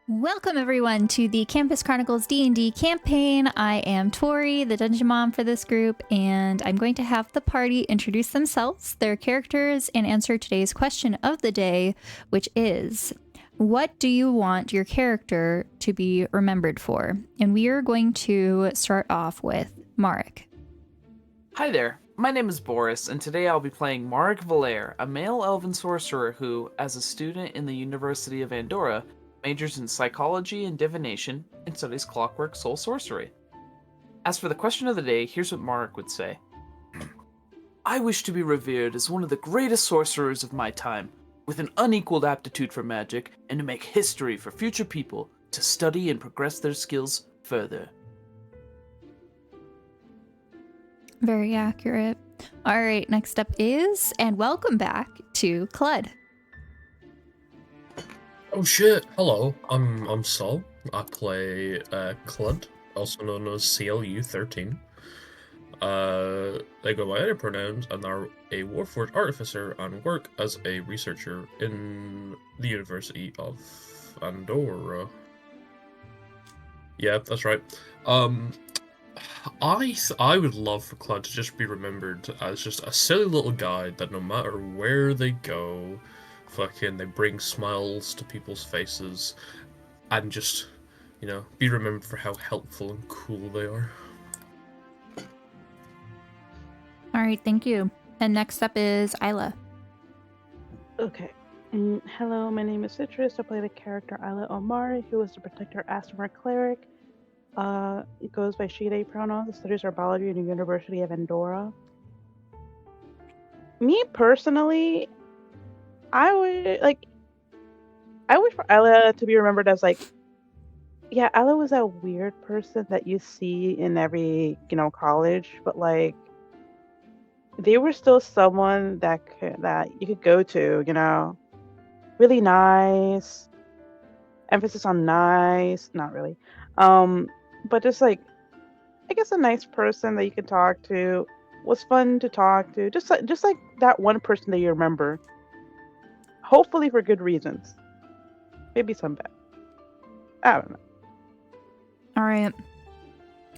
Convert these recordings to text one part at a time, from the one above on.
Welcome everyone to the Campus Chronicles D&D campaign. I am Torii, the dungeon mom for this group, and I'm going to have the party introduce themselves, their characters, and answer today's question of the day, which is, what do you want your character to be remembered for? And we are going to start off with Marek. Hi there, my name is Boris, and today I'll be playing Marek Valair, a male elven sorcerer who, as a student in the University of Andorra, majors in psychology and divination and studies clockwork soul sorcery. As for the question of the day, here's what Marek would say. I wish to be revered as one of the greatest sorcerers of my time, with an unequaled aptitude for magic, and to make history for future people to study and progress their skills further. Very accurate. All right, next up is, and welcome back to Clud. Oh shit! Hello, I'm Sol. I play Clud, also known as CLU-13. They go by other pronouns and are a Warforged artificer and work as a researcher in the University of Andorra. Yeah, that's right. I would love for Clud to just be remembered as just a silly little guy that no matter where they go, they bring smiles to people's faces and just, be remembered for how helpful and cool they are. All right, thank you. And next up is Isla. Okay. Hello, my name is Citrus. I play the character Isla Omari, who is the Protector Asthma Cleric. It goes by she, they pronouns. Studies herbology at the University of Andorra. Me personally, I wish for Ella to be remembered as Ella was that weird person that you see in every, college, but they were still someone that you could go to, really nice, emphasis on nice, not really, but just I guess a nice person that you could talk to, was fun to talk to, just like that one person that you remember. Hopefully for good reasons. Maybe some bad. I don't know. All right.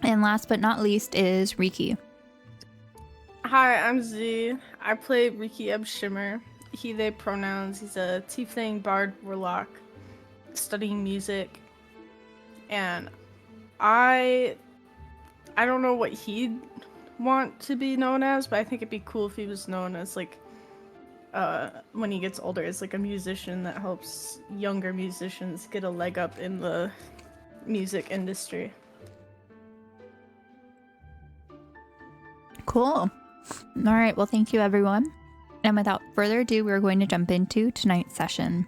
And last but not least is Riki. Hi, I'm Z. I play Riki Ebb Shimmer. He, they pronouns. He's a tiefling bard warlock studying music. And I don't know what he'd want to be known as, but I think it'd be cool if he was known as when he gets older, as a musician that helps younger musicians get a leg up in the music industry. Cool. All right, well, thank you, everyone. And without further ado, we're going to jump into tonight's session.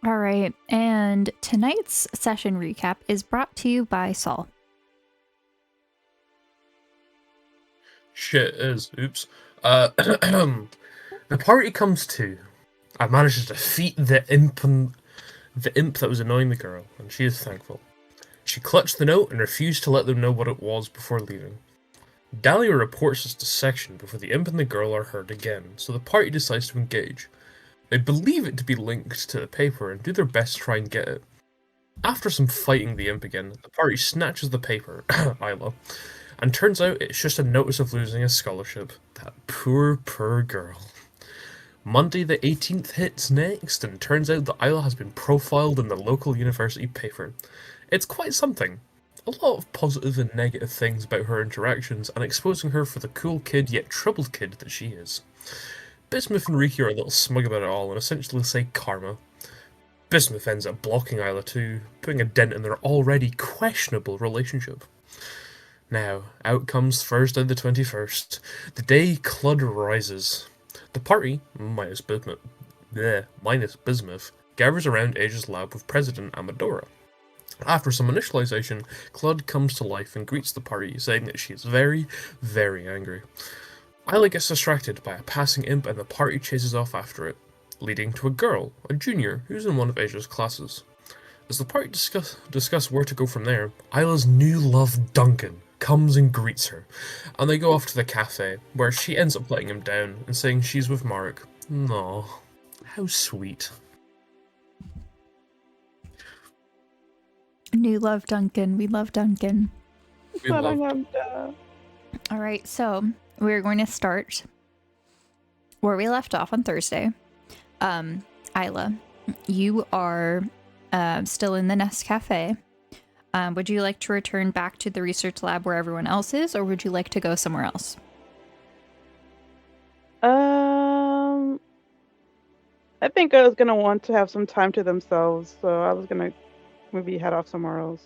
All right, and tonight's session recap is brought to you by Sol. Shit is. Oops. The party comes to. I managed to defeat the imp that was annoying the girl, and she is thankful. She clutched the note and refused to let them know what it was before leaving. Dahlia reports this to section before the imp and the girl are heard again, so the party decides to engage. They believe it to be linked to the paper and do their best to try and get it. After some fighting the imp again, the party snatches the paper, Isla, and turns out it's just a notice of losing a scholarship. That poor girl. Monday the 18th hits next, and turns out that Isla has been profiled in the local university paper. It's quite something. A lot of positive and negative things about her interactions, and exposing her for the cool kid yet troubled kid that she is. Bismuth and Riki are a little smug about it all, and essentially say karma. Bismuth ends up blocking Isla too, putting a dent in their already questionable relationship. Now, out comes Thursday the 21st, the day Clud rises. The party, minus Bismuth, gathers around Asia's lab with President Amadora. After some initialization, Clud comes to life and greets the party, saying that she is very, very angry. Isla gets distracted by a passing imp and the party chases off after it, leading to a girl, a junior, who's in one of Asia's classes. As the party discuss where to go from there, Isla's new love, Duncan, comes and greets her, and they go off to the cafe, where she ends up letting him down and saying she's with Mark. Aw, how sweet. New love Duncan. We love Duncan. We love- All right, so we're going to start where we left off on Thursday. Isla, you are still in the Nest Cafe. Would you like to return back to the research lab where everyone else is, or would you like to go somewhere else? I think I was gonna want to have some time to themselves, so I was gonna maybe head off somewhere else.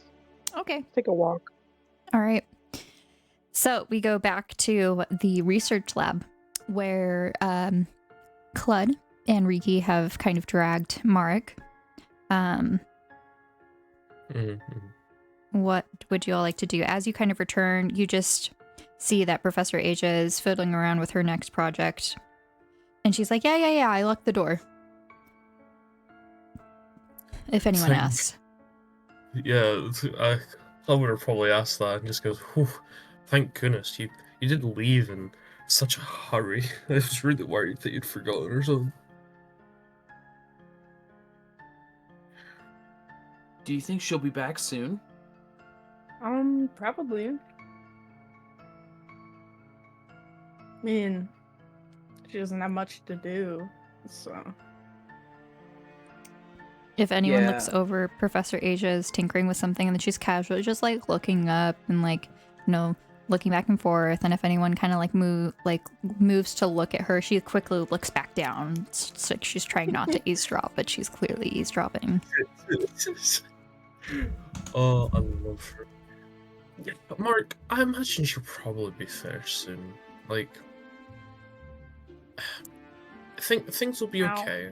Okay. Take a walk. All right. So we go back to the research lab where Clud and Riki have kind of dragged Marek. What would you all like to do? As you kind of return, you just see that Professor Asia is fiddling around with her next project. And she's like, yeah, I locked the door. If anyone asks. Yeah, I would have probably asked that and just goes, whew, thank goodness you didn't leave in such a hurry. I was really worried that you'd forgotten or something. Do you think she'll be back soon? Probably. I mean, she doesn't have much to do, so. If anyone Yeah. looks over, Professor Asia is tinkering with something and then she's casually just like looking up and like, looking back and forth. And if anyone kind of moves to look at her, she quickly looks back down. It's like she's trying not to eavesdrop, but she's clearly eavesdropping. Oh, I love her. Yeah, but Mark, I imagine she'll probably be finished soon. Like, I think things will be Ow. okay.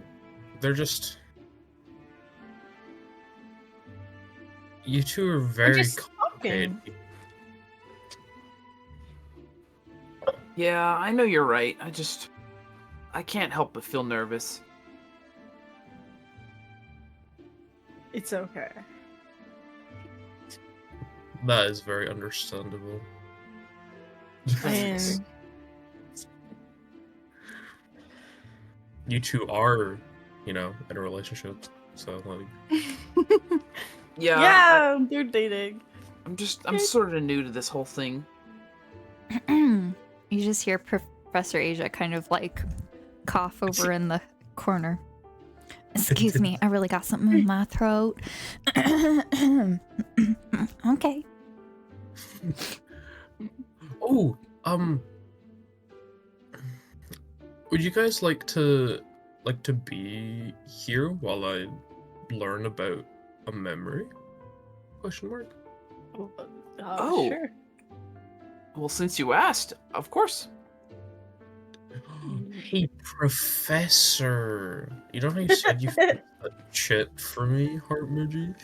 They're just... You two are very just complicated. Yeah, I know you're right. I can't help but feel nervous. It's okay. That is very understandable. And You two are, in a relationship, so like... Yeah, yeah, they're dating. I'm sort of new to this whole thing. You just hear Professor Asia kind of like cough over in the corner. Excuse me, I really got something in my throat. Okay. Oh, would you guys like to be here while I learn about a memory? Question mark. Oh. Sure. Well, since you asked, of course. Hey, Professor. You know how you said you fixed that shit for me, Heart Mudgy?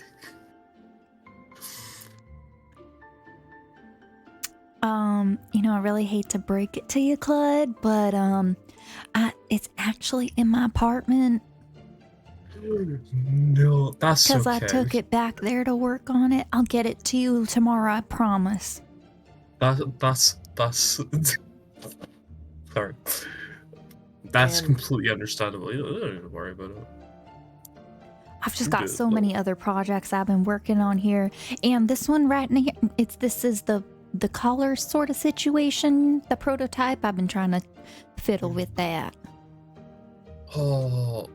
I really hate to break it to you, Clud, but it's actually in my apartment No, that's okay. because I took it back there to work on it. I'll get it to you tomorrow, I promise. That's sorry. That's And- completely understandable. You don't need to worry about it. I've just You got do, so but- many other projects I've been working on here, and this one right now, this is the collar sort of situation, the prototype. I've been trying to fiddle with that. Oh,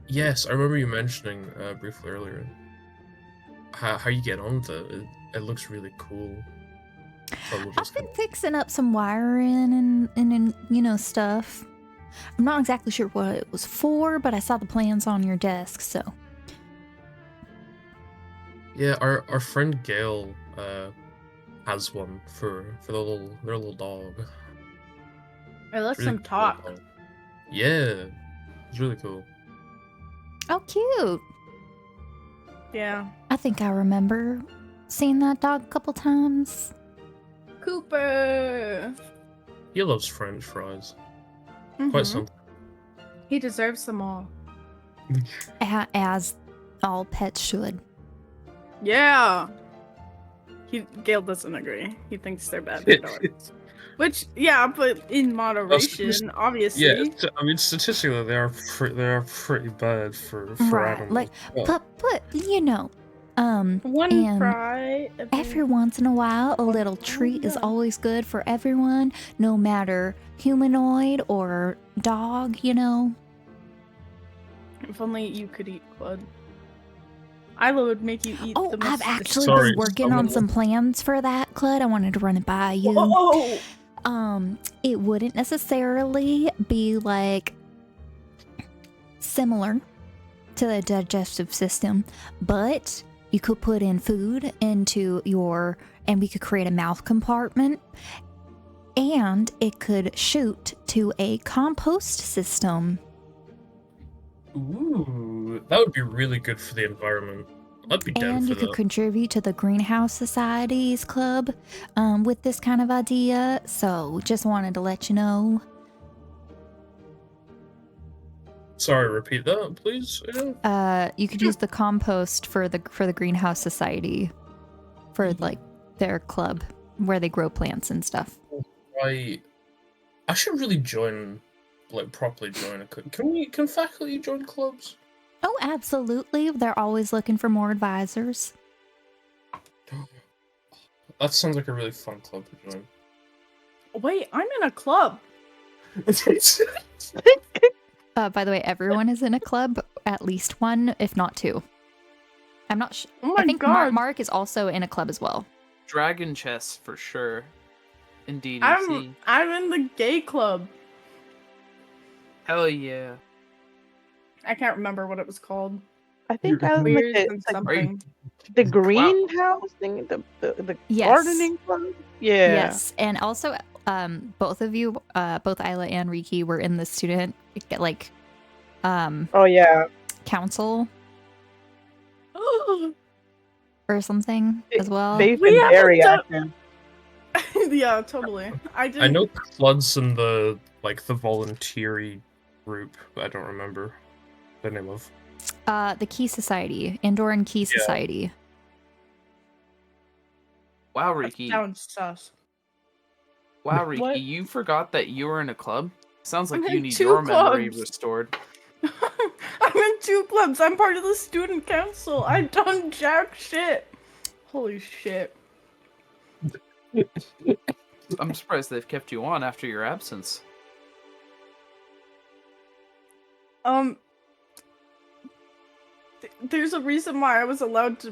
yes, I remember you mentioning briefly earlier how you get on with it. It looks really cool. So we'll I've just been fixing up some wiring and stuff. I'm not exactly sure what it was for, but I saw the plans on your desk, so. yeah, our friend Gail has one for their little dog. I let Really them cool talk. dog. Yeah, it's really cool. Oh, cute. Yeah. I think I remember seeing that dog a couple times. Cooper. He loves French fries. Quite Mhm. something. He deserves them all. As all pets should. Yeah. Gale doesn't agree. He thinks they're bad for dogs. Which, yeah, but in moderation, obviously. Yeah, I mean, statistically, they are pretty bad for Right. animals. Like, but you know, One and fry. every once in a while, a little treat is always good for everyone, no matter humanoid or dog, you know. If only you could eat blood. Isla would make you eat Oh, the most I've actually Sorry, been working on some plans for that, Clud. I wanted to run it by you. Whoa! It wouldn't necessarily be like similar to the digestive system, but you could put in food into your, and we could create a mouth compartment, and it could shoot to a compost system. Ooh, that would be really good for the environment. I'd be down And for you could that. contribute to the Greenhouse Societies Club with this kind of idea. So just wanted to let you know. Sorry, repeat that, please. Yeah. You could use the compost for the Greenhouse Society for like their club where they grow plants and stuff. I should really join, like properly join a club. Can faculty join clubs? Oh, absolutely. They're always looking for more advisors. That sounds like a really fun club to join. Wait, I'm in a club. By the way, everyone is in a club, at least one, if not two. I'm not sure. Oh my I think god. Mark is also in a club as well. Dragon chess for sure. Indeed. I'm in the gay club. Hell yeah. I can't remember what it was called. I think I was in Weird like and the something. greenhouse thing, the Yes. gardening club. Yeah. Yes, and also, both of you, both Isla and Riki, were in the student like, Oh yeah. council or something as well. They've We been haven't very done- active. Yeah, totally. I I know didn't. Cluds in the volunteery group, but I don't remember the name of. The Key Society, Andoran Key Society. Wow, That Riki. sounds sus. Wow, Riki, What? you forgot that you were in a club? Sounds like I'm you in need 2 your memory clubs. restored. I'm in 2 clubs. I'm part of the student council. I've done jack shit. Holy shit. I'm surprised they've kept you on after your absence. There's a reason why I was allowed to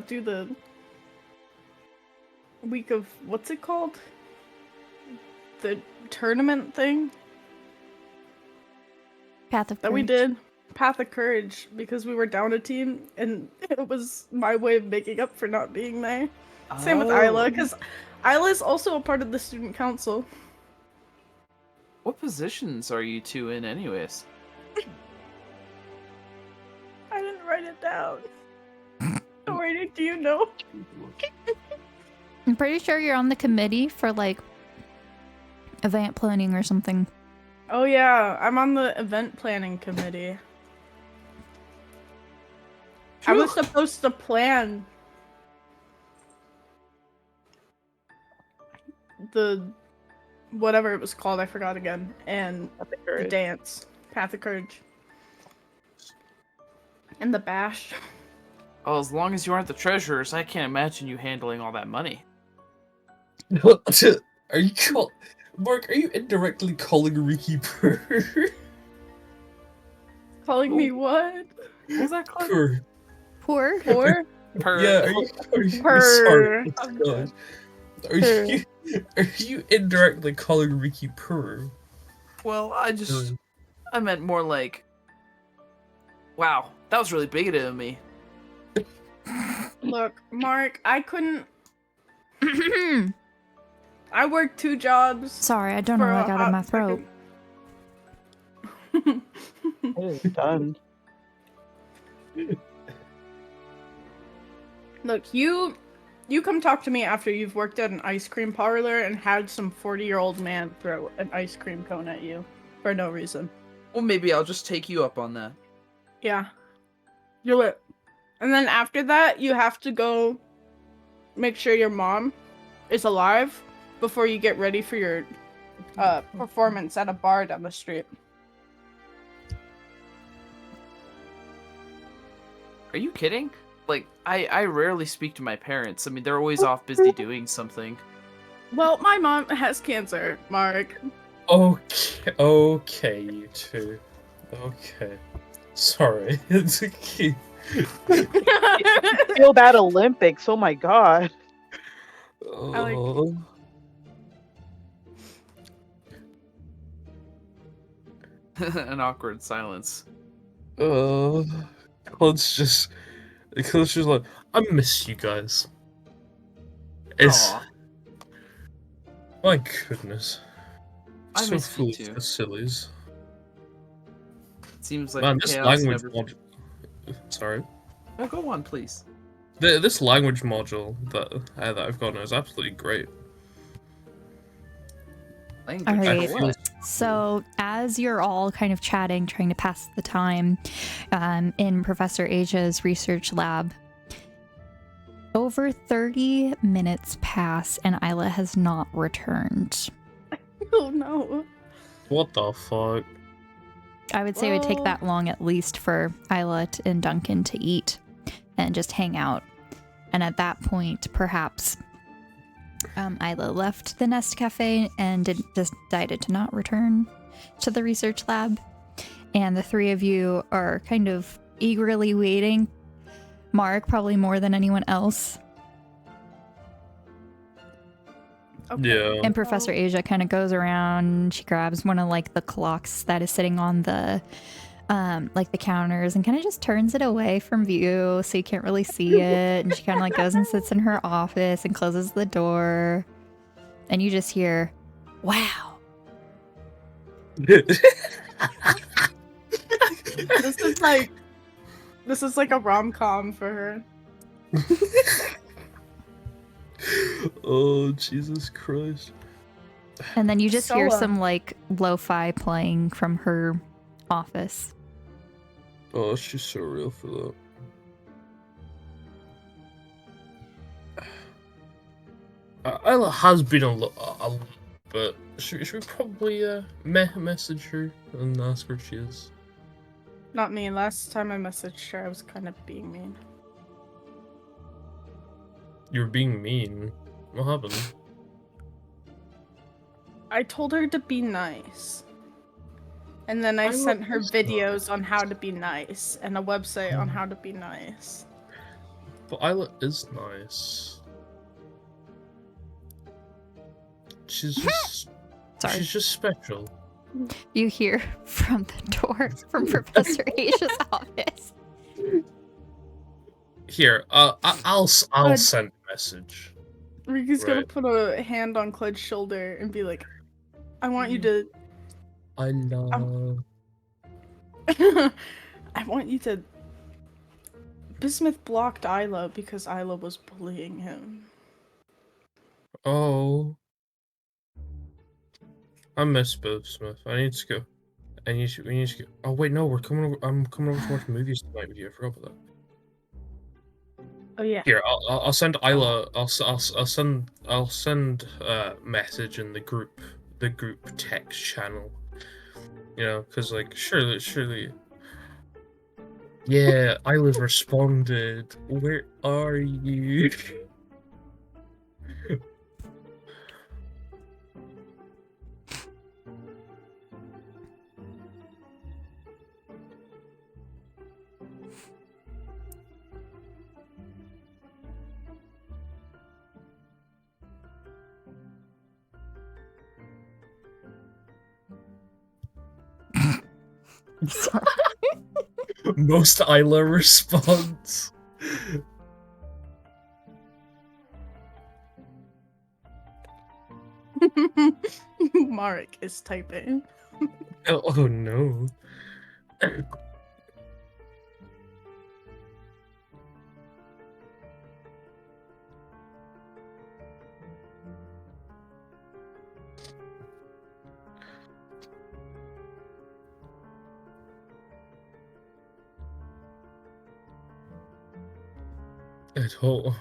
do the week of, what's it called? The tournament thing Path of that we Courage. did. Path of Courage, because we were down a team, and it was my way of making up for not being there. Same with Isla, because Isla is also a part of the student council. What positions are you two in anyways? I didn't write it down. Tori, do you know? I'm pretty sure you're on the committee for like event planning or something. Oh yeah, I'm on the event planning committee. I was supposed to plan the whatever it was called, I forgot again, and the dance, Path of Courage, and the bash. Well, as long as you aren't the treasurers, I can't imagine you handling all that money. Are you Mark? Are you indirectly calling Riki purr? Calling me what? What was that called? Purr. Poor. Or Per. Yeah. Are you Purr. sorry? God. Are you indirectly calling Riki purr? Well, I meant more like, wow, that was really bigoted of me. Look, Mark, I couldn't. I worked 2 jobs. Sorry, I don't know what I got in my throat. It is done. Look, you come talk to me after you've worked at an ice cream parlor and had some 40-year-old man throw an ice cream cone at you for no reason. Well, maybe I'll just take you up on that. Yeah. You're lit. And then after that, you have to go make sure your mom is alive before you get ready for your performance at a bar down the street. Are you kidding? Like, I rarely speak to my parents. I mean, they're always off busy doing something. Well, my mom has cancer, Mark. Okay, you two. Okay. Sorry. It's a key. Feel bad Olympics. Oh my god. Oh. An awkward silence. Claude's just like, I miss you guys. It's Aw, my goodness. I So miss full you of too. facilities. Seems like Man, the this chaos language never. module. Sorry. Oh, go on, please. This language module that I've got now is absolutely great. Language. All I right. for feel what? So, as you're all kind of chatting, trying to pass the time in Professor Asia's research lab, over 30 minutes pass and Isla has not returned. Oh no. What the fuck? I would say it would take Well- that long at least for Isla and Duncan to eat and just hang out. And at that point, perhaps Isla left the Nest Cafe and decided to not return to the research lab. And the three of you are kind of eagerly waiting. Mark, probably more than anyone else. Okay. Yeah. And Professor Asia kind of goes around. She grabs one of like the clocks that is sitting on the like the counters and kind of just turns it away from view so you can't really see it. And she kind of like goes and sits in her office and closes the door. And you just hear, "Wow." This is like a rom-com for her. Oh, Jesus Christ. And then you just hear So, some like lo-fi playing from her office. Oh, she's so real for that. Isla has been a lot, but should we probably message her and ask her if she is? Not me. Last time I messaged her, I was kind of being mean. You're being mean. What happened? I told her to be nice. And then I sent her videos on how to be nice and a website on how to be nice. But Isla is nice. She's just Sorry. she's just special. You hear from the door from Professor Asia's office. Here, I'll send a message. Ricky's gonna Right. put a hand on Cled's shoulder and be like, I want you to I love. I want you to Bismuth blocked Isla because Isla was bullying him. Oh. I miss Smith. I need to go. We need to go. Oh wait, no, we're coming over. I'm coming over to watch movies tonight with you. I forgot about that. Oh yeah. Here, I'll send Isla. I'll send message in the group text channel. You know, because like surely. Yeah, Isla's responded. Where are you? Sorry. Most Isla response. Mark is typing. Oh no. At all.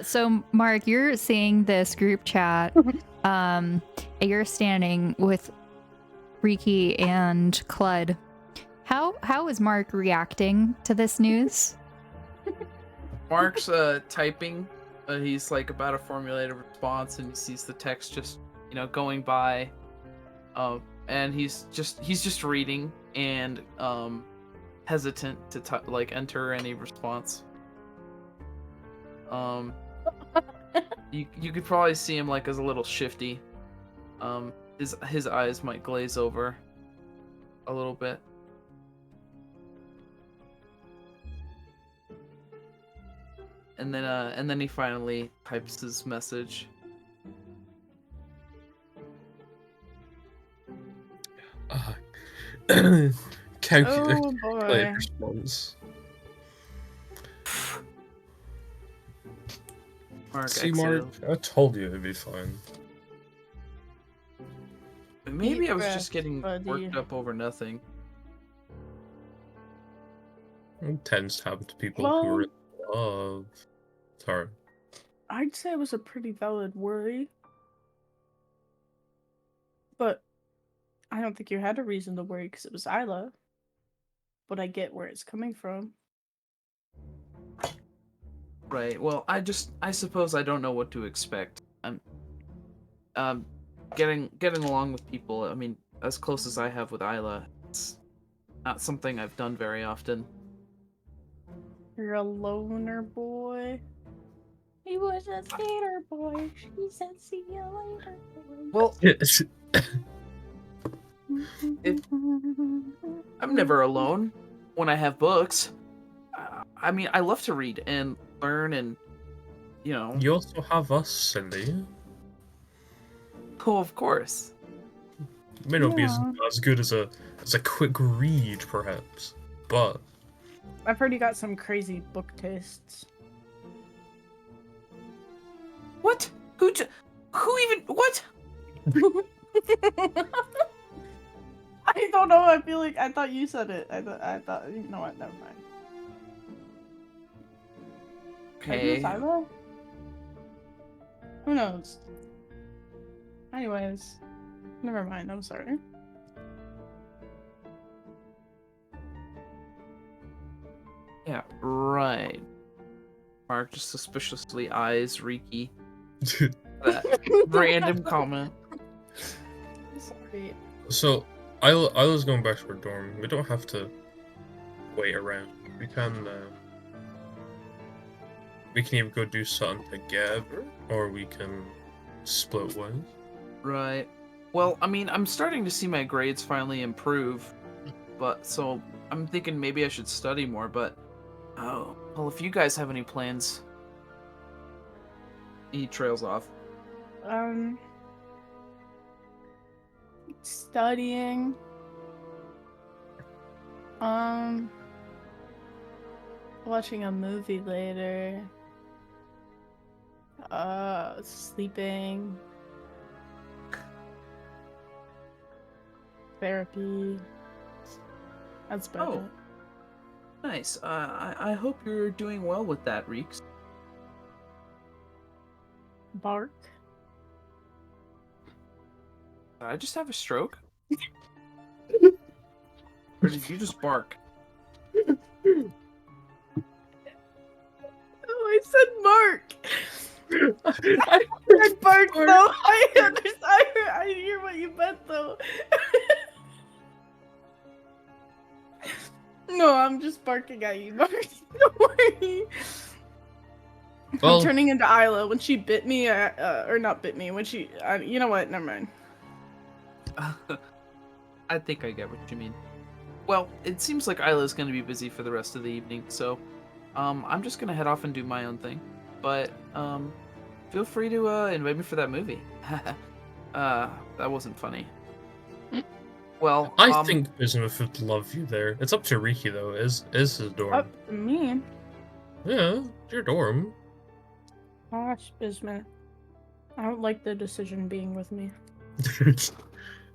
So Mark, you're seeing this group chat. You're standing with Riki and Clud. How is Mark reacting to this news? Mark's typing. He's like about to formulate a response, and he sees the text just going by. And he's just reading and hesitant to like enter any response. You could probably see him like as a little shifty. His eyes might glaze over a little bit. And then he finally types his message. Oh boy. Response. Mark, See, Mark, I told you it'd be fine. Maybe Deep I was breath, just getting buddy. worked up over nothing. It tends to happen to people Well- who are in love. Sorry. I'd say it was a pretty valid worry. But I don't think you had a reason to worry because it was Isla. But I get where it's coming from. Right. Well, I suppose I don't know what to expect. I'm getting along with people. I mean, as close as I have with Isla, it's not something I've done very often. You're a loner boy. He was a skater boy. She said, "See you later, boy." Well, I'm never alone when I have books. I mean, I love to read and learn, and You also have us, Cindy. Oh, of course. It may not be Yeah. as good as a quick read, perhaps, but I've heard you got some crazy book tastes. What? Who even? What? I don't know. I feel like I thought you said it. I thought. You know what? Never mind. Maybe it's Okay. Isla? Who knows? Anyways, never mind. I'm sorry. Yeah. Right. Mark just suspiciously eyes Riki. That random comment. Sorry. So Isla's going back to her dorm. We don't have to wait around. We can either go do something together, or we can split ways. Right. Well, I mean, I'm starting to see my grades finally improve, but so I'm thinking maybe I should study more. But oh, well, if you guys have any plans, he trails off. Studying. Watching a movie later. Sleeping. Therapy. That's about Oh. it. Nice. I hope you're doing well with that, Reeks. Bark. Did I just have a stroke? Or did you just bark? Oh, I said Mark. I said Bark though. I understand. I hear what you meant though. No, I'm just barking at you, Mark. Don't worry. Well- I'm turning into Isla when she bit me, or not bit me. When she, you know what? Never mind. I think I get what you mean. Well, it seems like Isla's going to be busy for the rest of the evening, so I'm just going to head off and do my own thing. But feel free to invite me for that movie. That wasn't funny. Well, I think Bismuth would love you there. It's up to Riki though. Is his dorm? Up to me. Yeah, it's your dorm. Gosh, Bismuth. I don't like the decision being with me.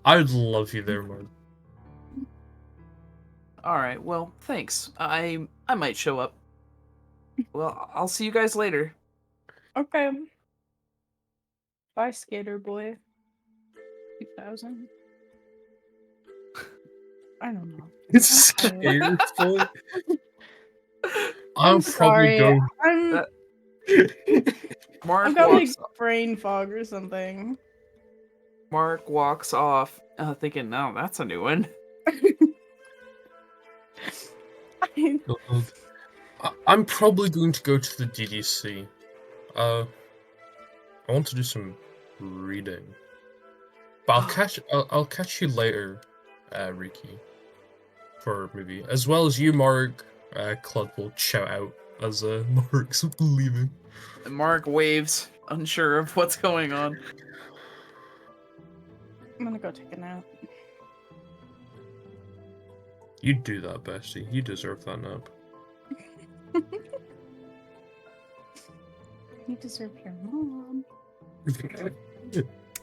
I would love you there, Mark. all right. Well, thanks. I I might show up. Well, I'll see you guys later. Okay. Bye, Skater Boy. 2000. I don't know. It's I'm tired. scared. I'm I'll probably sorry. go. That- Mark I've got like walks. brain fog or something. Mark walks off, thinking, "No, that's a new one." I'm probably going to go to the DDC. I want to do some reading, but I'll catch you later, Riki, for a movie, as well as you, Mark. Claude will shout out as Mark's leaving. And Mark waves, unsure of what's going on. I'm gonna go take a nap. You do that, Bessie. You deserve that nap. You deserve your mom.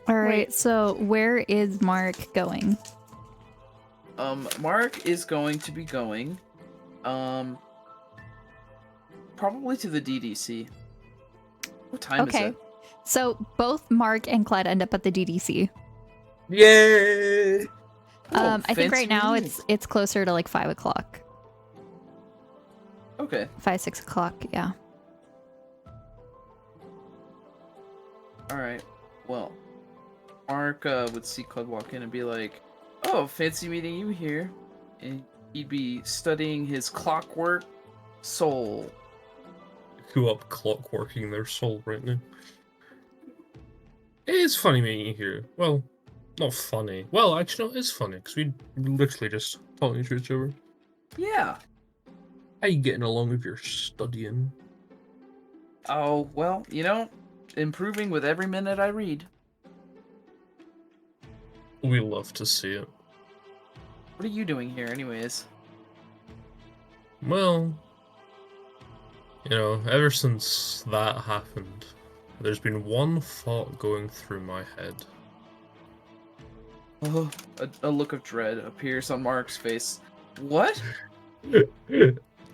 All right, Wait. so where is Mark going? Mark is going to be going, probably to the DDC. What time is Okay. it? So both Mark and Clyde end up at the DDC. Yay! Oh, I think right fancy now meeting. it's closer to like 5 o'clock. Okay. 5, 6 o'clock, yeah. Alright. Well, Mark would see Claude walk in and be like, "Oh, fancy meeting you here." And he'd be studying his clockwork soul. Who up clockworking their soul right now? It is funny meeting you here. Well, not funny. Well, actually, no, it is funny because we literally just talking to each other. Yeah. How you getting along with your studying? Oh, well, improving with every minute I read. We love to see it. What are you doing here, anyways? Well, ever since that happened, there's been one thought going through my head. Oh, a look of dread appears on Mark's face. What?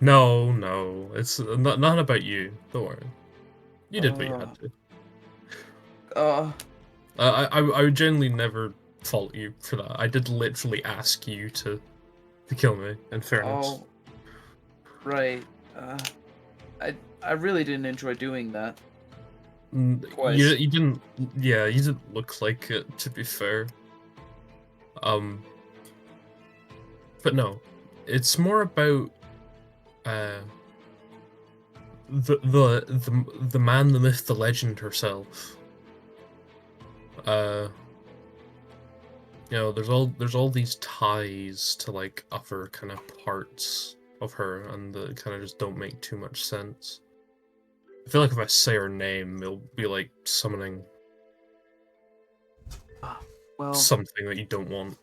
No, it's not about you. Don't worry. You did what you had to. I would generally never fault you for that. I did literally ask you to kill me, in fairness. Oh, right. I really didn't enjoy doing that. Twice. You didn't. Yeah, you didn't look like it. To be fair. But no, it's more about the man, the myth, the legend herself. There's all these ties to like other kind of parts of her, and that kind of just don't make too much sense. I feel like if I say her name, it'll be like summoning Well, something that you don't want.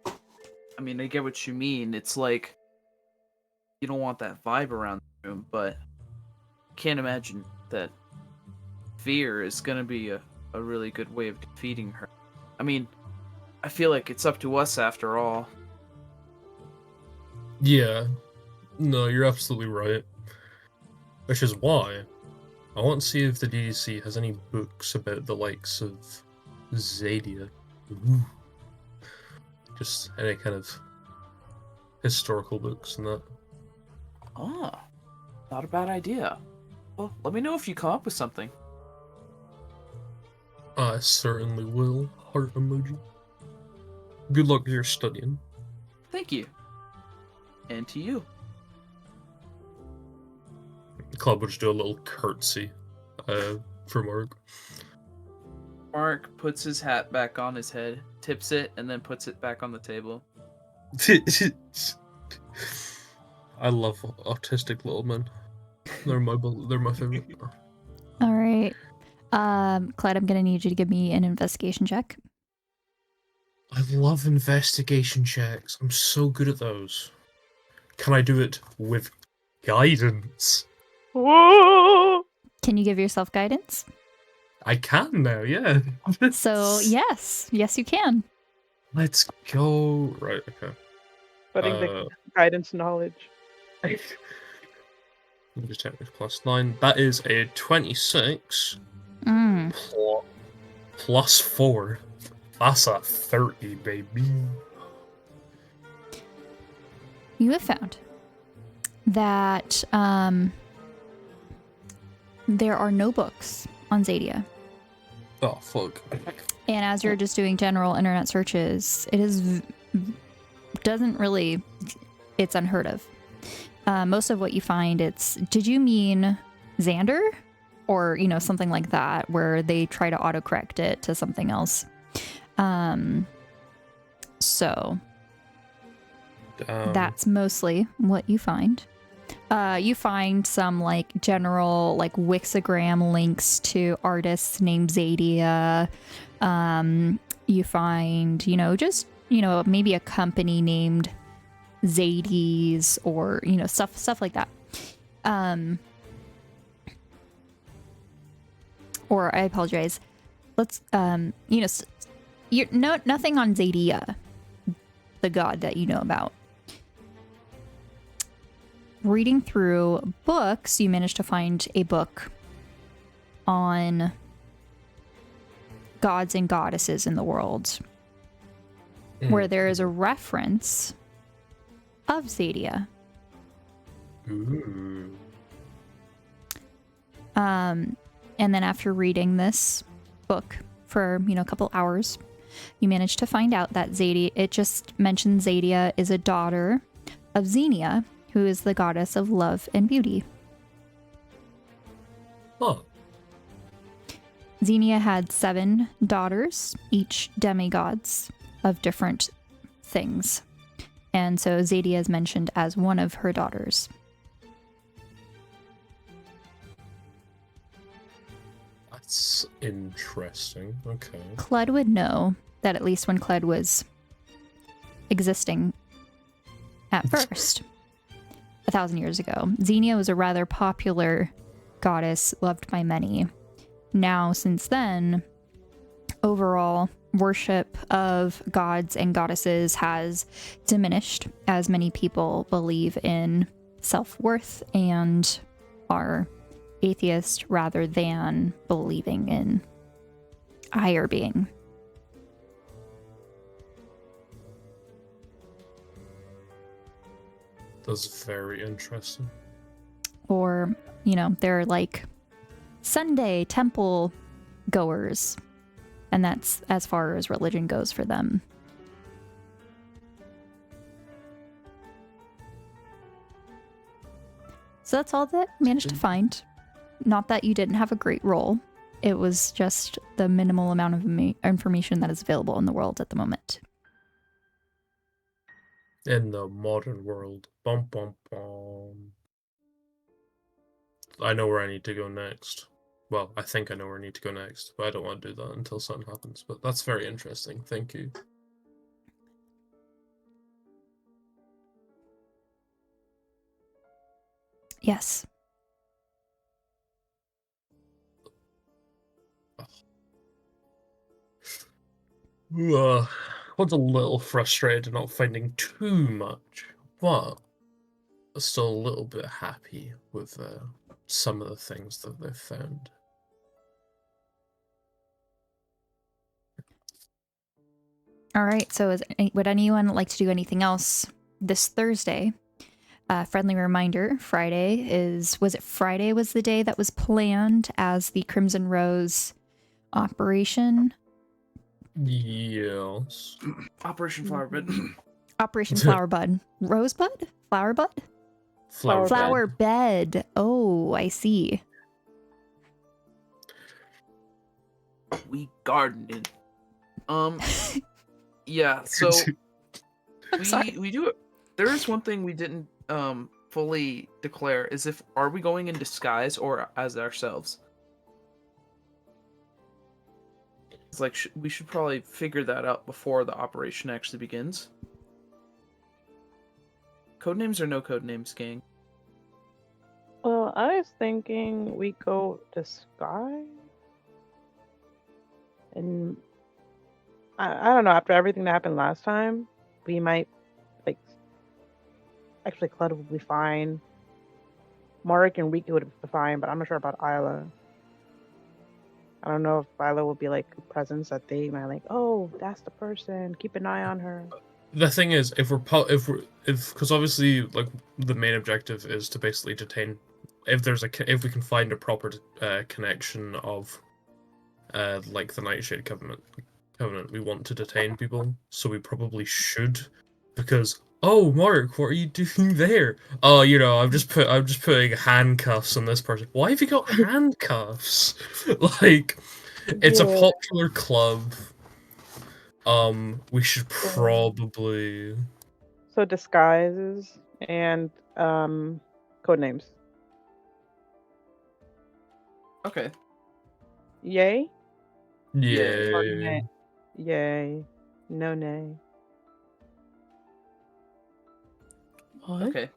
I mean, I get what you mean. It's like you don't want that vibe around the room, but can't imagine that fear is gonna be a really good way of defeating her. I mean, I feel like it's up to us after all. Yeah, no, you're absolutely right. Which is why I want to see if the DDC has any books about the likes of Zadia. Ooh. Just any kind of historical books and that. Ah, not a bad idea. Well, let me know if you come up with something. I certainly will. Heart emoji. Good luck with your studying. Thank you. And to you. The club will just do a little curtsy for Mark. Mark puts his hat back on his head, tips it, and then puts it back on the table. I love autistic little men. They're my favorite. All right. Clyde, I'm gonna need you to give me an investigation check. I love investigation checks. I'm so good at those. Can I do it with guidance? Whoa! Can you give yourself guidance? I can now, yeah. So yes, you can. Let's go. Right, okay. Putting the guidance knowledge. Let me just check this +9. That is a 26 plus 4. That's a 30, baby. You have found that there are no books on Zadia. Oh, fuck. And as you're just doing general internet searches, it's unheard of. Most of what you find, did you mean Xander? Or, something like that, where they try to autocorrect it to something else. So that's mostly what you find. You find some general Wixogram links to artists named Zadia. You find, maybe a company named Zadies or, stuff like that. Or I apologize. Let's, nothing on Zadia, the god that you know about. Reading through books, you managed to find a book on gods and goddesses in the world, where there is a reference of Zadia. Ooh. And then after reading this book for, a couple hours, you managed to find out that it just mentioned Zadia is a daughter of Xenia, who is the goddess of love and beauty. Oh. Xenia had 7 daughters, each demigods of different things. And so Zadia is mentioned as one of her daughters. That's interesting. Okay. Clud would know that at least when Clud was existing at first, 1,000 years ago, Xenia was a rather popular goddess loved by many. Now, since then, overall worship of gods and goddesses has diminished as many people believe in self-worth and are atheist rather than believing in a higher being. That's very interesting. Or, they're Sunday temple goers, and that's as far as religion goes for them. So that's all that I managed to find. Not that you didn't have a great role. It was just the minimal amount of information that is available in the world at the moment. In the modern world. Bum, bum, bum. I know where I need to go next. Well, I think I know where I need to go next, but I don't want to do that until something happens. But that's very interesting. Thank you. Yes. Was a little frustrated not finding too much, but still a little bit happy with some of the things that they've found. All right. So would anyone like to do anything else this Thursday? Friendly reminder, was the day that was planned as the Crimson Rose operation? Yes. Operation Flowerbud. Operation Flowerbud. Rosebud? Flowerbud? Flower bed. Oh, I see. We gardened. Yeah, so we do it. There is one thing we didn't fully declare is are we going in disguise or as ourselves? It's we should probably figure that out before the operation actually begins. Codenames or no codenames, gang? Well, I was thinking we go disguise. And I don't know, after everything that happened last time, we might Actually, Clud would be fine. Marek and Riki would be fine, but I'm not sure about Isla. I don't know if Isla would be like a presence that they might like. Oh, that's the person. Keep an eye on her. The thing is, if because obviously like the main objective is to basically detain. If we can find a proper connection of like the Nightshade Covenant, we want to detain people, so we probably should, because oh, Mark, what are you doing there? Oh, I'm just putting handcuffs on this person. Why have you got handcuffs? Like, it's a Yeah. popular club. We should probably. So disguises and code names. Okay. Yay? Yeah. Yay. No nay. Okay.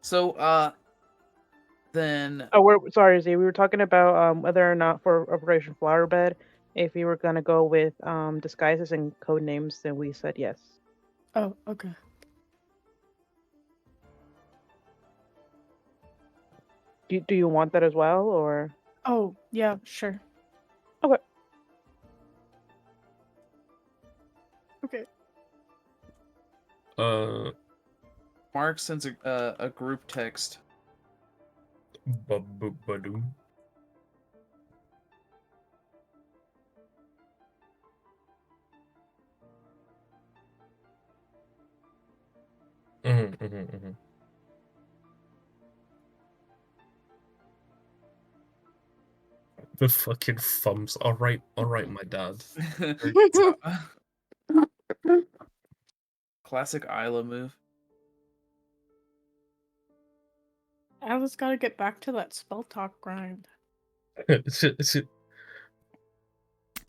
So, then Oh, sorry, Z. We were talking about whether or not for Operation Flowerbed, if we were gonna go with disguises and code names, then we said yes. Oh, okay. Do you want that as well, or? Oh, yeah, sure. Okay. Okay. Mark sends a group text. Ba-boop-ba-doo. The fucking thumbs. All right, my dad. Classic Isla move. Alice gotta get back to that spell talk grind. I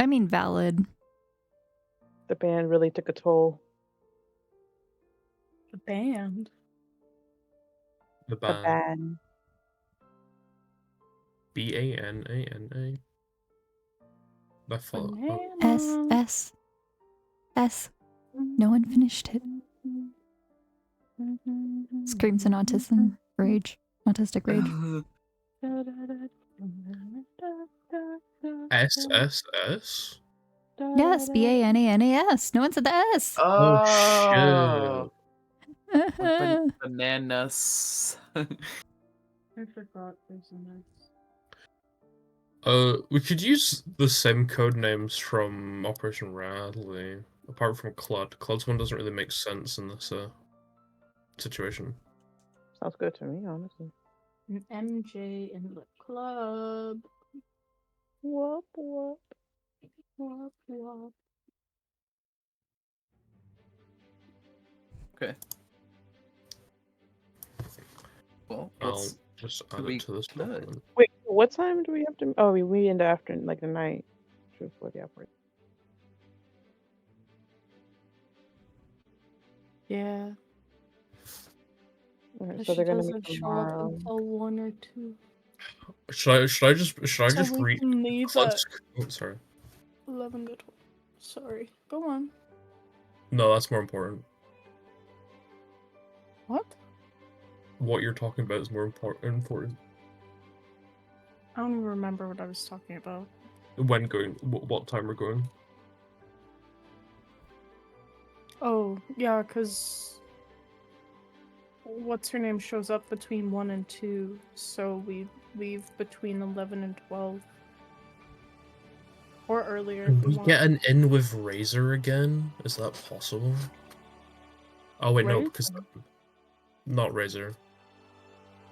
mean, valid. The band really took a toll. The band. The The band. band. Banana. I thought. S. No one finished it. Screams in autism rage. Autistic rage. SSS. Yes, BANANAS. No one said the S. Oh, shit. like bananas. I forgot there's a nice. We could use the same code names from Operation Radley, apart from Clud. Clud's one doesn't really make sense in this situation. Sounds good to me, honestly. An MJ in the club. Whoop whoop. Wop, wop. Okay. Well, I'll just add it to this document. Wait, what time do we have to? Oh, we end after like the night. For the outbreak. Yeah. Okay, so She they're gonna doesn't meet show up tomorrow. until 1 or 2. Should I just we read can leave Clud's? at Oh, sorry. 11 to 12. Sorry. Go on. No, that's more important. What? What you're talking about is more important. I don't even remember what I was talking about. When going, what time we're going? Oh, yeah, because what's her name shows up between 1 and 2, so we leave between 11 and 12. Or earlier if Can we we want. get an in with Razor again? Is that possible? Oh wait, no, Razor? because not Razor.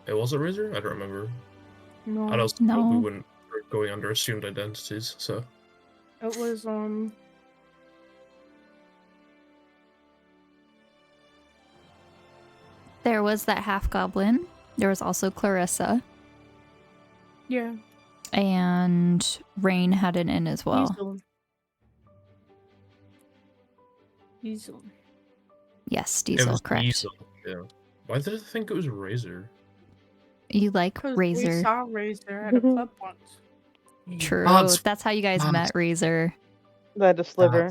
It was a Razor? I don't remember. No. I don't No. we wouldn't we're going under assumed identities, so It was, There was that half goblin. There was also Clarissa. yeah. And Rain had an in as well. Diesel. Yes, it Diesel, was correct. Diesel. Yeah. Why did I think it was Razor? You like Because Razor. we saw Razor at a club once. True. That's- That's how you guys met Razor. The sliver.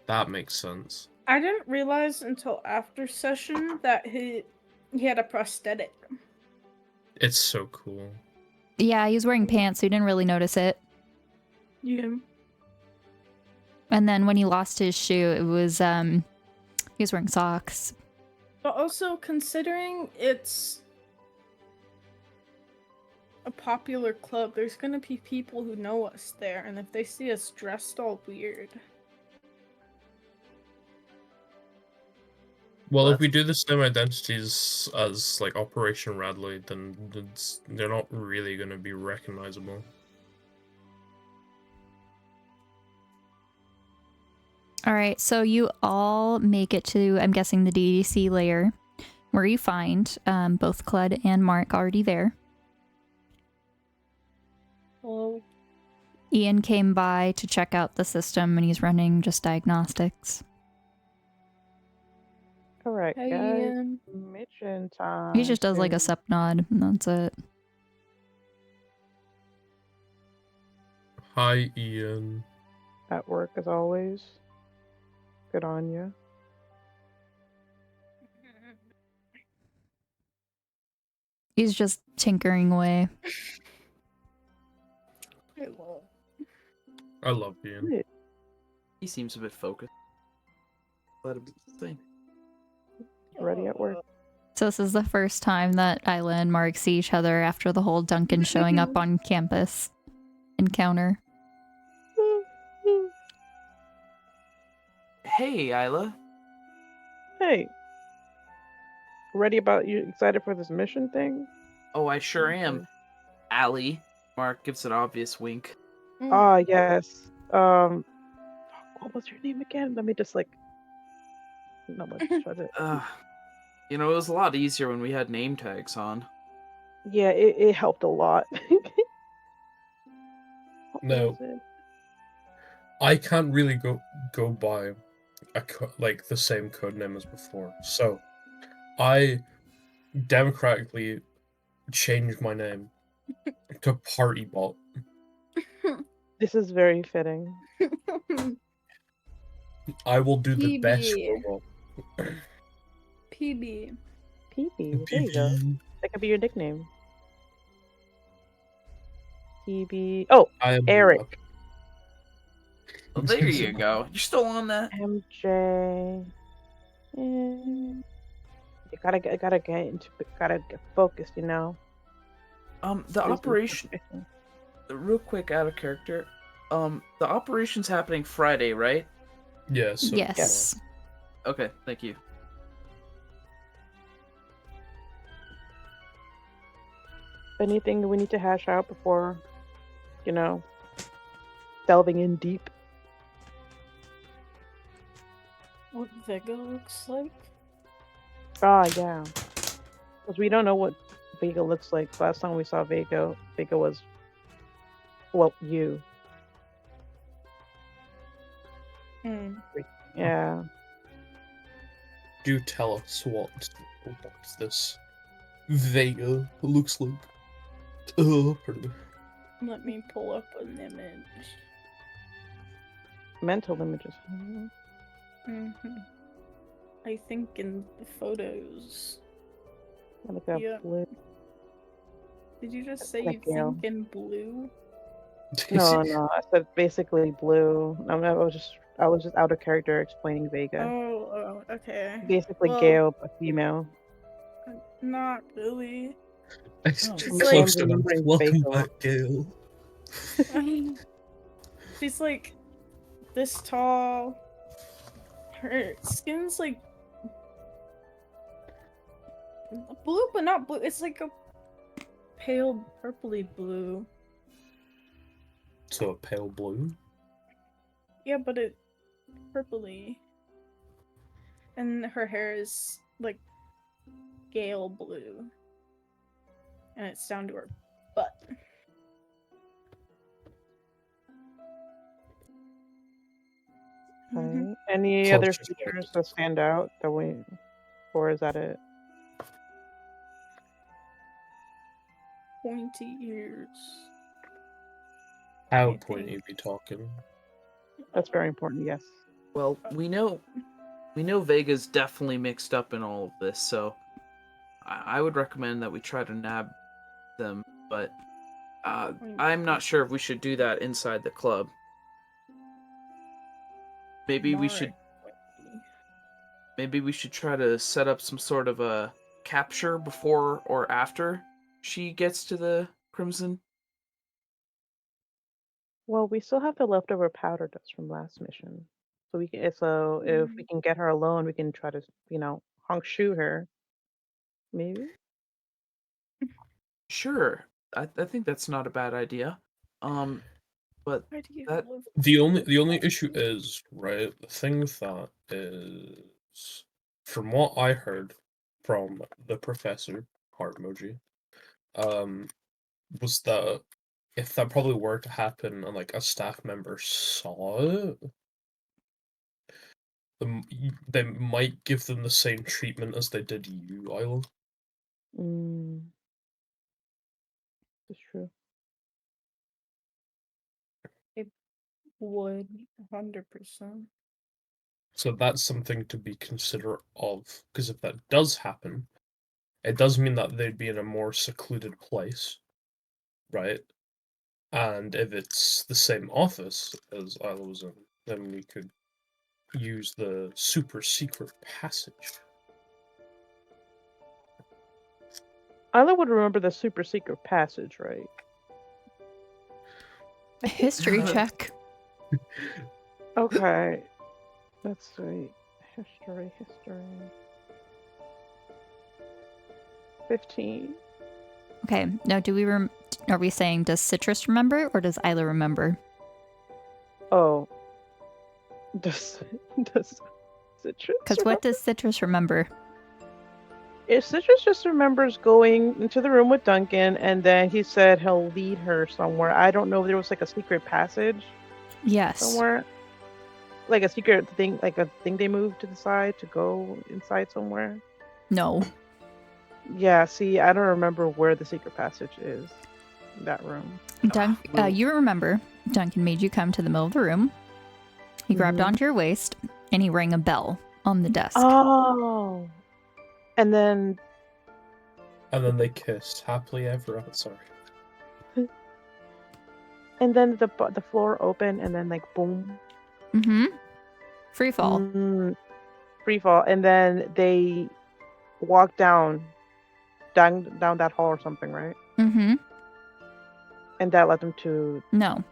That makes sense. I didn't realize until after session that He had a prosthetic. It's so cool. Yeah, he was wearing pants, so you didn't really notice it. Yeah. And then when he lost his shoe, it was he was wearing socks. But also, considering it's a popular club, there's gonna be people who know us there, and if they see us dressed all weird. Well, Well, if we do the same identities as like Operation Radley, then they're not really going to be recognizable. All right, so you all make it to, I'm guessing, the DDC layer, where you find both Clud and Mark already there. Hello. Ian came by to check out the system, and he's running just diagnostics. All right, Hey, guys. Ian. Mission time. He just does like a sup nod, and that's it. Hi, Ian. At work as always. Good on you. He's just tinkering away. Hello. I love Ian. he seems a bit focused. Let him sing. Ready at work. So this is the first time that Isla and Mark see each other after the whole Duncan showing up on campus encounter. Hey, Isla. Hey. Ready about you excited for this mission thing? Oh, I sure am. Allie. Mark gives an obvious wink. Ah, yes. What was your name again? Let me just like no let's try to You know, it was a lot easier when we had name tags on. Yeah, it helped a lot. What No. was it? I can't really go by like the same code name as before. So, I democratically changed my name to Partybot. This is very fitting. I will do the best PB. robot. PB. PB, there you go. That could be your nickname. PB. Oh, I am Eric. Well, there you go. You're still on that? MJ. You gotta get focused, you know. The operation. Real quick, out of character. The operation's happening Friday, right? Yeah, so Yes. Okay, thank you. Anything that we need to hash out before, delving in deep? What Vega looks like? Ah, yeah. Because we don't know what Vega looks like. Last time we saw Vega was, well, you. Yeah. do tell us what this Vega looks like. Pardon. Let me pull up an image. Mental images. I think in the photos. Like a Yeah. blue. Did you just say Like you Gale. think in blue? No. I said basically blue. I was just out of character explaining Vega. Oh, okay. Basically Well, Gale, but female. Not really. It's Oh, It's close like- enough. remembering Welcome Vega. back, Gale. She's like this tall. Her skin's like blue, but not blue. It's like a pale purpley blue. So a pale blue. Yeah, but it purpley. And her hair is like gale blue. And it's down to her butt. Okay. Any Close other just features like that stand out or is that it? Pointy ears. How I pointy think- we talking? That's very important. Yes. Well, we know Vega's definitely mixed up in all of this, so I would recommend that we try to nab them, but Mm. I'm not sure if we should do that inside the club. Maybe we should try to set up some sort of a capture before or after she gets to the Crimson. Well, we still have the leftover powder dust from last mission. So if we can get her alone, we can try to, honk shoot her. Maybe? Sure, I think that's not a bad idea. But Why do you that love The only issue is, right, the thing with that is, from what I heard from the professor, heart emoji, was that if that probably were to happen and like a staff member saw it, they might give them the same treatment as they did you, Isla. Mm, it's true. would 100%? So that's something to be considerate of, because if that does happen, it does mean that they'd be in a more secluded place, right? And if it's the same office as Isla was in, then we could use the super secret passage. Isla would remember the super secret passage, right? History check. Okay. Let's see. History. 15. Okay. Now, are we saying does Citrus remember or does Isla remember? Oh. Does Citrus? Because what does Citrus remember? If Citrus just remembers going into the room with Duncan, and then he said he'll lead her somewhere. I don't know if there was like a secret passage Yes. somewhere, like a secret thing, like a thing they moved to the side to go inside somewhere. No. Yeah. See, I don't remember where the secret passage is. In that room. You remember Duncan made you come to the middle of the room. He grabbed Mhm. onto your waist and he rang a bell on the desk. Oh. And then they kissed happily ever after. Sorry. the floor opened, and then like boom. Mm-hmm. Free fall. Free fall, and then they walked down that hall or something, right? Mm-hmm. And that led them to No.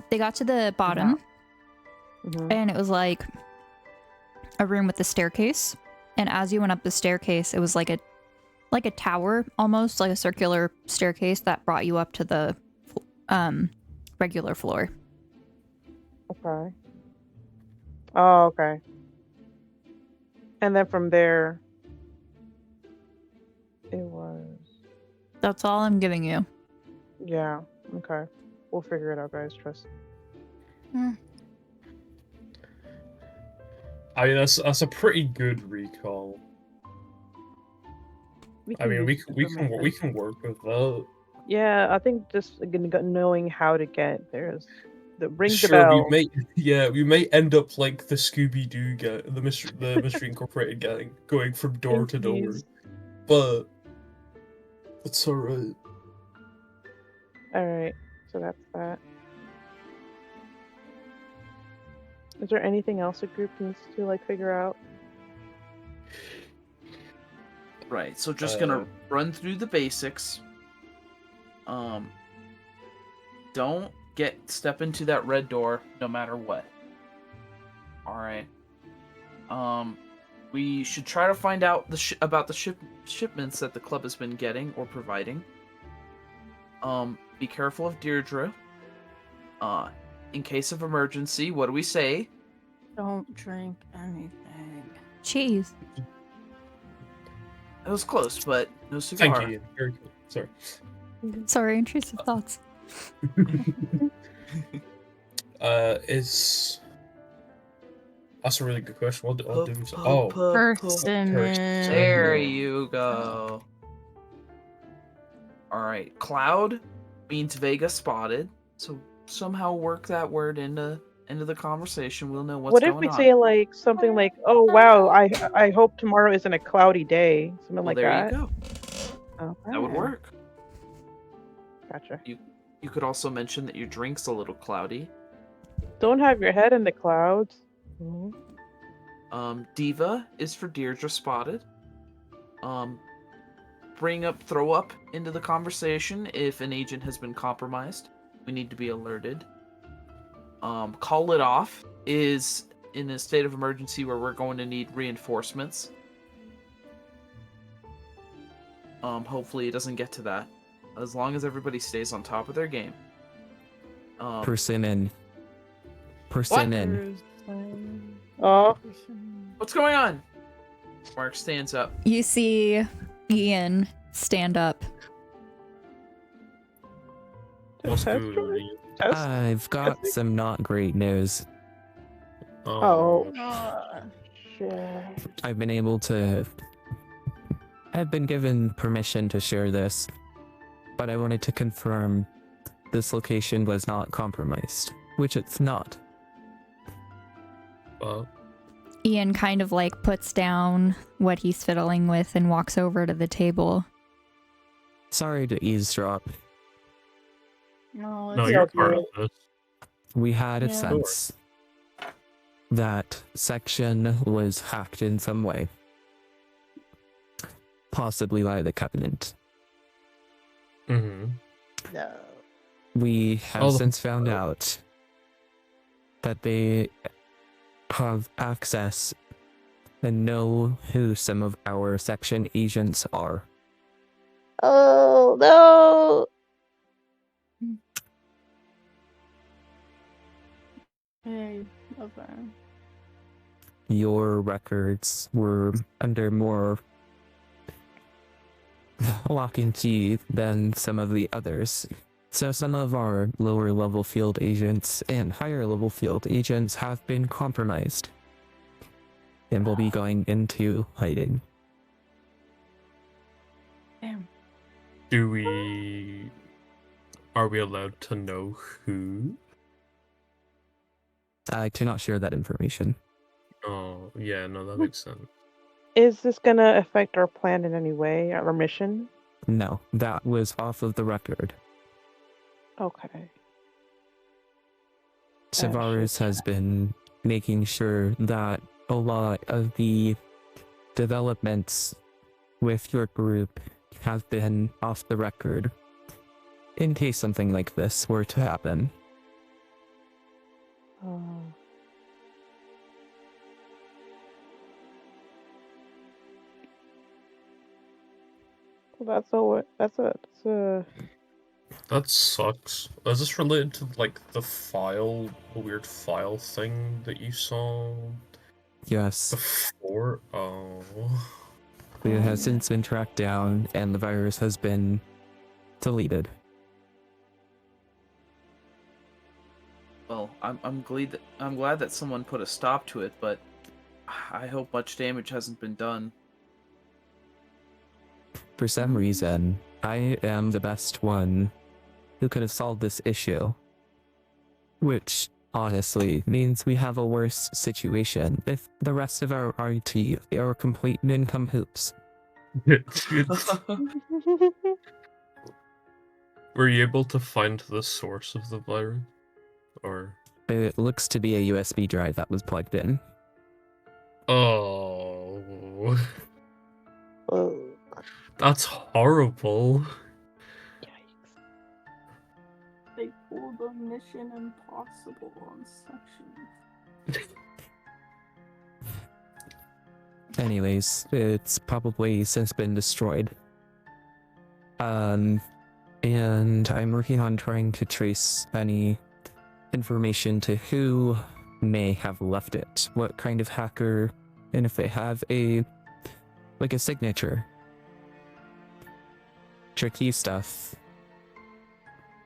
They got to the bottom and it was like a room with a staircase. And as you went up the staircase, it was like a tower, almost like a circular staircase that brought you up to the regular floor. Okay. Oh, okay. And then from there, it was. That's all I'm giving you. Yeah. Okay. We'll figure it out, guys. Trust. I mean, that's a pretty good recall. We can work with that. Yeah, I think just knowing how to get there's the ring the Sure, bell. we may end up like the Scooby Doo gang, the Mystery Incorporated gang, going from door to door. Jeez. But it's alright. Alright, so that's that. Is there anything else a group needs to like figure out? Right, so just gonna run through the basics. Don't step into that red door no matter what. Alright. We should try to find out about the shipments that the club has been getting or providing. Be careful of Deirdre. In case of emergency, what do we say? Don't drink anything. Jeez. It was close, but no cigar. Thank you. Very good. Sorry. Sorry, intrusive thoughts. That's a really good question. Person. There you go. Alright, cloud means Vega spotted, so somehow work that word into into the conversation, we'll know what's What if going we on. say like something like, "Oh wow, I hope tomorrow isn't a cloudy day," something Well, like there that. you go. Okay. That would work. Gotcha. You could also mention that your drink's a little cloudy. Don't have your head in the clouds. Mhm. Diva is for Deirdre Spotted. Throw up into the conversation if an agent has been compromised. We need to be alerted. Call it off is in a state of emergency where we're going to need reinforcements. Hopefully it doesn't get to that. As long as everybody stays on top of their game. Persimmon. Oh, What's going on? Mark stands up. You see Ian stand up. What's Test good? drive? Test? I've got some not great news. Oh, Uh, shit. I've been given permission to share this, but I wanted to confirm this location was not compromised, which it's not. Ian kind of like puts down what he's fiddling with and walks over to the table. Sorry to eavesdrop. no, No, it's you're okay. part of this. We had a Yeah. sense that section was hacked in some way. Possibly by the Covenant. Mm-hmm. No. We have Oh. since found out that they have access and know who some of our section agents are. Oh, no. Hey, okay. Your records were under more lock and key than some of the others. So some of our lower level field agents and higher level field agents have been compromised and will be going into hiding. Damn. Are we allowed to know who? I cannot share that information. Oh, yeah, no, that makes sense. Is this gonna affect our plan in any way, our mission? No, that was off of the record. Okay. Tavares has been making sure that a lot of the developments with your group have been off the record in case something like this were to happen. Oh. Well, that's a That sucks. Is this related to, like, the weird file thing that you saw Yes, before? Oh. it has since been tracked down and the virus has been deleted. Well, I'm glad that someone put a stop to it, but I hope much damage hasn't been done. For some reason, I am the best one who could have solved this issue. Which, honestly, means we have a worse situation if the rest of our RT are complete nincompoops. Were you able to find the source of the virus? Or... It looks to be a USB drive that was plugged in. Oh... Oh, That's horrible. yikes. They pulled a Mission Impossible on sections. Anyways, it's probably since been destroyed. And I'm working on trying to trace any information to who may have left it, what kind of hacker, and if they have a signature. Tricky stuff.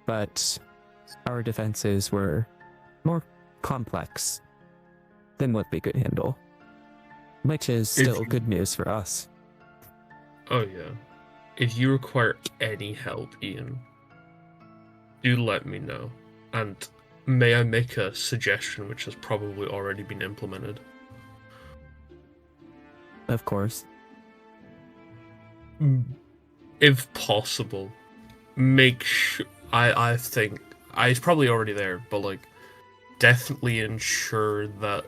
But our defenses were more complex than what they could handle. Which is still good news for us. Oh yeah. If you require any help, Ian, do let me know. And may I make a suggestion which has probably already been implemented? Of course. If possible, make sure. I think it's probably already there, but like, definitely ensure that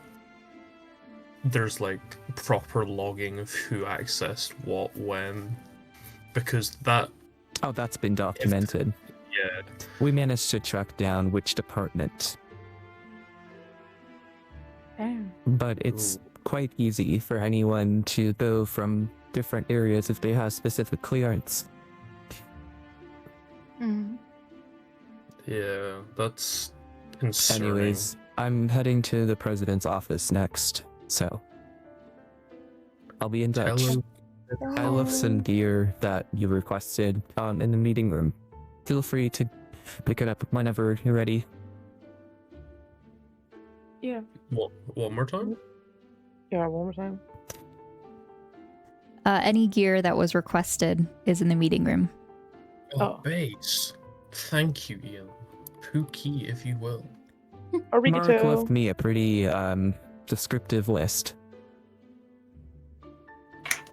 there's like proper logging of who accessed what when, because that. Oh, that's been documented. Yeah. We managed to track down which department, Damn. but it's quite easy for anyone to go from different areas if they have specific clearance. Mm. Yeah, that's concerning. Anyways, I'm heading to the president's office next, so I'll be in Tell touch. him. I left some gear that you requested in the meeting room. Feel free to pick it up whenever you're ready. Yeah. One more time? Yeah, one more time. Any gear that was requested is in the meeting room. Oh. Base. Thank you, Ian. Pookie, if you will. Mark left Arigato. me a pretty descriptive list.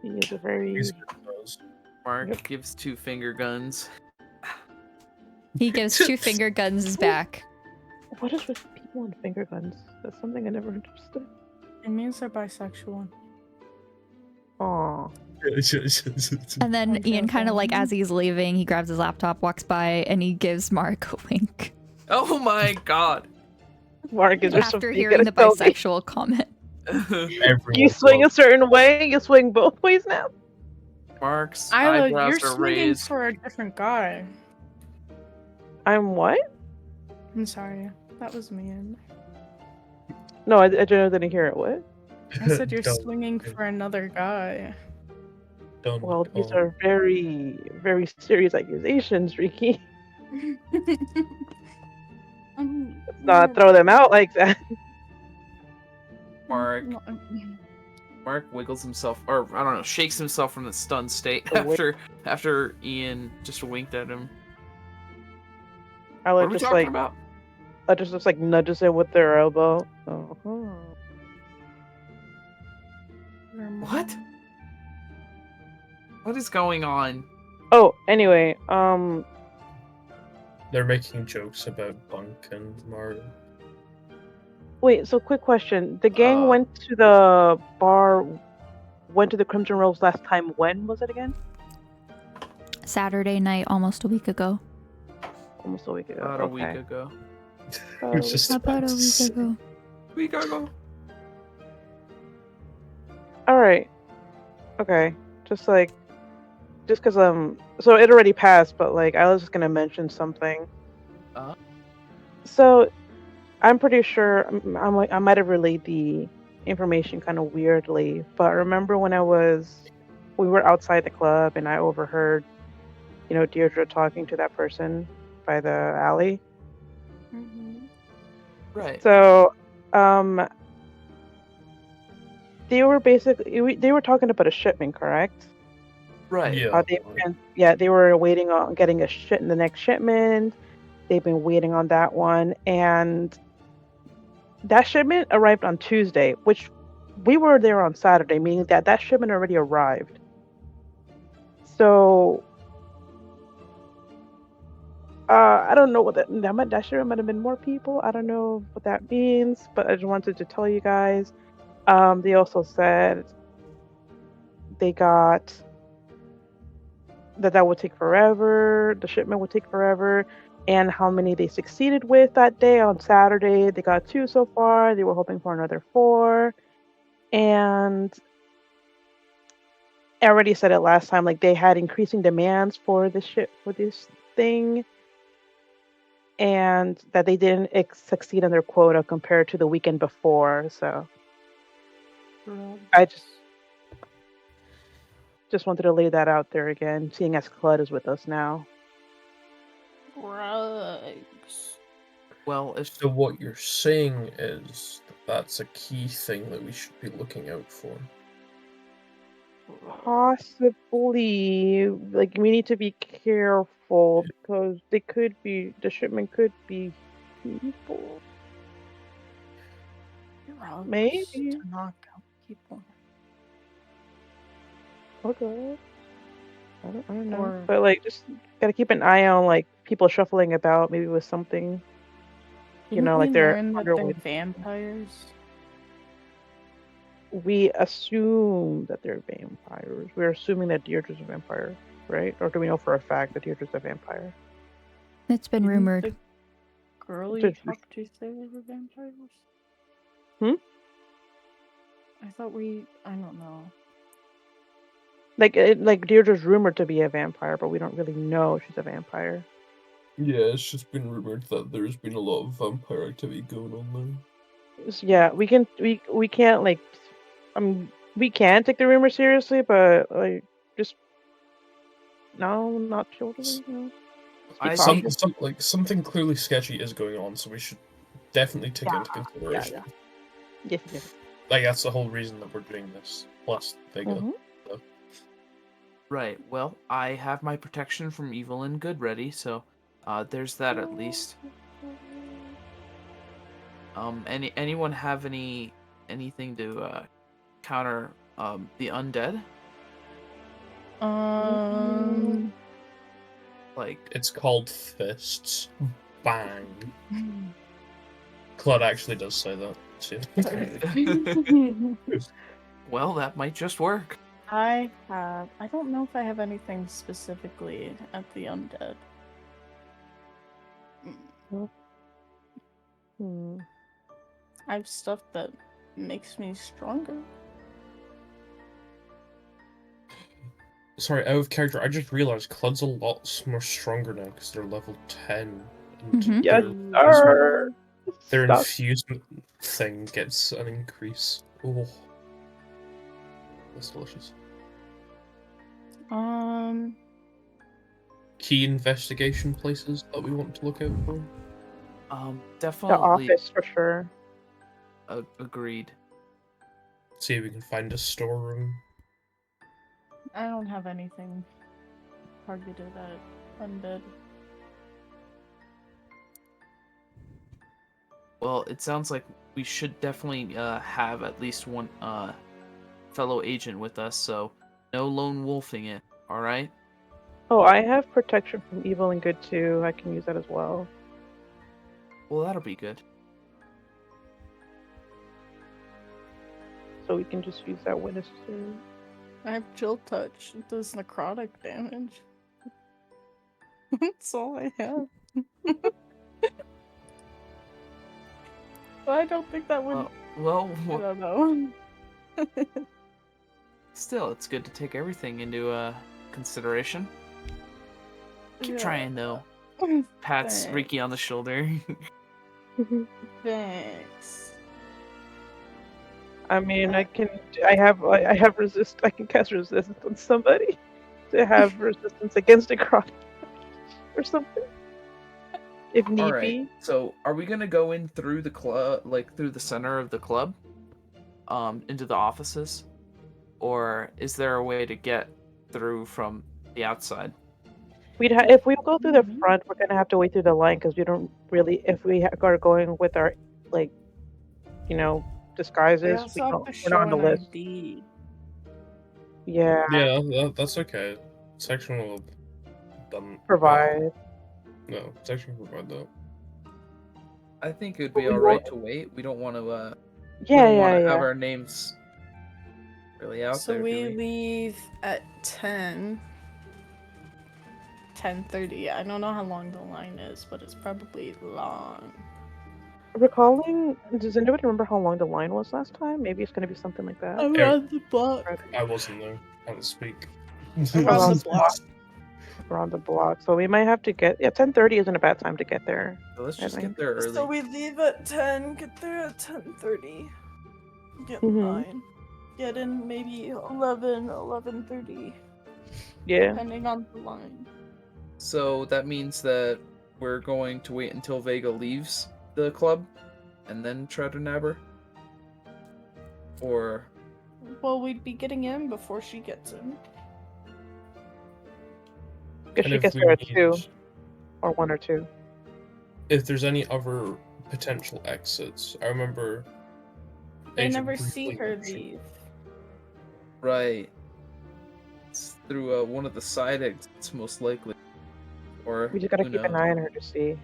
He is a very. He's good at those. Mark Yep. gives 2 finger guns. He gives 2 finger guns back. What is with people and finger guns? That's something I never understood. It means they're bisexual. Aw. And then Okay, Ian kind of like, fine. as he's leaving, he grabs his laptop, walks by, and he gives Mark a wink. Oh my god. Mark is just After you hearing the gotta tell me. bisexual comment. You swing a certain way, you swing both ways now. Mark's Isla, you're eyebrows are swinging raised. for a different guy. I'm what? I'm sorry. That was mean. No, I genuinely didn't hear it. What? I said you're Don't- swinging for another guy. don't Well, these call- are very, very serious accusations, Ricky. Let's not throw them out like that. Mark wiggles himself, or I don't know, shakes himself from the stunned state Oh, wait. after Ian just winked at him. I What like are we just talking like about? I just like nudges him with their elbow. Uh-huh. What? What is going on? Oh, anyway, They're making jokes about Bunk and Mario. wait. So, quick question: the gang Uh. went to the bar, went to the Crimson Rose last time. When was it again? Saturday night, almost a week ago. Almost a week ago. About a okay. week ago. Oh, It's just About a week ago. Week ago. all right. Okay. Just because so it already passed, but like I was just gonna mention something. Uh-huh. So, I'm pretty sure I might have relayed the information kind of weirdly, but I remember when we were outside the club and I overheard, Deirdre talking to that person by the alley. Right. So, they were talking about a shipment, correct? Right. Yeah. They were waiting on getting the next shipment. They've been waiting on that one, and that shipment arrived on Tuesday, which we were there on Saturday, meaning that shipment already arrived. So, I don't know what that shipment might have been more people. I don't know what that means, but I just wanted to tell you guys. They also said they got that would take forever. The shipment would take forever. And how many they succeeded with that day on Saturday. They got 2 so far. They were hoping for another 4. And I already said it last time, like they had increasing demands for this thing. And that they didn't succeed in their quota compared to the weekend before. So I just wanted to lay that out there again, seeing as Claude is with us now. Well, if So what you're saying is that's a key thing that we should be looking out for. Possibly, like we need to be careful because the shipment could be people. Drugs Maybe. to knock out people. Okay. I don't know. Or- But like, just gotta keep an eye on like people shuffling about, maybe with something. Didn't Like we they're learn that they're underweight. vampires? We assume that they're vampires. We're assuming that Deirdre's a vampire, right? Or do we know for a fact that Deirdre's a vampire? It's been Didn't rumored. the girl you Did- talked to say they were vampires? Hmm? I thought I don't know. Like Deirdre's rumored to be a vampire, but we don't really know she's a vampire. Yeah, it's just been rumored that there's been a lot of vampire activity going on there. So, yeah, we can't like we can take the rumor seriously, but like just no, not totally. No. Just be I cautious. think- Something clearly sketchy is going on, so we should definitely take it into consideration. Yes, yes. Like that's the whole reason that we're doing this. Plus, Vega. Mhm. Right. Well, I have my protection from evil and good ready, so there's that at least. Anyone have anything to counter the undead? Like It's called fists. Bang. Claude actually does say that. too. well, that might just work. I don't know if I have anything specifically at the undead. Hmm. I have stuff that makes me stronger. Sorry, out of character, I just realized Claude's a lot more stronger now because they're level 10. And Mhm. Yes, their, sir. their Stop. infusement thing gets an increase. Oh. That's delicious. Key investigation places that we want to look out for? The Definitely office for sure. Agreed. See if we can find a storeroom. I don't have anything targeted at undead. Well, it sounds like we should definitely have at least one fellow agent with us, so no lone wolfing it, alright? Oh, I have protection from evil and good too. I can use that as well. Well, that'll be good. So we can just use that when necessary. I have chill touch. It does necrotic damage. That's all I have. But I don't think that would. Well, I don't know. still, it's good to take everything into consideration. Keep Yeah. trying, though. Pats Thanks. Ricky on the shoulder. Thanks. I mean, I have resist. I can cast resistance on somebody to have resistance against a cross or something, if need Alright, be. so are we gonna go in through the club, like through the center of the club, into the offices? Or is there a way to get through from the outside? If we go through the front, we're gonna have to wait through the line because we don't really. If we are going with our disguises, we're not on the list. ID. Yeah, That's okay. Section will provide. No, section will provide that. I think it'd But be we alright won't- to wait. We don't want to. Yeah. Have our names really out So there. we do we? leave at 10:30. I don't know how long the line is, but it's probably long. Recalling, does anybody remember how long the line was last time? Maybe it's gonna be something like that. Around the block. I wasn't there. I didn't speak. Around the block. Around the block, so we might have to get. Yeah, 10:30 isn't a bad time to get there. So let's I just think. get there early. So we leave at 10, get there at 10:30. Get in Mhm. line. Get in maybe 11:30, Yeah. depending on the line. So that means that we're going to wait until Vega leaves the club, and then try to nab her. Or Well, we'd be getting in before she gets in. Because And she if gets we there at need- 2 or 1 or 2. if there's any other potential exits. I remember. They Agent never see briefly her mentioned- leave. Right. It's through one of the side exits, most likely. Or We just gotta who keep an knows? eye on her to see.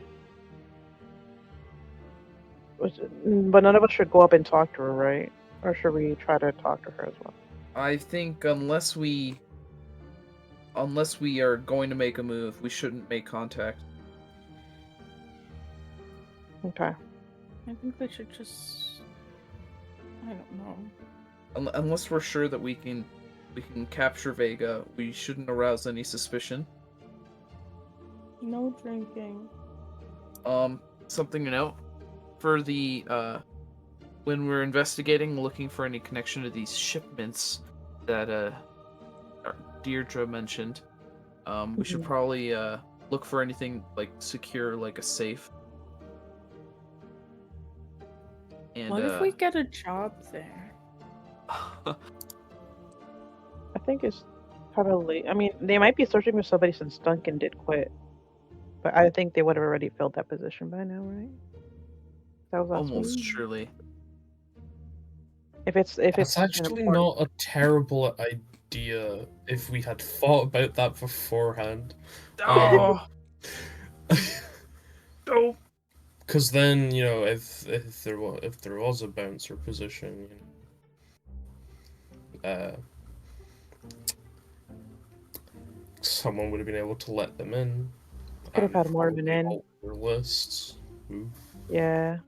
But none of us should go up and talk to her, right? Or should we try to talk to her as well? I think unless we are going to make a move, we shouldn't make contact. Okay. I think they should just. I don't know. Unless we're sure that we can capture Vega, we shouldn't arouse any suspicion. No drinking. Something to note for the when we're investigating, looking for any connection to these shipments that Deirdre mentioned, we should probably look for anything like secure, like a safe. And What if we get a job there? I think it's probably. I mean, they might be searching for somebody since Duncan did quit, but I think they would have already filled that position by now, right? That was last almost week. surely. If it's That's an actually important- not a terrible idea if we had thought about that beforehand. Oh, no. Because then, you know, if there was a bouncer position, you know, someone would have been able to let them in. Could have and had more of an probably in. alter their lists. Ooh. Yeah.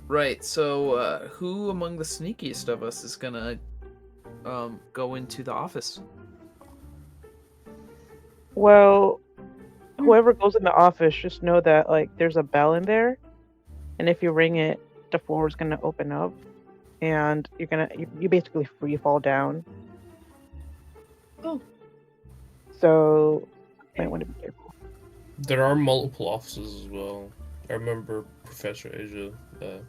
Right. So, who among the sneakiest of us is gonna go into the office? Well, whoever goes in the office, just know that like there's a bell in there, and if you ring it, the floor is gonna open up, and you basically free fall down. Oh. So, might want to be careful. There are multiple offices as well. I remember Professor Asia telling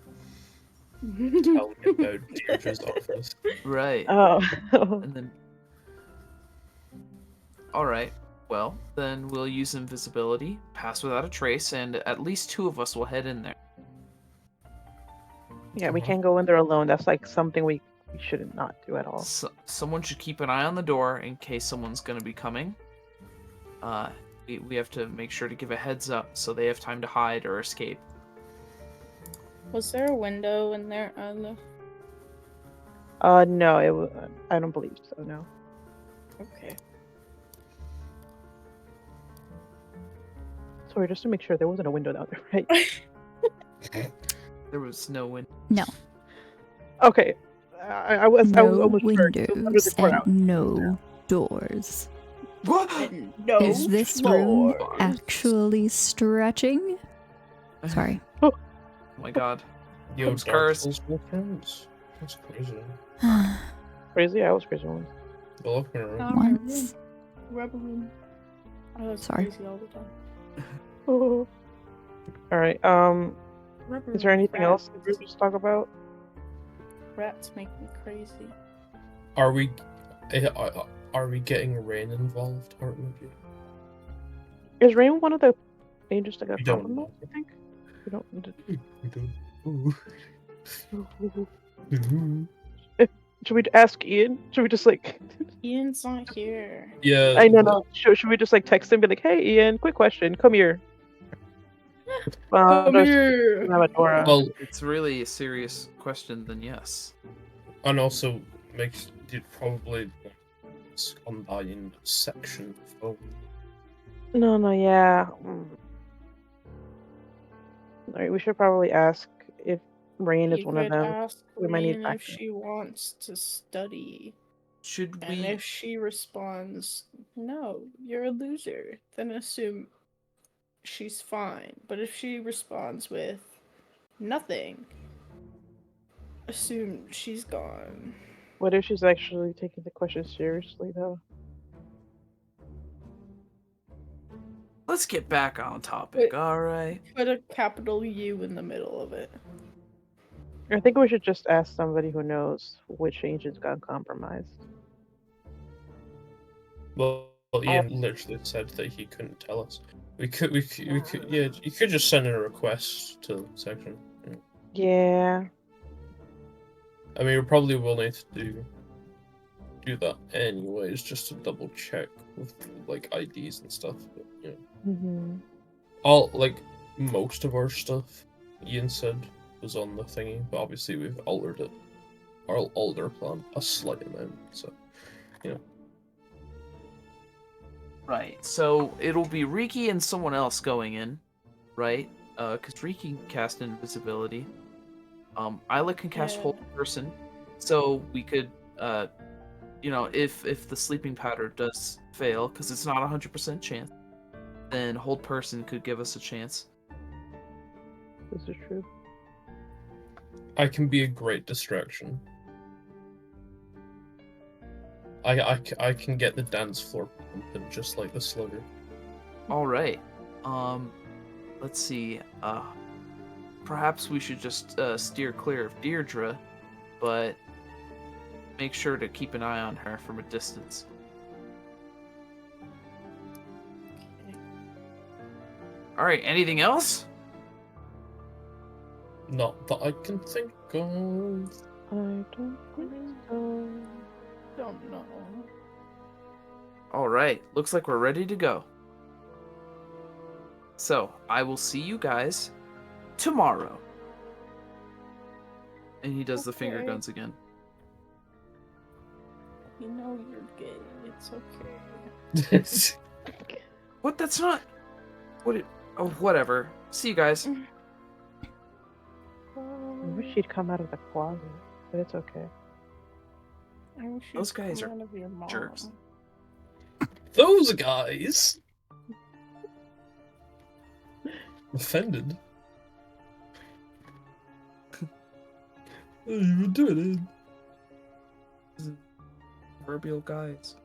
me about Deirdre's office. Right. Oh. And then. Alright. Well, then we'll use invisibility, pass without a trace, and at least two of us will head in there. Yeah, we can't go in there alone. That's like something we should not do at all. Someone should keep an eye on the door in case someone's going to be coming. We have to make sure to give a heads up so they have time to hide or escape. Was there a window in there? No, I don't believe so. No. Okay. Sorry, just to make sure there wasn't a window down there, right? There was no window. No. Okay. I was No almost sure. It was under windows the courthouse. and no doors. What? No Is this room actually stretching? Sorry. Oh my god. Yo, Comes Dark cars. Souls weapons? That's crazy. Crazy. I was crazy once. Well, look around. Once. Rubber room. I was Sorry. crazy all the time. All right. Rubber Is there room, anything rats. else we just talk about? Rats make me crazy. Are we getting Rain involved, Heart Movie? Is Rain one of the angels that got We don't compromised? know. I think. We don't. We don't. Should we ask Ian? Should we just like? Ian's not here. Yeah. I know. No. Should we just like text him? Be like, hey, Ian, quick question. Come here. Come there's here. Amadora. Well, It's really a serious question, then yes. and also makes you probably on that in section of No, yeah. Alright, we should probably ask if Rain is You one of could them. ask We might need Rain if backup. she wants to study. Should And we? if she responds, no, you're a loser, then assume she's fine. But if she responds with nothing, assume she's gone. What if she's actually taking the question seriously, though? Let's get back on topic, Wait. alright? Put a capital U in the middle of it. I think we should just ask somebody who knows which agents got compromised. Well, Ian literally said that he couldn't tell us. We could, yeah. You could just send in a request to the section. Yeah. Yeah. I mean, we probably will need to do that anyways, just to double check with like IDs and stuff. But, you know, Mm-hmm. all like most of our stuff, Ian said, was on the thingy, but obviously we've altered it, altered our plan a slight amount. So, you know. Right. So it'll be Riki and someone else going in, right? Because Riki can cast invisibility. Isla can cast Yeah. hold person, so we could, you know, if the sleeping powder does fail, because it's not 100% chance, then hold person could give us a chance. This is true. I can be a great distraction. I can get the dance floor pumping just like the slugger. All right. Let's see. Perhaps we should just steer clear of Deirdre, but make sure to keep an eye on her from a distance. All right. Anything else? Not that I can think of. I don't think so. Don't know. All right. Looks like we're ready to go. So I will see you guys tomorrow. And he does the finger Okay. guns again. You know you're gay. It's okay. What? That's not. What? Oh, whatever. See you guys. I wish she'd come out of the closet, but it's okay. I wish you'd Those guys come are out of your mom. jerks. Those guys. Offended. What are you doing? Proverbial guys.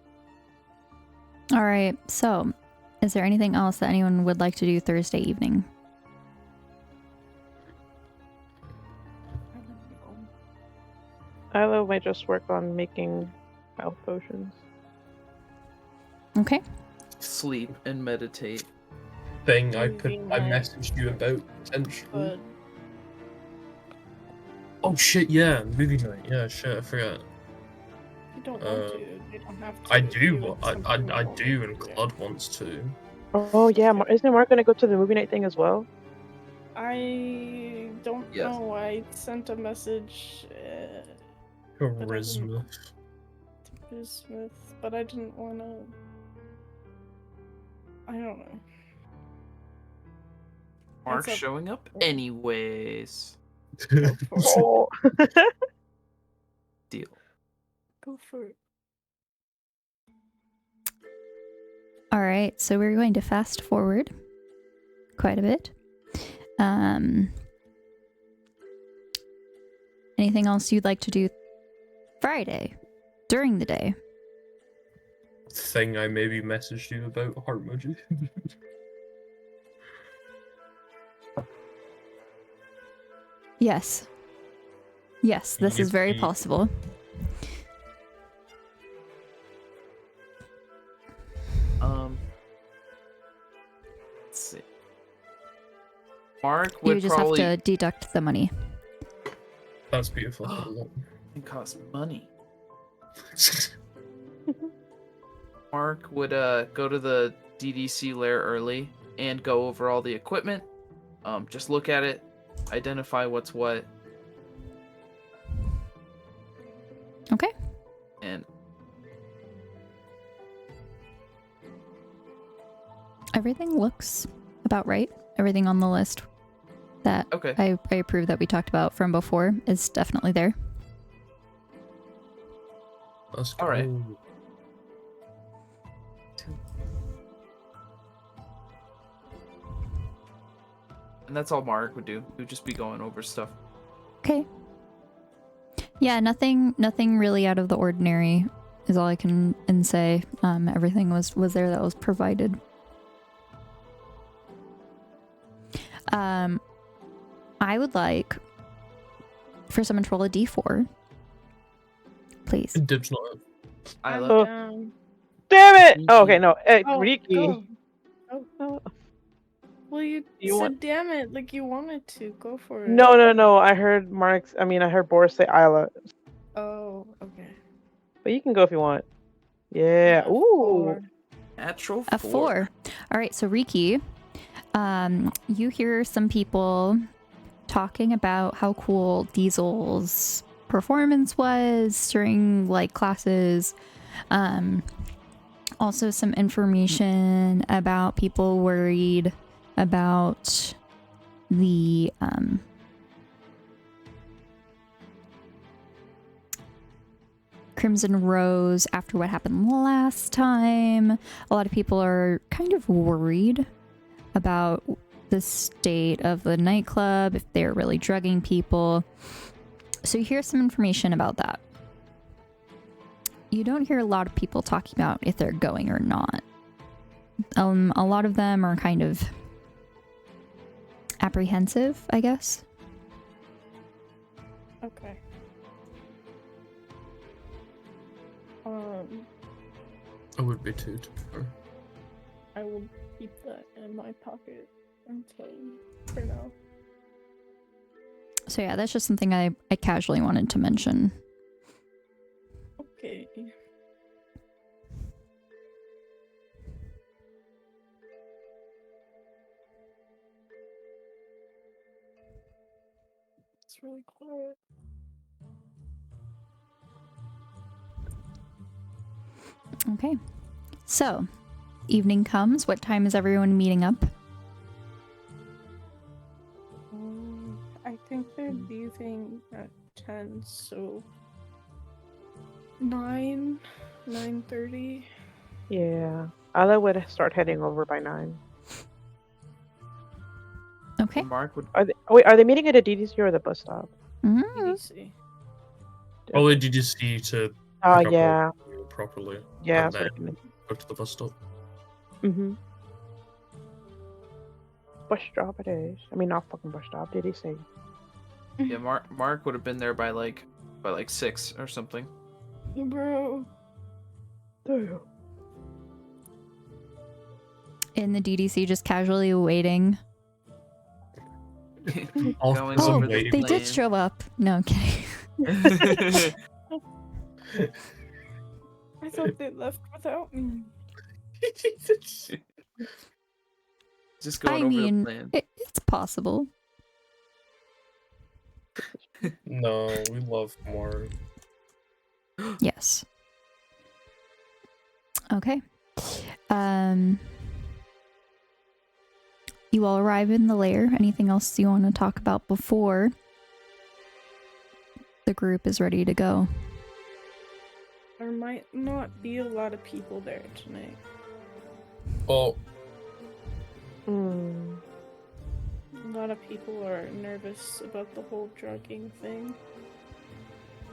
All right. So, is there anything else that anyone would like to do Thursday evening? I don't know. Isla might just work on making health potions. Okay. Sleep and meditate. Thing I Movie I night. messaged you about potentially. But Oh shit! Yeah, movie night. Yeah, shit. I forgot. you don't want to. You don't have to. I if do. you- it's I something you want do, to and do. Claude wants to. Oh yeah, isn't Mark gonna go to the movie night thing as well? I don't Yes. know. I sent a message Charisma. to Bismuth, but I didn't want to. I don't know. Mark's up. showing up anyways. Oh. Deal. Go for it. All right. So we're going to fast forward quite a bit. Anything else you'd like to do Friday during the day? Thing I maybe messaged you about heart emoji. Yes. Yes, this is very Yippee. possible. Let's see. Mark You would just probably have to deduct the money. That's beautiful. it cost money. Mark would go to the DDC lair early and go over all the equipment. Just look at it, identify what's what, Okay. and Everything looks about right. Everything on the list that okay. I approve that we talked about from before is definitely there. Let's All right. go. And that's all Mark would do. He would just be going over stuff. Okay. Yeah, nothing really out of the ordinary is all I can say. Everything was there that was provided. I would like for someone to roll a d4. Please. Dibs not it. Isla. Oh. Down. Damn it! Oh, okay, Riki. no, Oh, Riki. oh. Oh. Well, you You said, want- damn it, like you wanted to. Go for it. No. I heard I heard Boris say Isla. Oh, okay. But you can go if you want. Yeah. Ooh. 4. Natural A 4. 4. All right, so Riki, you hear some people talking about how cool Diesel's performance was during like classes. Also some information about people worried about the Crimson Rose after what happened last time. A lot of people are kind of worried about the state of the nightclub, if they're really drugging people. So here's some information about that. You don't hear a lot of people talking about if they're going or not. A lot of them are kind of apprehensive, I guess. Okay. I would be too, to be fair. I will keep that in my pocket until for now. So yeah, that's just something I casually wanted to mention. Okay. It's really quiet. Okay. So, evening comes. What time is everyone meeting up? I think they're leaving at 10, so 9:30. Yeah. Isla would start heading over by 9. Okay. Mark would. Are they meeting at a DDC or the bus stop? Mm. EDC. Probably did you see to Oh, pick up yeah. all properly? Yeah. And then go to the bus stop. Mm-hmm. Bus stop it is. I mean, not fucking bus stop. Did he say? Yeah, Mark would have been there by like 6 or something. Bro. In the DDC, just casually waiting. All Going Some Oh, over the lady- they did plane. show up. No, I'm kidding. I thought they left without me. Just going I over mean, the plane. it's possible. No, we love Mark. Yes. Okay. You all arrive in the lair. Anything else you want to talk about before the group is ready to go? There might not be a lot of people there tonight. Oh, Hmm. A lot of people are nervous about the whole drugging thing.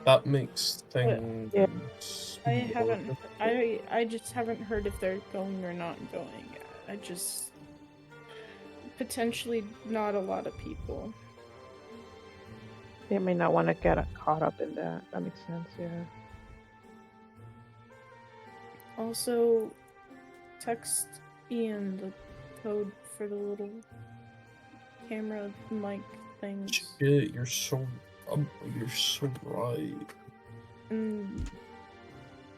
that makes things. Yeah. I haven't. I just haven't heard if they're going or not going. I just potentially not a lot of people. They may not want to get caught up in that. That makes sense. Yeah. Also, text Ian the code for the little camera mic things. Shit, you're so right. And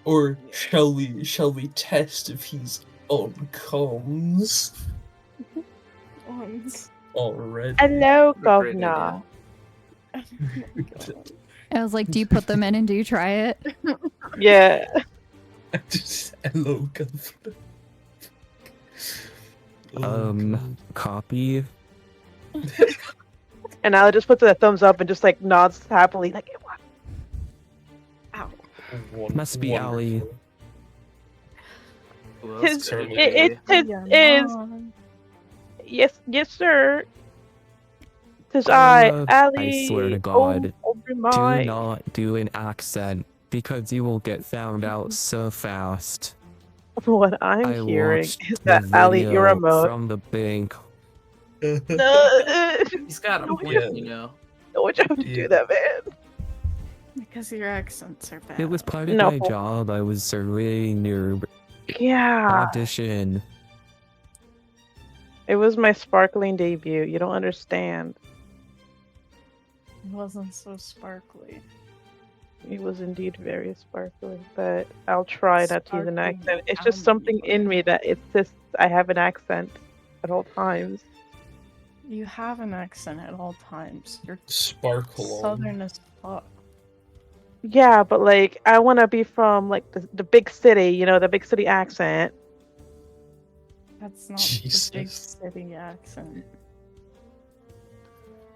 Or shall we test if he's on comms already? Hello, What a great governor. I was like, do you put them in and do you try it? Yeah. Just hello, governor. Copy. And I'll just put the thumbs up and just like nods happily, like, ow. Must be Ali. Who else His, could certainly it it be? is. Yes, sir. Tis I, Ali. I swear to God, Oh, do my. not do an accent because you will get found out so fast. What I'm I hearing watched is the that Ali, you're a video mode. from the bank. He's got a No, point, you know. Don't you have to do that, man? because your accents are bad. It was part of No. my job. I was surveying your Yeah. audition. It was my sparkling debut. You don't understand. It wasn't so sparkly. It was indeed very sparkly, but I'll try not to use an Sparkling accent. It's just and something in liquid. me that it's just I have an accent at all times. You have an accent at all times. You're Sparkle on. southern as fuck. Yeah, but like I want to be from like the big city, you know, the big city accent. That's not the big Jesus. city accent.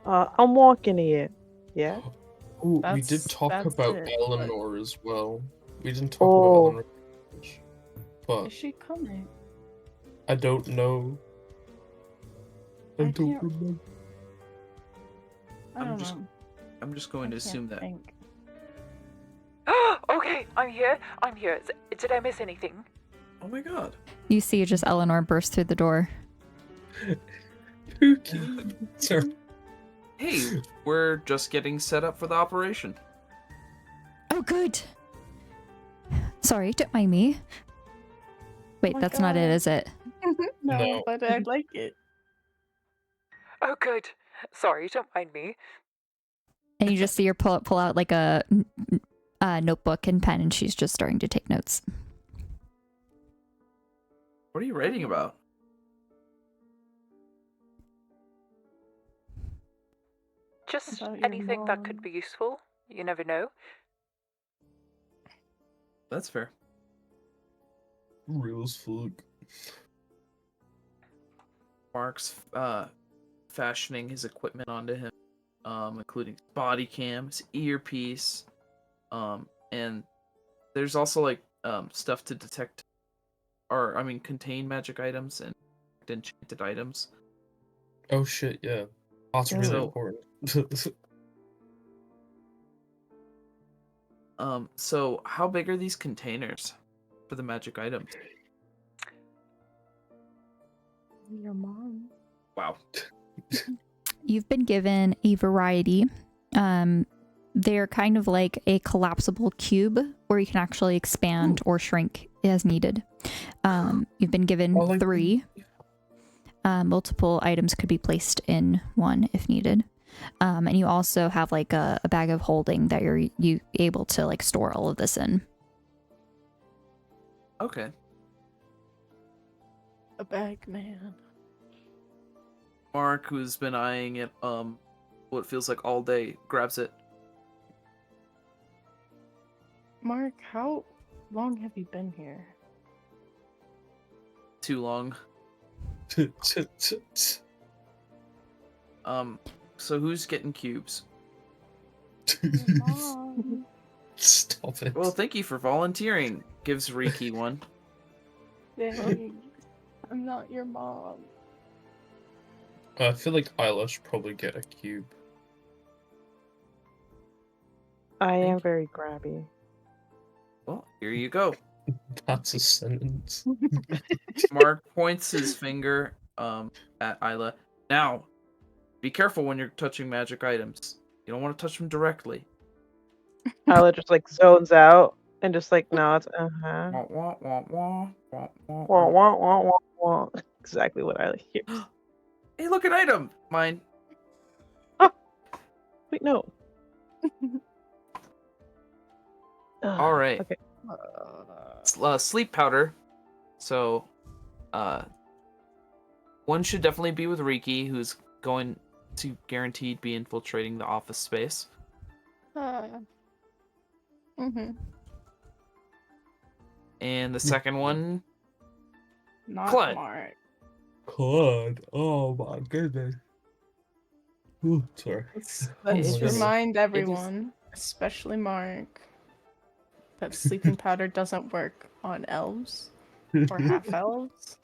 I'm walking here. Yeah. Ooh, we That's- did talk that's about it, Eleanor as well. We didn't talk Oh. about Eleanor. But Is she coming? I don't know. I I don't can't- remember. I I'm don't just- know. I'm just going to assume that. Think. Okay, I'm here. I'm here. Did I miss anything? Oh my god. You see just Eleanor burst through the door. Sorry. Hey, we're just getting set up for the operation. Oh, good. Sorry, don't mind me. Wait, my that's not it, God. is it? No, No. but I like it. Oh, good. Sorry, don't mind me. And you just see her pull out like a notebook and pen, and she's just starting to take notes. What are you writing about? Oh, Just About your anything that could mom. be useful. You never know. That's fair. Real as fuck. Mark's fashioning his equipment onto him, including body cam, his earpiece, and there's also like stuff to detect, or I mean, contain magic items and enchanted items. Oh shit, yeah. That's really So- important. So how big are these containers for the magic items? Your mom. Wow. You've been given a variety. They're kind of like a collapsible cube where you can actually expand or shrink as needed. You've been given I like 3. Multiple items could be placed in one if needed. And you also have like a bag of holding that you able to like store all of this in. Okay. A bag man. Mark, who's been eyeing it, what feels like all day, grabs it. Mark, how long have you been here? Too long. So who's getting cubes? Your mom. Stop it. Well, thank you for volunteering. Gives Riki one. Dang. I'm not your mom. I feel like Isla should probably get a cube. I am very grabby. Well, here you go. That's a sentence. Mark points his finger at Isla. Now, be careful when you're touching magic items. You don't want to touch them directly. Tyler just like zones out and just like nods. Uh-huh. Wah, wah, wah, wah, wah, wah, Wah, wah. wah, wah, wah, wah. Exactly what I hear. Hey, look, an item! Mine. Wait, no. All right. Okay. Sleep powder. So, one should definitely be with Riki, who's going to guaranteed be infiltrating the office space. Mm-hmm. And the second one, Not Clyde. Mark. Claude. Oh my goodness. Ooh, sorry. Let's my goodness. remind everyone, especially Mark, that sleeping powder doesn't work on elves or half elves.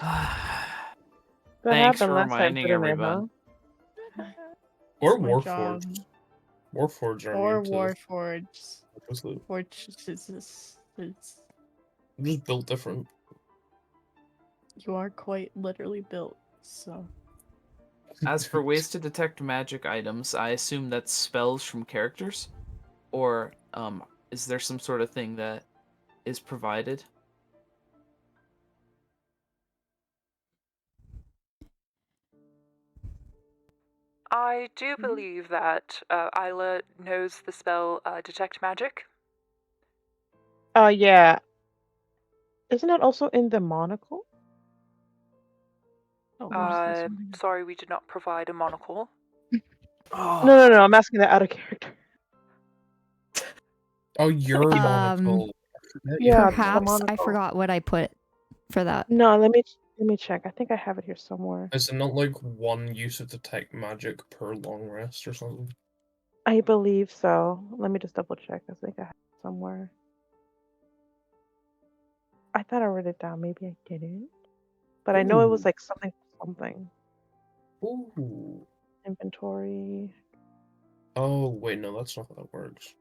That Thanks happened for last time, reminding didn't it, everyone. Or It's my job. Warforged. Warforged are Or immune to Warforged. this. It's Just built different. you are quite literally built, so. As for ways to detect magic items, I assume that's spells from characters? Or, is there some sort of thing that is provided? I do believe that Isla knows the spell Detect Magic. Yeah. Isn't it also in the monocle? Oh, what is this? Sorry, we did not provide a monocle. Oh, No. I'm asking that out of character. Oh, your Um, monocle. Yeah, the Perhaps I monocle. forgot what I put for that. No, let me check. I think I have it here somewhere. Is it not like one use of detect magic per long rest or something? I believe so. Let me just double check. I think I have it somewhere. I thought I wrote it down. Maybe I didn't. But I know it was Ooh. like something. Ooh. Inventory. Oh, wait, no, that's not how that works.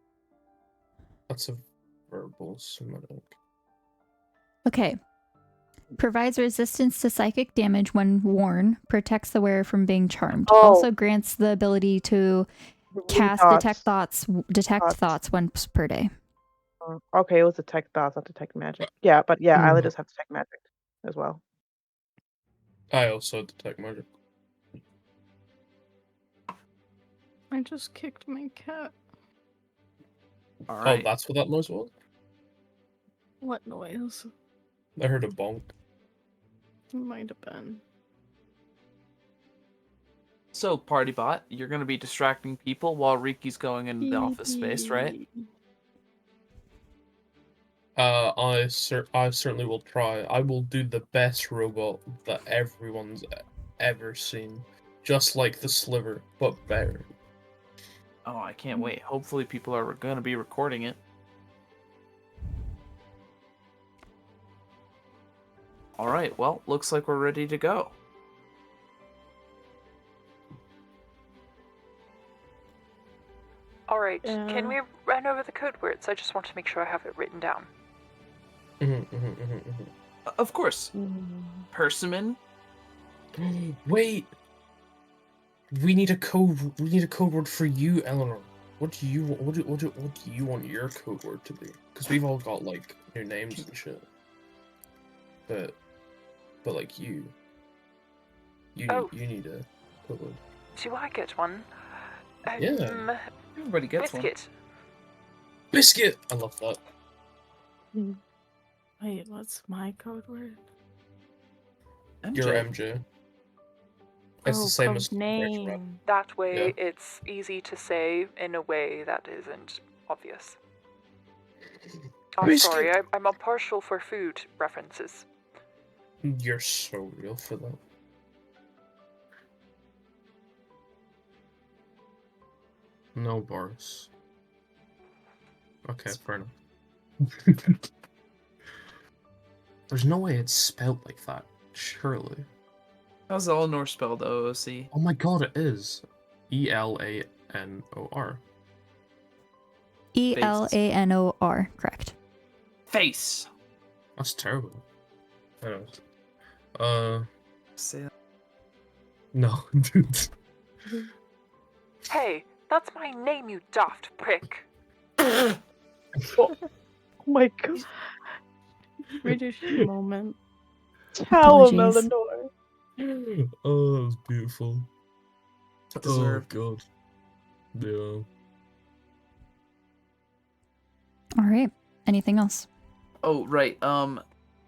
That's a verbal semantic. Okay. Provides resistance to psychic damage when worn, protects the wearer from being charmed. Oh. Also grants the ability to Read cast detect thoughts once per day. Okay, it was detect thoughts, not detect magic. Yeah, but yeah, Isla does have detect magic as well. I also detect magic. I just kicked my cat. all Oh, right. that's what that noise was? What noise? I heard a bonk. Might have been. So, Party Bot, you're going to be distracting people while Riki's going into the office space, right? I certainly will try. I will do the best robot that everyone's ever seen. Just like the Sliver, but better. Oh, I can't wait. Hopefully people are going to be recording it. All right, well, looks like we're ready to go. All right, can we run over the code words? I just want to make sure I have it written down. Of course. Persimmon. Wait! We need a code. We need a code word for you, Eleanor. What do you want your code word to be? Because we've all got like new names and shit. But like you need a code word. Do I get one? Yeah. Everybody gets Biscuit. Biscuit. I love that. Wait, what's my code word? one. You're MJ. It's the same as name. That way, Yeah. it's easy to say in a way that isn't obvious. I'm Biscuit. sorry, I'm a partial for food references. You're so real for that. No, Boris. Okay, fair enough. There's no way it's spelled like that, surely. How's Eleanor spelled OOC? Oh my god, it is. Elanor. Elanor, correct. Face. That's terrible. Say that. No, dude. Hey, that's my name, you daft prick. Oh my god. British moment. Tell him, Apologies. Eleanor. Oh, that was beautiful. Deserved. Oh god. Yeah. All right. Anything else? Oh, right.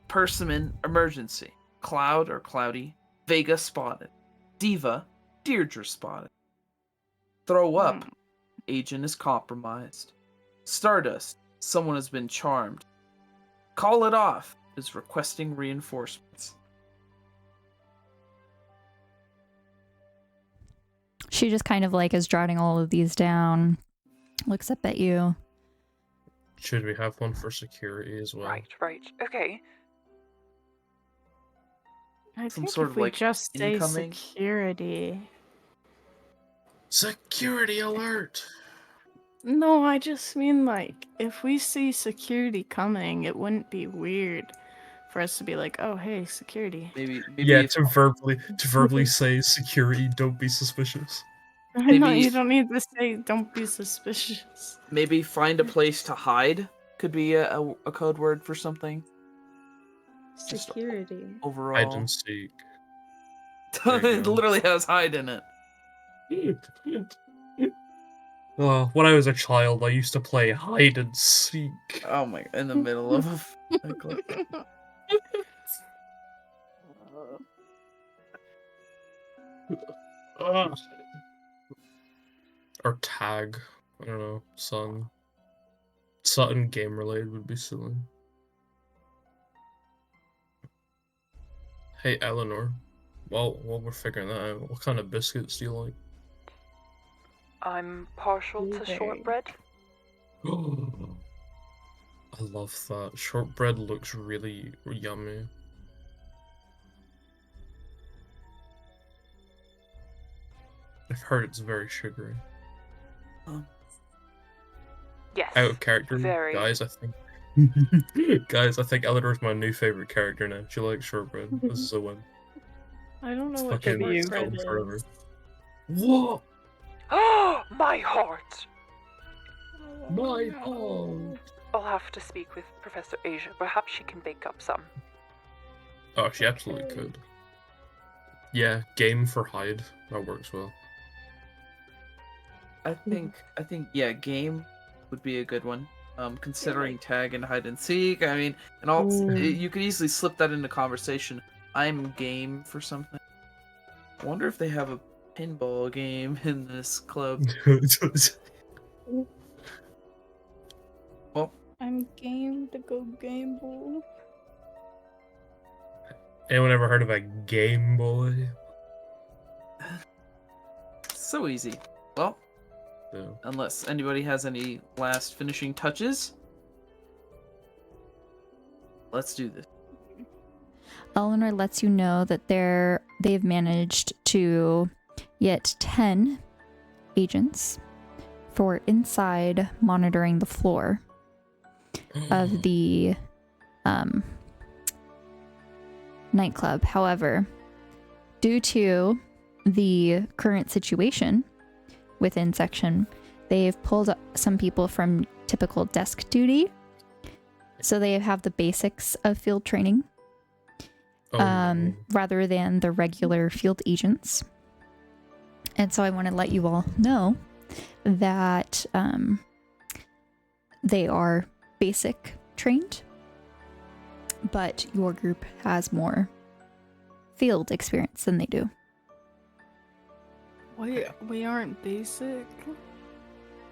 Persimmon, emergency. Cloud or cloudy. Vega spotted. Diva, Deirdre spotted. Throw up, agent is compromised. Stardust, someone has been charmed. Call it off, is requesting reinforcements. She just kind of like is jotting all of these down, looks up at you. Should we have one for security as well? Right. Okay. I Some think sort if of, we like, just say incoming? security. Security alert! No, I just mean like if we see security coming, it wouldn't be weird for us to be like, "Oh, hey, security." Maybe Yeah, if, to verbally say security, don't be suspicious. No, Maybe- you don't need to say "Don't be suspicious." maybe find a place to hide could be a code word for something. Just Security. Overall. Hide and seek. It There you go. literally has hide in it. When I was a child, I used to play hide and seek. Oh my! In the middle of a clip. Or tag. I don't know. Something game related would be silly. Hey, Eleanor. Well, while we're figuring that out, what kind of biscuits do you like? I'm partial to Blueberry. shortbread. I love that. Shortbread looks really yummy. I've heard it's very sugary. Yes. Out of character, Very. guys. I think Eleanor's my new favorite character now. She likes shortbread. This is a win. I don't know It's what fucking shortbread gone forever. is. What? Oh, my heart! My heart. I'll have to speak with Professor Asia. Perhaps she can bake up some. Oh, she absolutely could. Yeah, game for hide. That works well. I think yeah, game would be a good one. Considering tag and hide and seek, I mean, and all you could easily slip that into conversation. I'm game for something. I wonder if they have a pinball game in this club. Well, I'm game to go gamble. Anyone ever heard of a Game Boy? so easy. Well, No. unless anybody has any last finishing touches, let's do this. Eleanor lets you know that they've managed to get 10 agents for inside monitoring the floor of the nightclub. However, due to the current situation within section, they've pulled some people from typical desk duty, so they have the basics of field training No. rather than the regular field agents. And so I want to let you all know that they are basic trained, but your group has more field experience than they do. We aren't basic.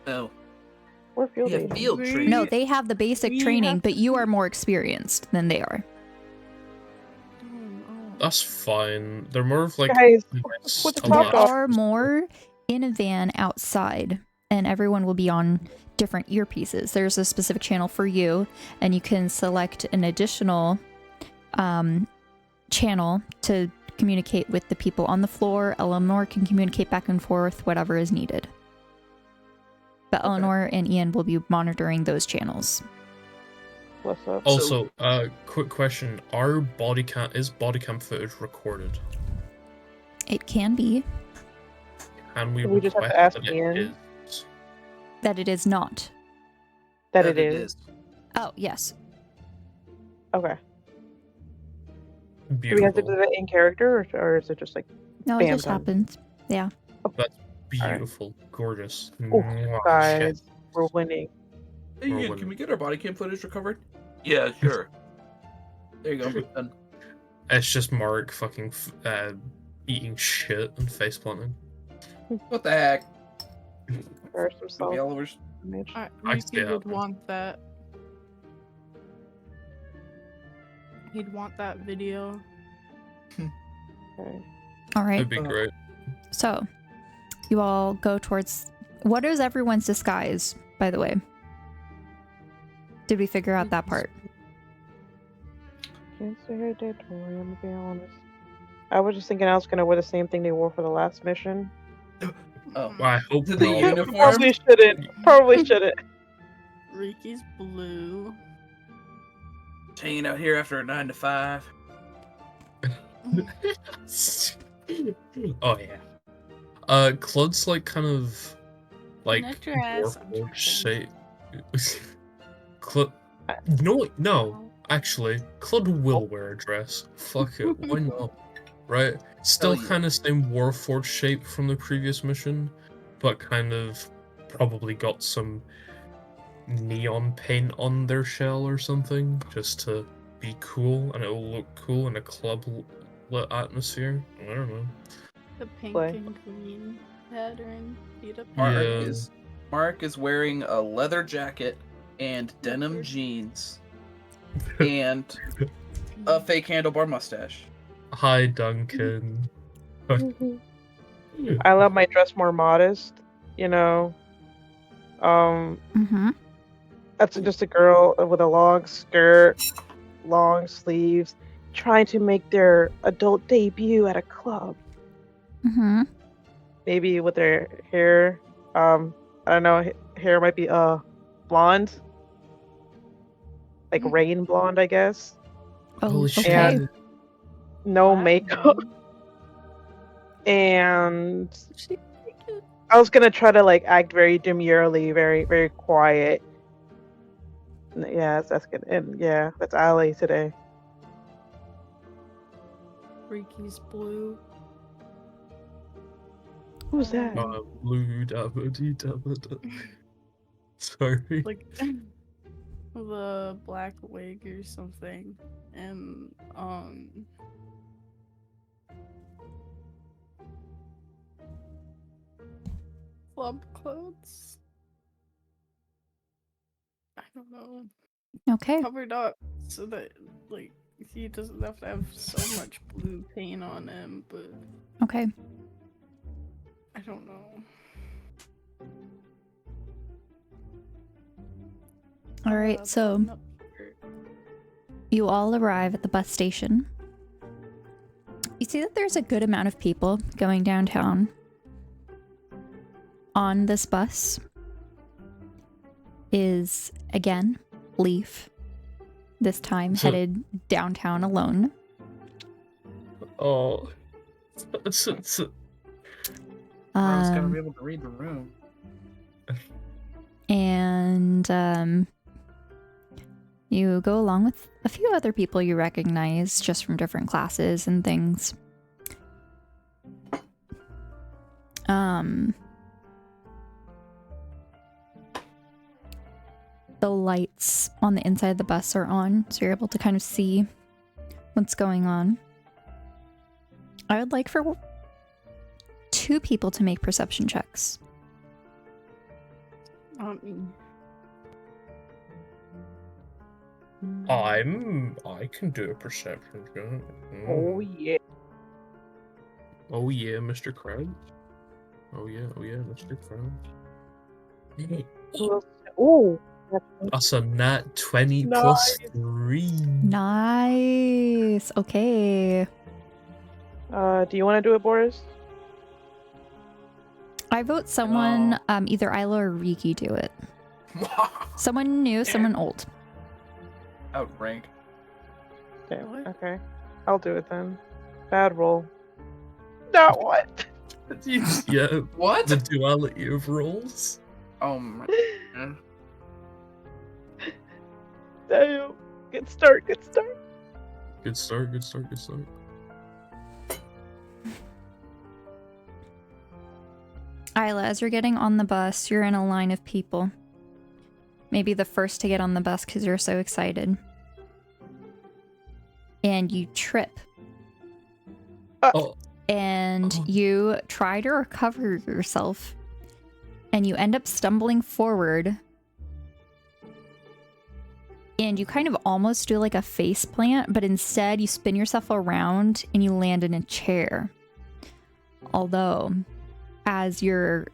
No, We're field we have agents. field We- training. No, they have the basic We training, have but to you be- are more experienced than they are. That's fine. They're more of like Guys, it's with the a There top lot- off. are more in a van outside, and everyone will be on different earpieces. There's a specific channel for you, and you can select an additional channel to communicate with the people on the floor. Eleanor can communicate back and forth, whatever is needed. But Okay. Eleanor and Ian will be monitoring those channels. What's up? Also, quick question: is body cam footage recorded? It can be And we We just have to request ask that it Ian. is. that it is not. That it is. Oh, yes. Okay. Do we have to Beautiful. do that in character, or is it just like, No, it Bam, just done. happens. Yeah. Beautiful, gorgeous. oh, Mwah, guys, shit. we're winning. Hey, Roll Ian, one. can we get our body cam footage recovered? Yeah, sure. There you go. Done. It's just Mark fucking eating shit and face planting. What the heck? First himself. Maybe Oliver's. Image. I Ricky stay would up. want that. He'd want that video. Okay. All right. That'd be great. So, you all go towards. What is everyone's disguise, by the way? Did we figure out that part? Can't say I did, Tori, I'm gonna be honest. I was just thinking I was gonna wear the same thing they wore for the last mission. Oh. Well, I hope Did the not. uniform? Probably shouldn't. Probably shouldn't. Ricky's blue. Hanging out here after a 9 to 5. Oh yeah. Clud's like kind of like Connect your ass, I'm more joking. shape. Clud. No, actually, Clud will wear a dress. Fuck it, why not? right? Still Hell yeah. kind of same Warforged shape from the previous mission, but kind of probably got some neon paint on their shell or something, just to be cool, and it will look cool in a club lit atmosphere. I don't know. The pink Play. and green pattern. Beat up. Yeah. Mark is wearing a leather jacket and denim jeans and a fake handlebar mustache. Hi, Duncan. I love my dress more modest, you know. Mm-hmm. That's just a girl with a long skirt, long sleeves, trying to make their adult debut at a club. Mm-hmm. Maybe with their hair, I don't know, hair might be blonde, like rain blonde, I guess. Oh, Holy shit. And no Wow. makeup. And She- I was gonna try to like act very demurely, very, very quiet. Yeah, that's good. And yeah, that's Ali today. Ricky's blue. Who's that? Blue dabba-dee-dabba-da. Sorry. Like the black wig or something. And flub clothes. I don't know. Okay. Covered up so that like he doesn't have to have so much blue paint on him, but Okay. I don't know. All right. So button-up shirt. you all arrive at the bus station. You see that there's a good amount of people going downtown. On this bus is, again, Leaf. This time So- headed downtown alone. Oh. Ron's gotta be able to read the room. And you go along with a few other people you recognize just from different classes and things. The lights on the inside of the bus are on, so you're able to kind of see what's going on. I would like for 2 people to make perception checks. I can do a perception check. Oh yeah. Oh yeah, Mr. Krabs. Oh yeah, Mr. Krabs. Oh, That's a nat 20 Nice. plus 3. Nice. Okay. do you want to do it, Boris? I vote someone, either Isla or Riki do it. Someone new, someone old. Outrank. Okay. What? Okay. I'll do it then. Bad roll. Not what? Yeah, What? the duality of roles. Oh my. Damn. Good start. Good start. Good start. Isla, as you're getting on the bus, you're in a line of people. Maybe the first to get on the bus because you're so excited. And you trip. Oh, And Oh. you try to recover yourself. And you end up stumbling forward. And you kind of almost do like a face plant, but instead you spin yourself around and you land in a chair. Although, as you're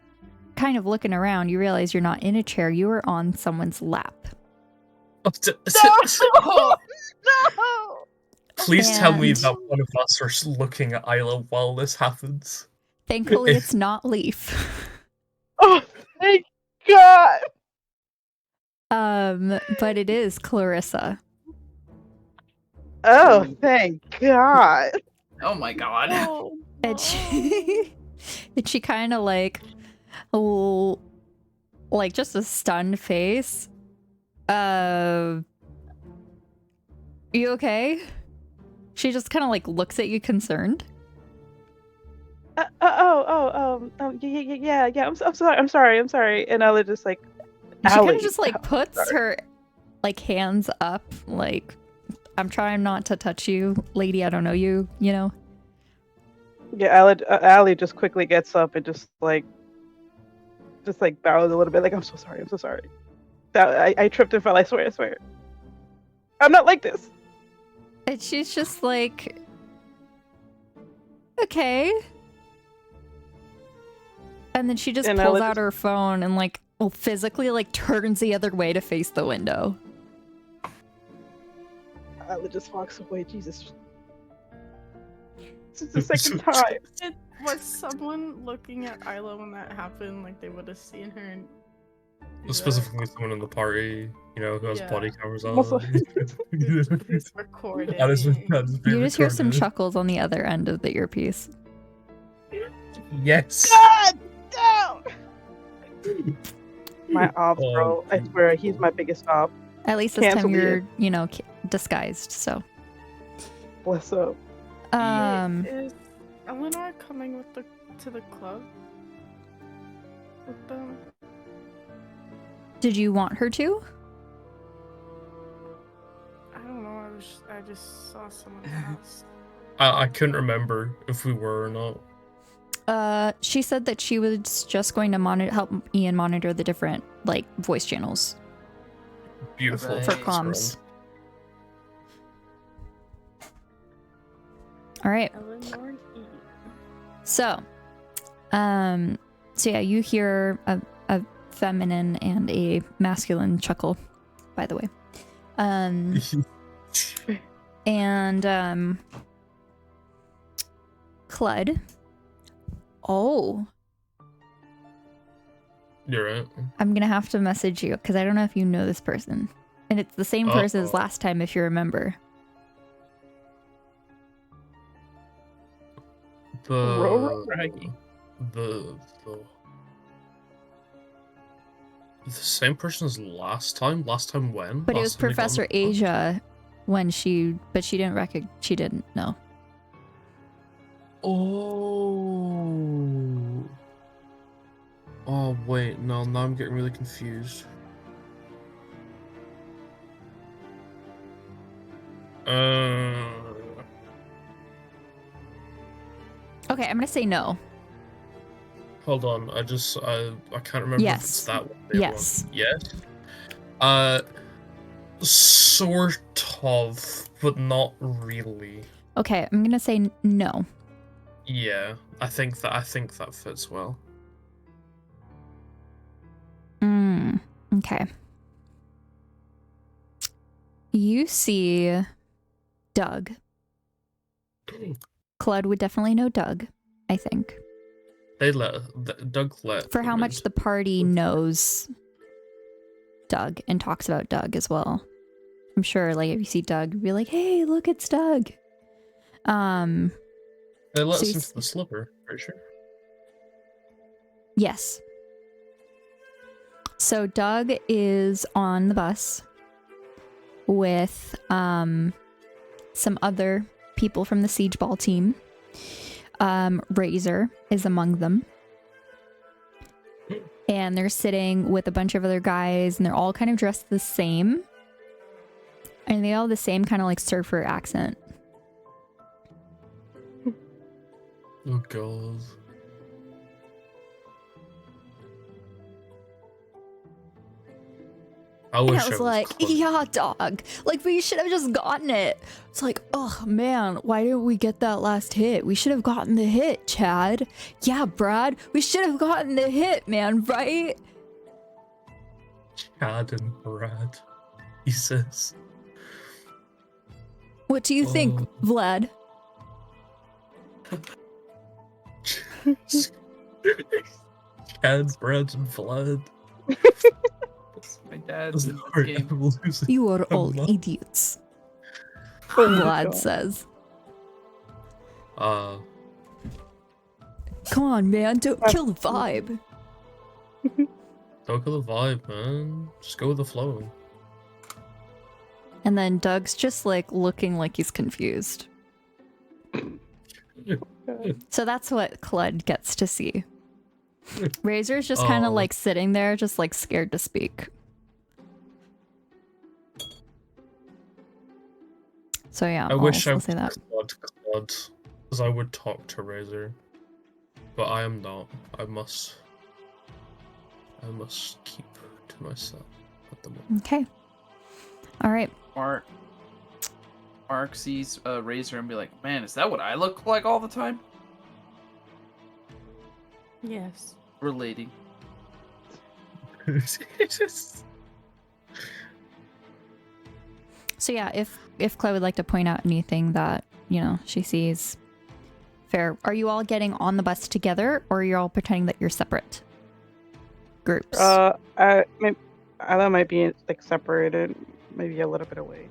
kind of looking around, you realize you're not in a chair, you are on someone's lap. No! Please tell me And- that one of us are looking at Isla while this happens. Thankfully, it's not Leaf. Oh, thank God. But it is Clarissa. Oh, thank God. Oh my god. Oh, And she kind of like just a stunned face. You okay? She just kind of like looks at you concerned. Yeah. I'm sorry. And Ella just like, She kind Allie. of just like puts sorry. her like hands up, like, I'm trying not to touch you, lady. I don't know you, you know? Yeah, Allie just quickly gets up and just like bows a little bit, like, I'm so sorry. That I tripped and fell, I swear. I'm not like this. And she's just like, okay. And then she just And pulls Ella out just- her phone and like physically like turns the other way to face the window. Allie just walks away. Jesus. This is the second time. Was someone looking at Isla when that happened? Like they would have seen her and Specifically, someone in the party, you know, who has Yeah. body cameras on. Also- who's recording. You just hear some chuckles on the other end of the earpiece. Yes. God damn! My ops, bro. I swear, he's my biggest op. At least this Cancel time the- you're, you know, disguised, so. Bless up. Is Eleanor coming with to the club? With them? Did you want her to? I don't know. I just saw someone else. I couldn't remember if we were or not. She said that she was just going to help Ian monitor the different, like, voice channels Beautiful. Right. for That's comms. All right. Eleanor E. So yeah, you hear a feminine and a masculine chuckle, by the way. And Clud. Oh, You're right. I'm gonna have to message you because I don't know if you know this person, and it's the same person as Uh-oh. last time, if you remember. The same person as last time. Last time when? But it was Last time we got Professor on the phone? Asia when she didn't she didn't know. Oh. Oh wait, no. Now I'm getting really confused. Okay, I'm gonna say no. Hold on. I can't remember if it's Yes. that one. Yes. Yes. Sort of, but not really. Okay, I'm gonna say no. Yeah, I think that fits well. Okay. You see Doug. Clud would definitely know Doug, I think. Doug let For how them much in. the party knows Doug and talks about Doug as well. I'm sure, like, if you see Doug, you'd be like, hey, look, it's Doug. They let so us you into s- the slipper, pretty sure. Yes. So Doug is on the bus with some other people from the Siege Ball team. Razor is among them. And they're sitting with a bunch of other guys, and they're all kind of dressed the same. And they all have the same kind of like surfer accent. Oh god. I And wish I was I like, close. yeah, dog. Like, we should have just gotten it. It's like, oh, man, why didn't we get that last hit? We should have gotten the hit, Chad. Yeah, Brad, we should have gotten the hit, man, right? Chad and Brad. He says. What do you think, Oh. Vlad? Chad, Brad, and Vlad. My dad's in Sorry, this game. I'm losing. You are I'm all not- idiots, Oh my Vlad God. says. Come on, man, don't kill the vibe. Don't kill the vibe, man. Just go with the flow. And then Doug's just like looking like he's confused. So that's what Clud gets to see. Razor's just kind of Oh. like sitting there, just like scared to speak. So yeah, I wish I I'll would say that. Claude, because I would talk to Razor, but I am not. I must keep to myself at the moment. Okay. All right. Mark sees Razor and be like, man, is that what I look like all the time? Yes. Relating. So yeah, if Chloe would like to point out anything that, you know, she sees, fair. Are you all getting on the bus together, or are you all pretending that you're separate groups? Isla might be like separated, maybe a little bit away.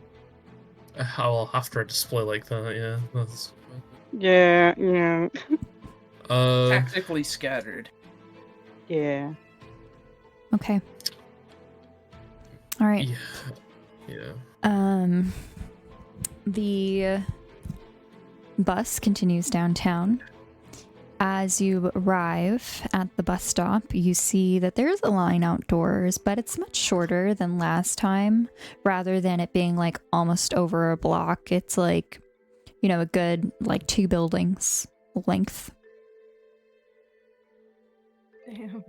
Well, after a display like that, yeah, that's. Yeah. Tactically scattered. Yeah. Okay. All right. Yeah. The bus continues downtown. As you arrive at the bus stop, you see that there's a line outdoors, but it's much shorter than last time. Rather than it being like almost over a block, it's like, you know, a good like 2 buildings length. Damn.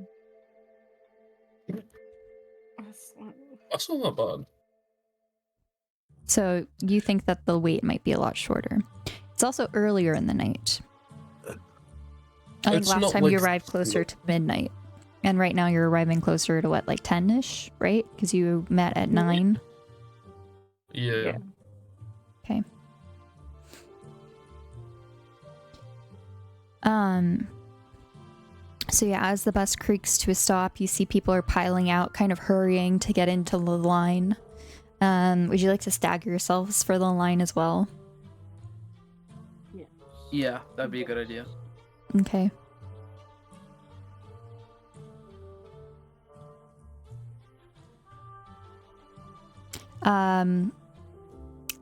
That's not bad. So you think that the wait might be a lot shorter. It's also earlier in the night. I think It's last not time like- you arrived closer to midnight. And right now you're arriving closer to what, like 10-ish, right? Because you met at 9. Yeah. Okay. So yeah, as the bus creaks to a stop, you see people are piling out, kind of hurrying to get into the line. Would you like to stagger yourselves for the line as well? Yeah, that'd be a good idea. Okay.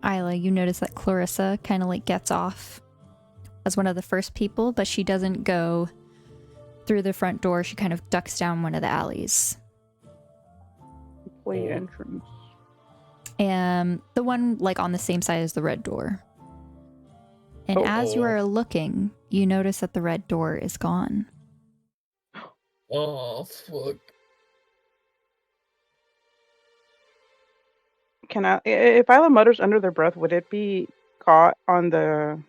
Isla, you notice that Clarissa kind of like gets off as one of the first people, but she doesn't go through the front door. She kind of ducks down one of the alleys. Way entrance. And the one like on the same side as the red door. And as you are looking, you notice that the red door is gone. Oh, fuck. If Isla mutters under their breath, would it be caught on the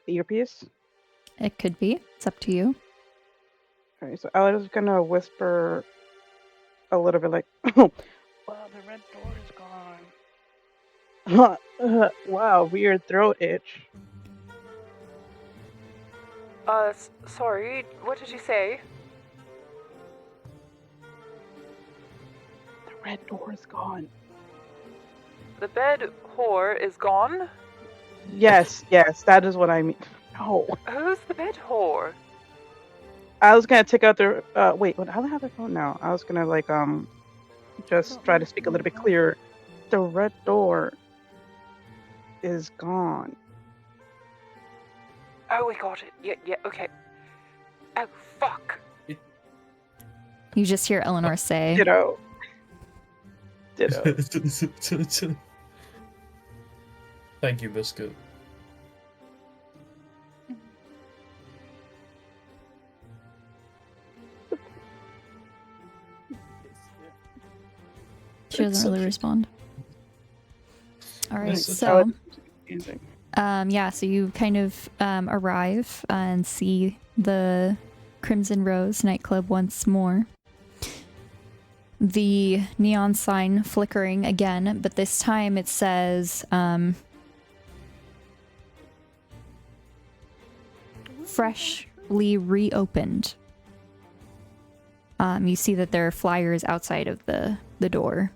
earpiece? It could be. It's up to you. Okay, so Isla's just gonna whisper a little bit like, well, the red door is gone. Wow, weird throat itch. Sorry, what did you say? The red door is gone. The bed whore is gone? Yes, that is what I mean. No. Who's the bed whore? I was gonna take out their wait, what how do I have their phone now? I was gonna like just try to speak a little bit clearer. The red door is gone. Oh, we got it. Yeah, okay. Oh, fuck. You just hear Eleanor say, Ditto. Thank you, Biscuit. she doesn't really respond. All right, That's so Amazing. yeah, so you kind of arrive and see the Crimson Rose nightclub once more. The neon sign flickering again, but this time it says freshly reopened. You see that there are flyers outside of the door.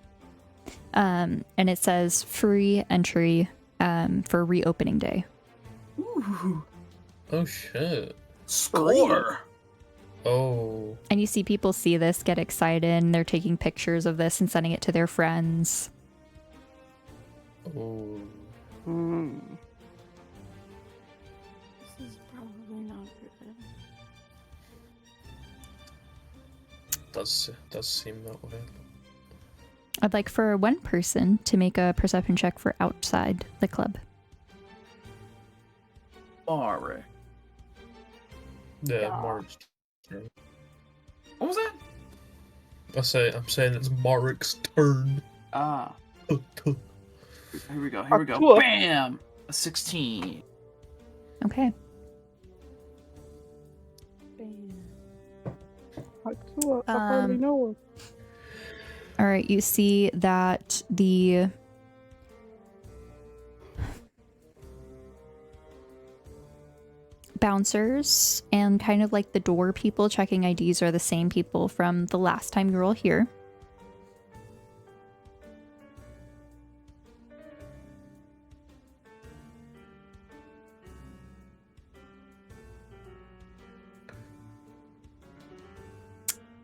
And it says free entry for reopening day. Ooh, Oh shit. score! Oh. And you see people see this, get excited, and they're taking pictures of this and sending it to their friends. Oh. Mm. does seem that way. I'd like for one person to make a perception check for outside the club. Alright. Yeah, Yeah. Mark's. What was that? I'm saying it's Mark's turn. Ah. Here we go. Artua. Bam! A 16. Okay. I hardly know her. All right, you see that the bouncers and kind of like the door people checking IDs are the same people from the last time you were all here.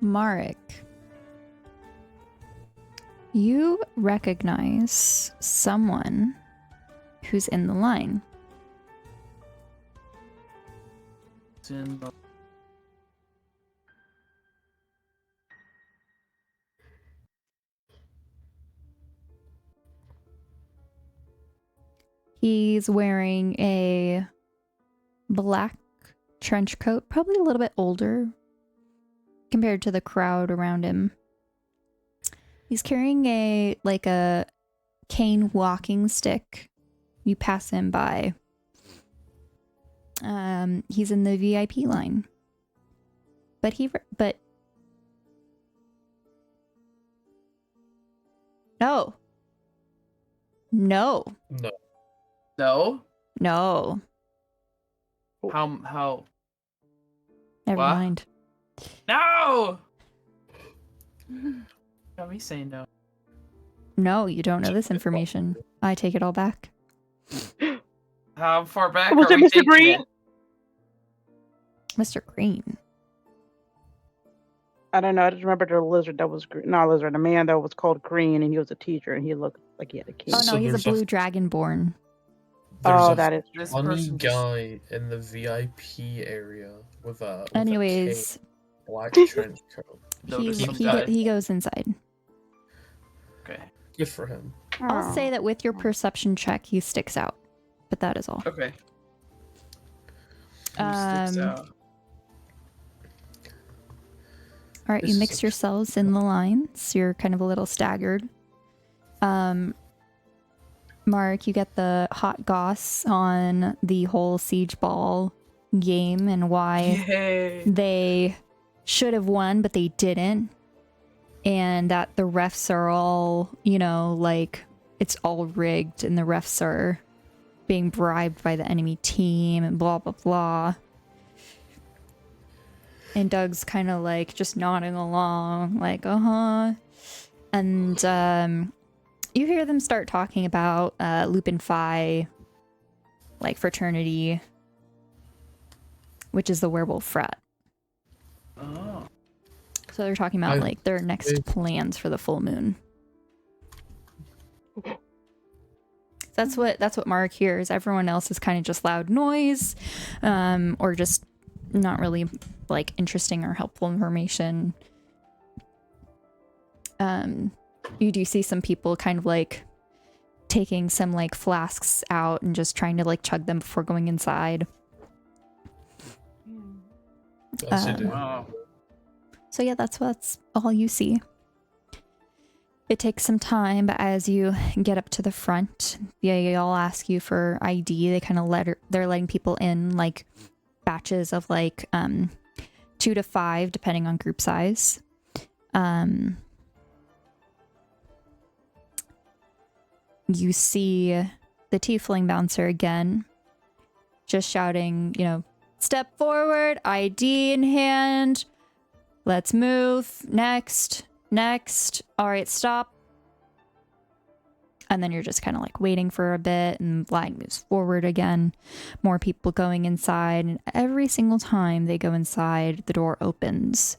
Marek, you recognize someone who's in the line. It's in the... He's wearing a black trench coat, probably a little bit older compared to the crowd around him. He's carrying a cane walking stick. You pass him by. He's in the VIP line. But no. No. No? No. How... Never What? mind. No! Got me saying no. No, you don't know this information. I take it all back. How far back Was are it we Mr. taking Green? it? Mr. Green. I don't know. I just remember the lizard that was not a lizard, a man that was called Green, and he was a teacher, and he looked like he had a cane. Oh no, So he's a there's a- blue dragonborn. There's Oh, a that is. This funny person just... guy in the VIP area with a Anyways, cape, black trench coat. Notice he some he, guy. he goes inside. Okay. Good for him. I'll Oh. say that with your perception check, he sticks out. But that is all. Okay. Who sticks out? All right, you This mix is yourselves in the lines. You're kind of a little staggered. Mark, you get the hot goss on the whole Siege Ball game and why Yay! they should have won, but they didn't. And that the refs are all, it's all rigged and the refs are being bribed by the enemy team and blah, blah, blah. And Doug's kind of just nodding along, uh-huh. And you hear them start talking about Lupin Phi, fraternity, which is the werewolf frat. Oh. So they're talking about their next plans for the full moon. That's what Mark hears. Everyone else is kind of just loud noise, or just not really interesting or helpful information. You do see some people kind of taking some flasks out and just trying to chug them before going inside. As you do. Wow. So yeah, that's all you see. It takes some time, but as you get up to the front, they all ask you for ID. They kind of they're letting people in batches of 2 to 5 depending on group size. You see the tiefling bouncer again, just shouting, step forward, ID in hand. Let's move. Next. All right, stop. And then you're just kind of waiting for a bit and line moves forward again. More people going inside. And every single time they go inside, the door opens.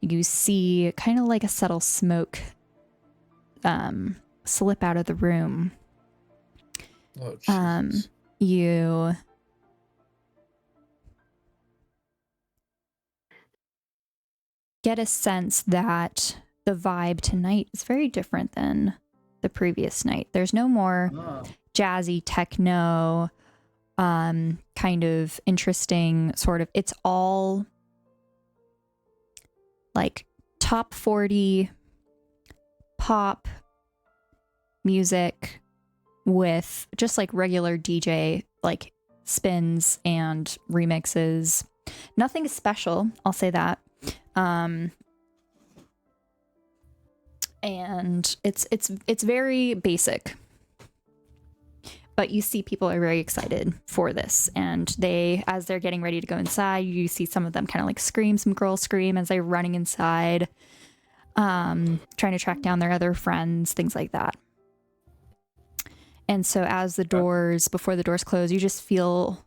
You see kind of a subtle smoke slip out of the room. Oh, Jesus. You get a sense that the vibe tonight is very different than the previous night. There's no more jazzy techno, kind of interesting sort of, it's all like top 40 pop music with just like regular DJ like spins and remixes. Nothing special, I'll say that. And it's very basic. But you see people are very excited for this, and as they're getting ready to go inside, you see some of them kind of like scream, some girls scream as they're running inside, trying to track down their other friends, things like that. And so before the doors close, you just feel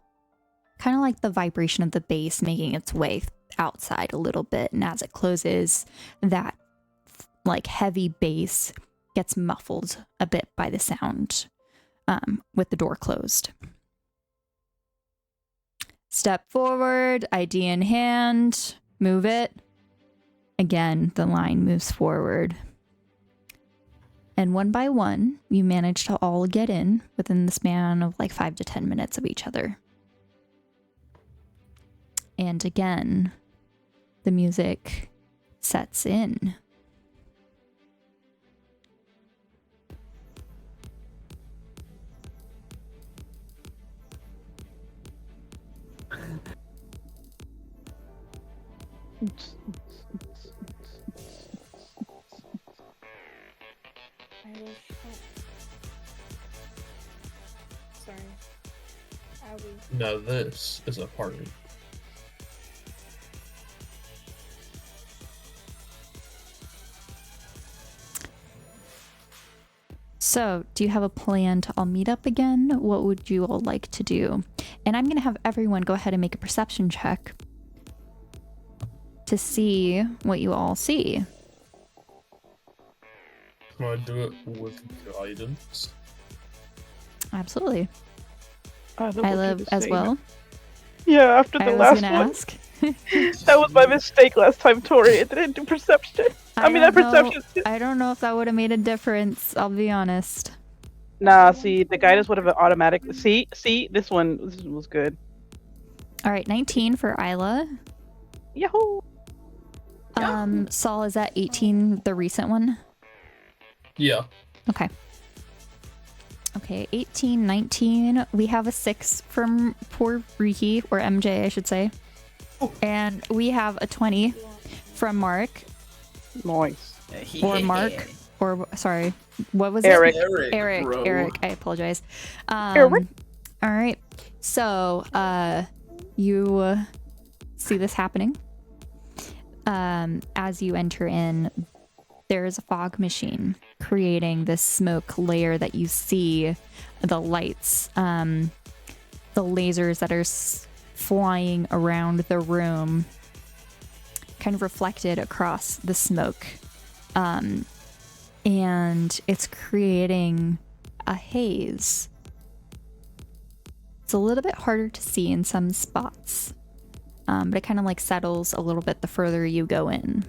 kind of like the vibration of the bass making its way outside a little bit. And as it closes, that like heavy bass gets muffled a bit by the sound with the door closed. Step forward, ID in hand, move it. Again, the line moves forward. And one by one, you manage to all get in within the span of like 5 to 10 minutes of each other. And again, the music sets in. Sorry. No, this is a party. So, do you have a plan to all meet up again? What would you all like to do? And I'm going to have everyone go ahead and make a perception check to see what you all see. Can I do it with guidance? Absolutely. I I live as well. Yeah, after the I was last going to one. ask. That was my mistake last time, Tori. It didn't do perception. I mean, that perception. I don't know if that would have made a difference. I'll be honest. Nah, see, the guidance would have been automatic. See, this one was good. All right, 19 for Isla. Yahoo! Saul, is that 18, the recent one? Yeah. Okay. Okay, 18, 19. We have a 6 from poor Riki, or MJ, I should say. And we have a 20 from Mark. Nice. Or Mark. Or, sorry, what was Eric. it? Bro. Eric, I apologize. Eric. All right. So, you see this happening. As you enter in, there is a fog machine creating this smoke layer that you see, the lights, the lasers that are flying around the room, kind of reflected across the smoke. And it's creating a haze. It's a little bit harder to see in some spots, but it kind of like settles a little bit the further you go in.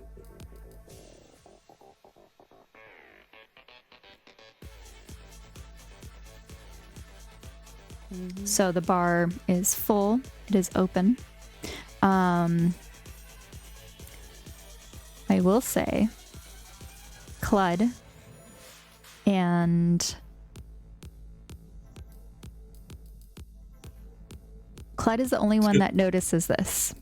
So the bar is full. It is open. I will say, Clud and Clud is the only one that notices this.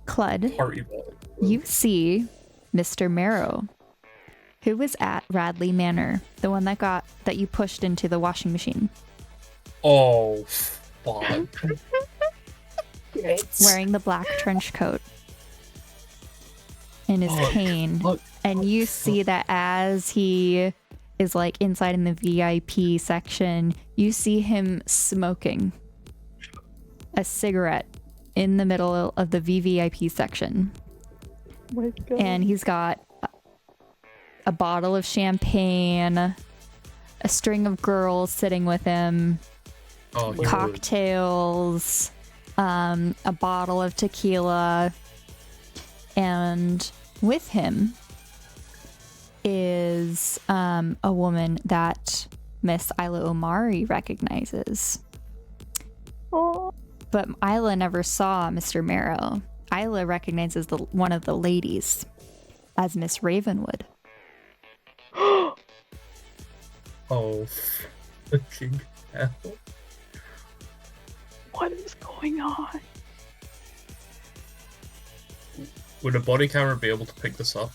Clud, Party ball. you see Mr. Marrow, who was at Radley Manor, the one that you pushed into the washing machine. Oh, fuck. Wearing the black trench coat and his cane. Fuck. And you see that as he is like inside in the VIP section, you see him smoking a cigarette in the middle of the VVIP section. Oh my God. And he's got a bottle of champagne, a string of girls sitting with him, Oh, he would. cocktails, a bottle of tequila, And with him is a woman that Miss Isla Omari recognizes. Oh. But Isla never saw Mr. Marrow. Isla recognizes one of the ladies as Miss Ravenwood. Oh, fucking hell. What is going on? Would a body camera be able to pick this up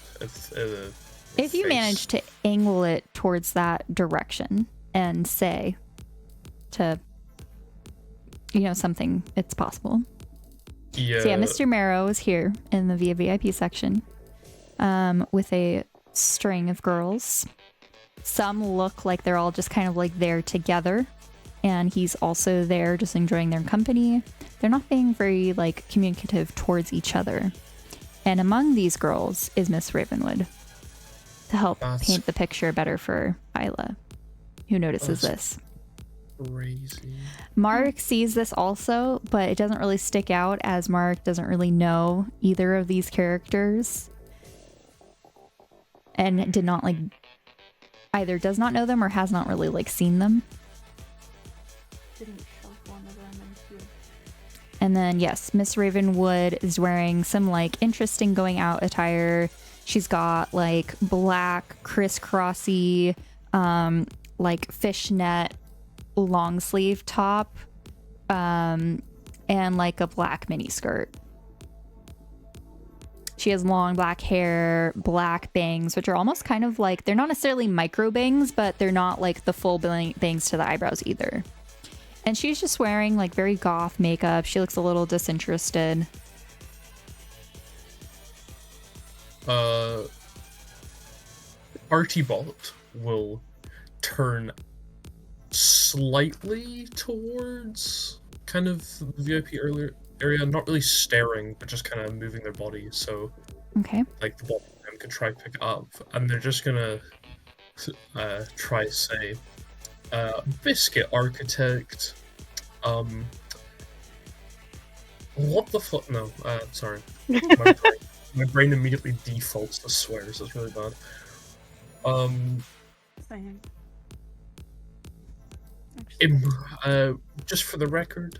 If you manage to angle it towards that direction and say to, something, it's possible. Yeah. So yeah, Mr. Marrow is here in the VIP section with a string of girls. Some look like they're all just kind of like there together, and he's also there just enjoying their company. They're not being very like communicative towards each other. And among these girls is Miss Ravenwood to help paint the picture better for Isla, who notices this. Crazy. Mark sees this also, but it doesn't really stick out as Mark doesn't really know either of these characters and did not either does not know them or has not really seen them. Didn't shove one of them into. And then yes, Miss Ravenwood is wearing some interesting going out attire. She's got black crisscrossy fishnet long sleeve top and a black mini skirt. She has long black hair, black bangs, which are almost kind of they're not necessarily micro bangs, but they're not the full bangs to the eyebrows either. And she's just wearing very goth makeup. She looks a little disinterested. Archibald will turn slightly towards kind of the VIP area, not really staring, but just kind of moving their body, so Okay. the body can try pick it up, and they're just gonna try to say, Biscuit Architect, what the fuck? No, sorry. My brain immediately defaults to swears. It's really bad. Same. Just for the record,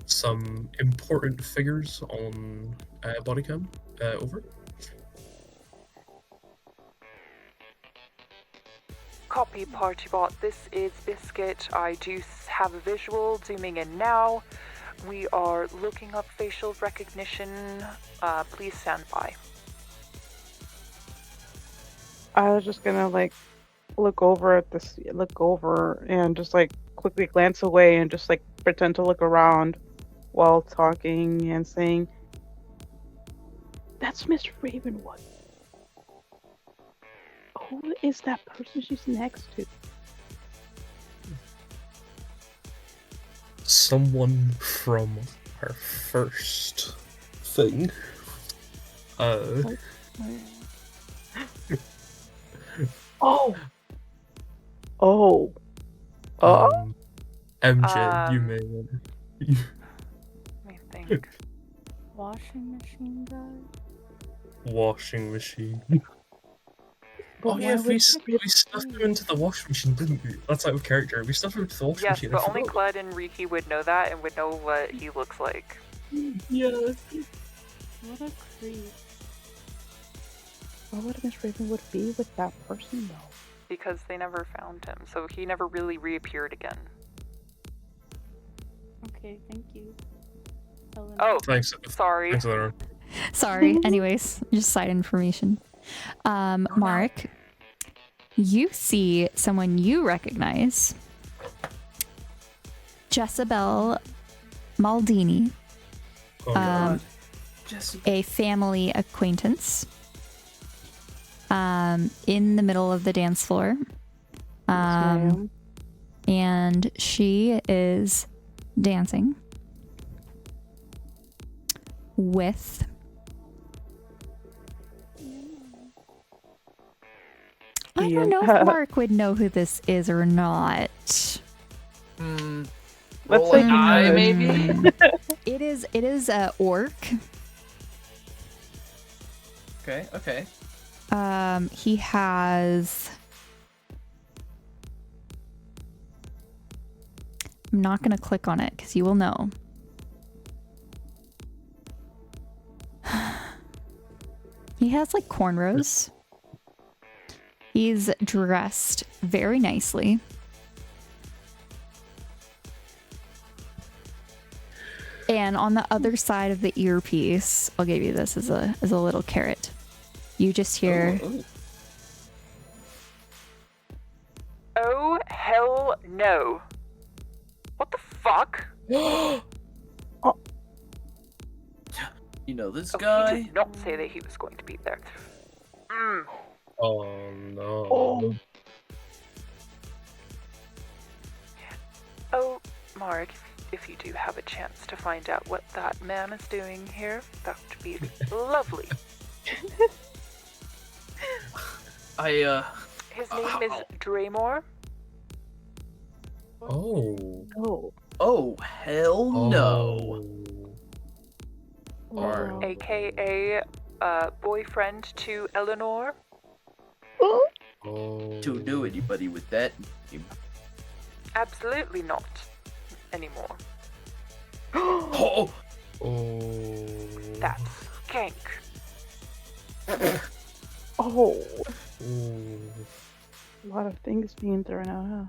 some important figures on bodycam. Over. Copy, Partybot. This is Biscuit. I do have a visual zooming in now. We are looking up facial recognition. Please stand by. I was just gonna look over and just quickly glance away and just pretend to look around while talking and saying, "That's Miss Ravenwood. Who is that person she's next to?" Someone from our first thing. Oh. MJ, you may want to. Let me think. Washing machine guy? Washing machine. But Oh yeah, why we would stuffed him into the washing machine, didn't we? That's out of character. We stuffed him into the washing Yes, machine. but I only forgot. Cled and Riki would know that and would know what he looks like. Yeah. What a creep. Why would Miss Ravenwood be with that person though? Because they never found him, so he never really reappeared again. Okay, thank you. Oh, Thanks. sorry. Thanks, Laura. Sorry. Anyways, just side information. Mark, you see someone you recognize. Jezebel Maldini, Oh, God. a family acquaintance, in the middle of the dance floor. Ma'am. And she is dancing with I don't know if Mark would know who this is or not. Let's Let's say eye, maybe? It is a orc. Okay. He has... I'm not going to click on it because you will know. He has like cornrows. He's dressed very nicely. And on the other side of the earpiece, I'll give you this as a little carrot. You just hear... Ooh. Oh, hell no. What the fuck? You know this Oh, guy? he did not say that he was going to be there. Mm. Oh no. Oh, Mark, if you do have a chance to find out what that man is doing here, that would be lovely. His name is Draymore. Oh. Oh, hell no. Oh. AKA boyfriend to Eleanor. Oh. Don't know anybody with that name. Absolutely not anymore. Oh! Oh. That's skank. Oh, Ooh. a lot of things being thrown out, huh?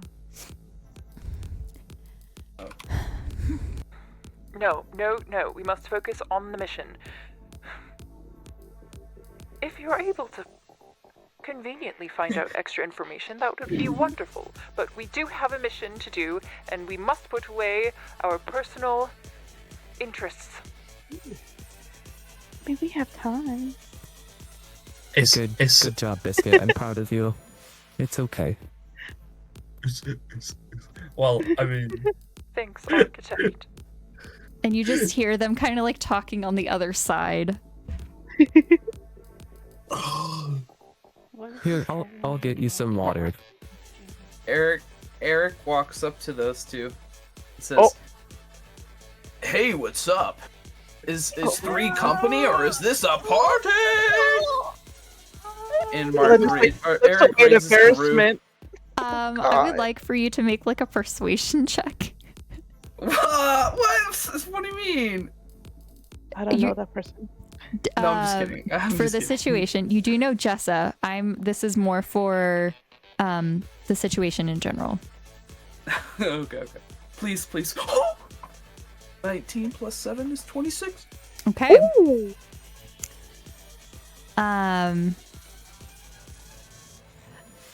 No. We must focus on the mission. If you're able to conveniently find out extra information, that would be wonderful. But we do have a mission to do, and we must put away our personal interests. Maybe we have time. Good job, Biscuit. I'm proud of you. It's okay. Well, I mean, Thanks, architect. And you just hear them kind of like talking on the other side. Here, I'll get you some water. Eric walks up to those two and says, Oh. Hey, what's up? Is 3 company or is this a party? And Mark Eric An raises the roof. embarrassment. I would God. like for you to make like a persuasion check. What? What do you mean? I don't know that person. No, I'm just kidding. I'm For just the kidding. situation, you do know Jessa. This is more for the situation in general. Okay. Please. 19 plus 7 is 26. Okay. Ooh.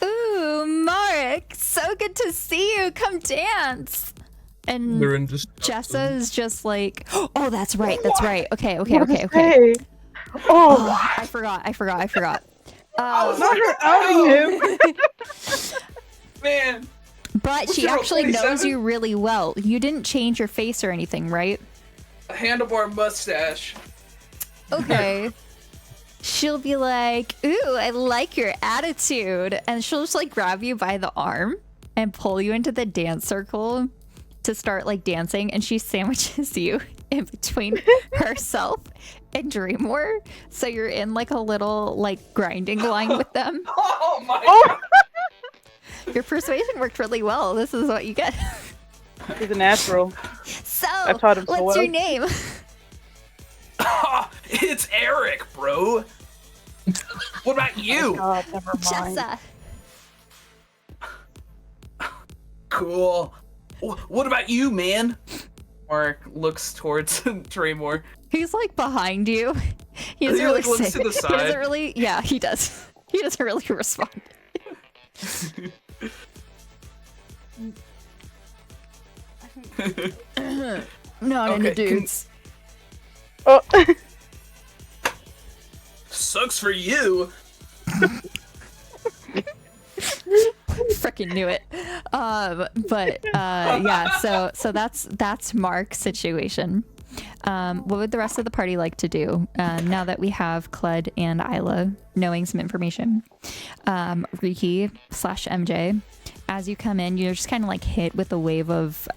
Ooh, Mark, so good to see you. Come dance. And they're in just. Jessa is just like, oh, that's right. Okay. What did it say? Oh, I forgot. Not her outing him. Man. But What's she your actually knows 27? you really well. You didn't change your face or anything, right? A handlebar mustache. Okay. She'll be like, ooh, I like your attitude. And she'll just like grab you by the arm and pull you into the dance circle to start like dancing. And she sandwiches you in between herself and Dreamwear. So you're in like a little like grinding line with them. Oh my god. Your persuasion worked really well. This is what you get. He's a natural. So, I taught him so what's well. your name? It's Eric, bro. What about you? God, never mind. Jessa. Cool. What about you, man? Mark looks towards Draymore. He's like behind you. He doesn't He, really like, looks say. to the He side. doesn't really. Yeah, he does. He doesn't really respond. Not into Okay, dudes. Oh, Sucks for you. Freaking knew it. Yeah. So that's Mark's situation. What would the rest of the party like to do now that we have Cled and Isla knowing some information? Riki/MJ, as you come in, you're just kind of like hit with a wave of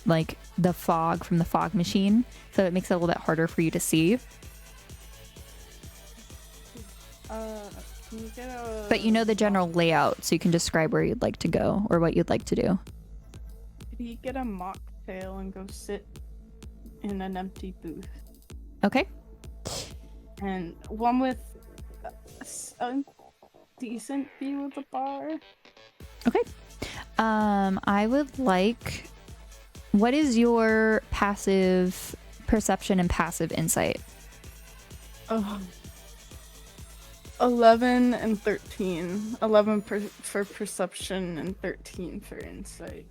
like the fog from the fog machine, so it makes it a little bit harder for you to see. Can you get a... But you know the general layout, so you can describe where you'd like to go or what you'd like to do. Could he get a mocktail and go sit in an empty booth? Okay. And one with a decent view of the bar. Okay. I would like... What is your passive perception and passive insight? Oh. 11 and 13. 11 for perception and 13 for insight.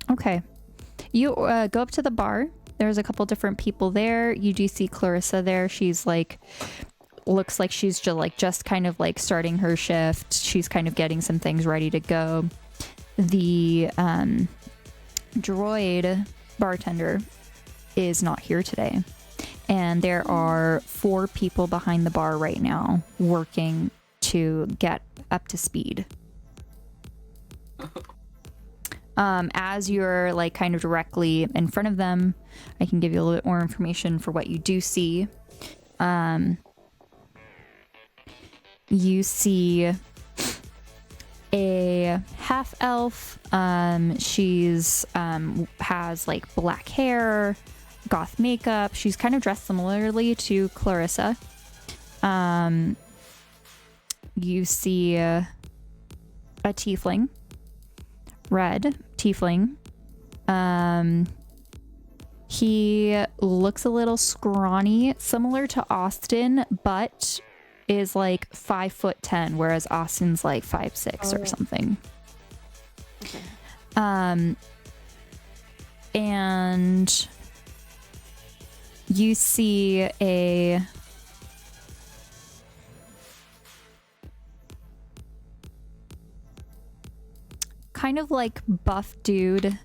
Okay. You go up to the bar. There's a couple different people there. You do see Clarissa there. She's like, looks like she's just kind of like starting her shift. She's kind of getting some things ready to go. The droid bartender is not here today. And there are 4 people behind the bar right now working to get up to speed. As you're like kind of directly in front of them, I can give you a little bit more information for what you do see. You see a half elf. She's has like black hair, goth makeup. She's kind of dressed similarly to Clarissa. You see a tiefling, red tiefling. He looks a little scrawny, similar to Austin, but is like 5'10", whereas Austin's like 5'6" or something. Okay. And you see a kind of like buff dude.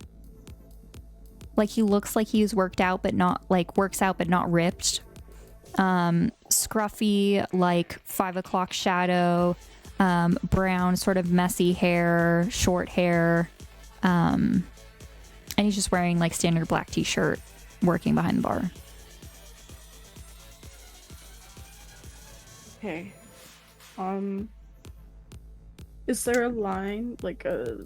Like he looks like he's worked out, but not like works out, but not ripped. Scruffy, like 5 o'clock shadow, brown, sort of messy hair, short hair. And he's just wearing like standard black t-shirt, working behind the bar. Okay. Is there a line, like a...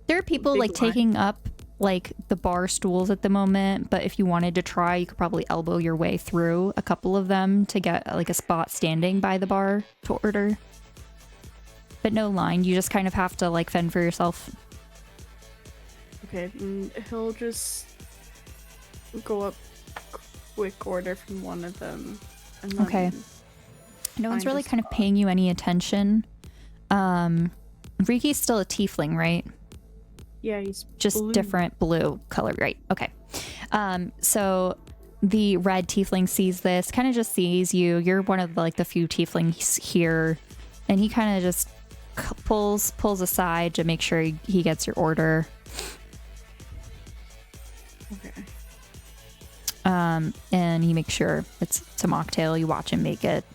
There are people big like line? taking up like the bar stools at the moment, but if you wanted to try, you could probably elbow your way through a couple of them to get like a spot standing by the bar to order. But no line, you just kind of have to like fend for yourself. Okay, he'll just go up quick order from one of them. And then Okay. No one's find a really kind of spot. paying you any attention. Riki's still a tiefling, right? Yeah, he's Just blue. different blue color, right? Okay. So the red tiefling sees this, kind of just sees you. You're one of the few tieflings here, and he kind of just pulls aside to make sure he gets your order. Okay. And he makes sure it's a mocktail. You watch him make it.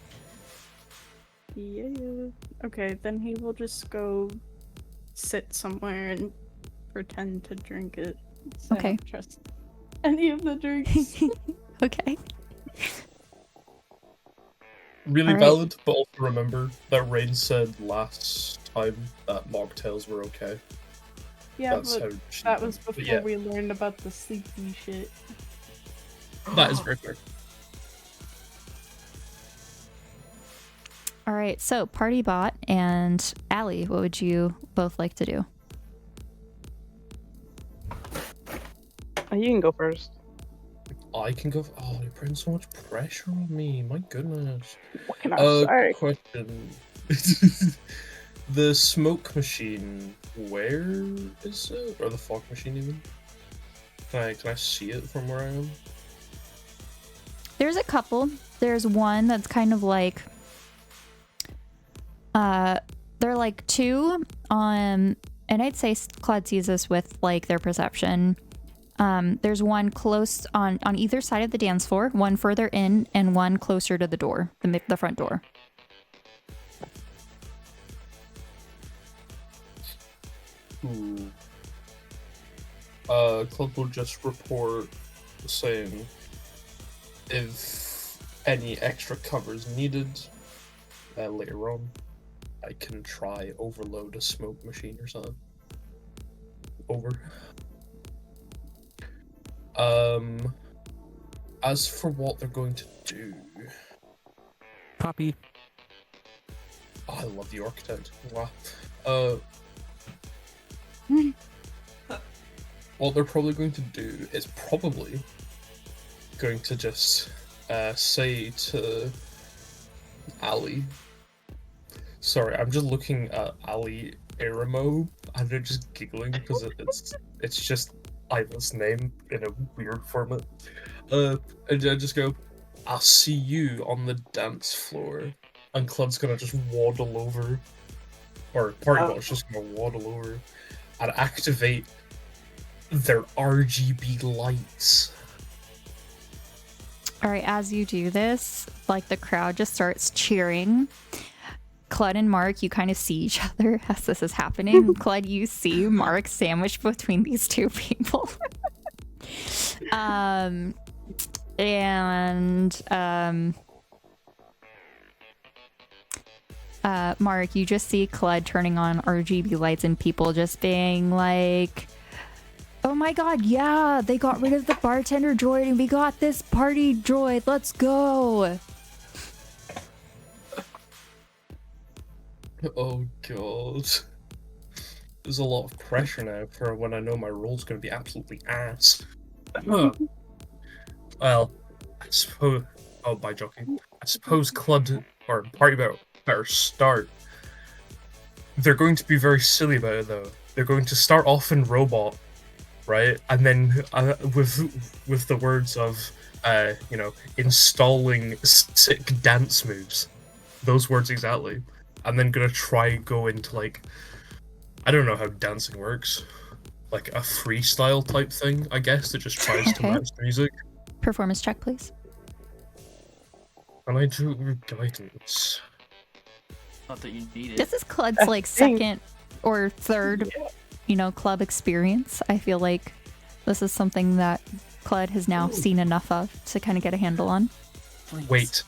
Yeah. Okay, then he will just go sit somewhere and pretend to drink it. So I Okay. don't trust any of the drinks. Okay. Really Alright. valid, but also remember that Rain said last time that mocktails were okay. Yeah, That's but how she that was but before yeah. we learned about the sleepy shit. That is very fair. All right. So Party Bot and Allie, what would you both like to do? You can go first. I can go. Oh, you're putting so much pressure on me. My goodness. What can I say? Question. The smoke machine, where is it? Or the fog machine even? Can I see it from where I am? There's a couple. There's one that's kind of like they're like 2 on, and I'd say Claude sees this with like their perception. There's one close on either side of the dance floor, one further in, and one closer to the door, the front door. Ooh. Club will just report saying, if any extra cover is needed later on, I can try overload a smoke machine or something. Over. As for what they're going to do, Copy. oh, I love the architect. Wow. What they're probably going to do is probably going to just say to Ali. Sorry, I'm just looking at Ali Aramo and they're just giggling because it's just Iva's name in a weird format. And I just go, I'll see you on the dance floor. And Clud's gonna just waddle over, or Partybot's just gonna waddle over and activate their RGB lights. All right, as you do this, like the crowd just starts cheering. Clud and Mark, you kind of see each other as this is happening. Clud, you see Mark sandwiched between these two people. Mark, you just see Clud turning on RGB lights and people just being like, oh my god, yeah, they got rid of the bartender droid and we got this party droid, let's go. Oh god. There's a lot of pressure now for when I know my role's going to be absolutely ass. Well, I suppose... Oh, by joking. I suppose Clud, or Party better start. They're going to be very silly about it, though. They're going to start off in robot, right? And then with the words of, installing sick dance moves. Those words exactly. And then gonna try go into, like, I don't know how dancing works. Like a freestyle type thing, I guess, that just tries to match the music. Performance check, please. And I do guidance. Not that you need it. This is Clud's like second or third, club experience. I feel like this is something that Clud has now seen enough of to kind of get a handle on. Please. Wait,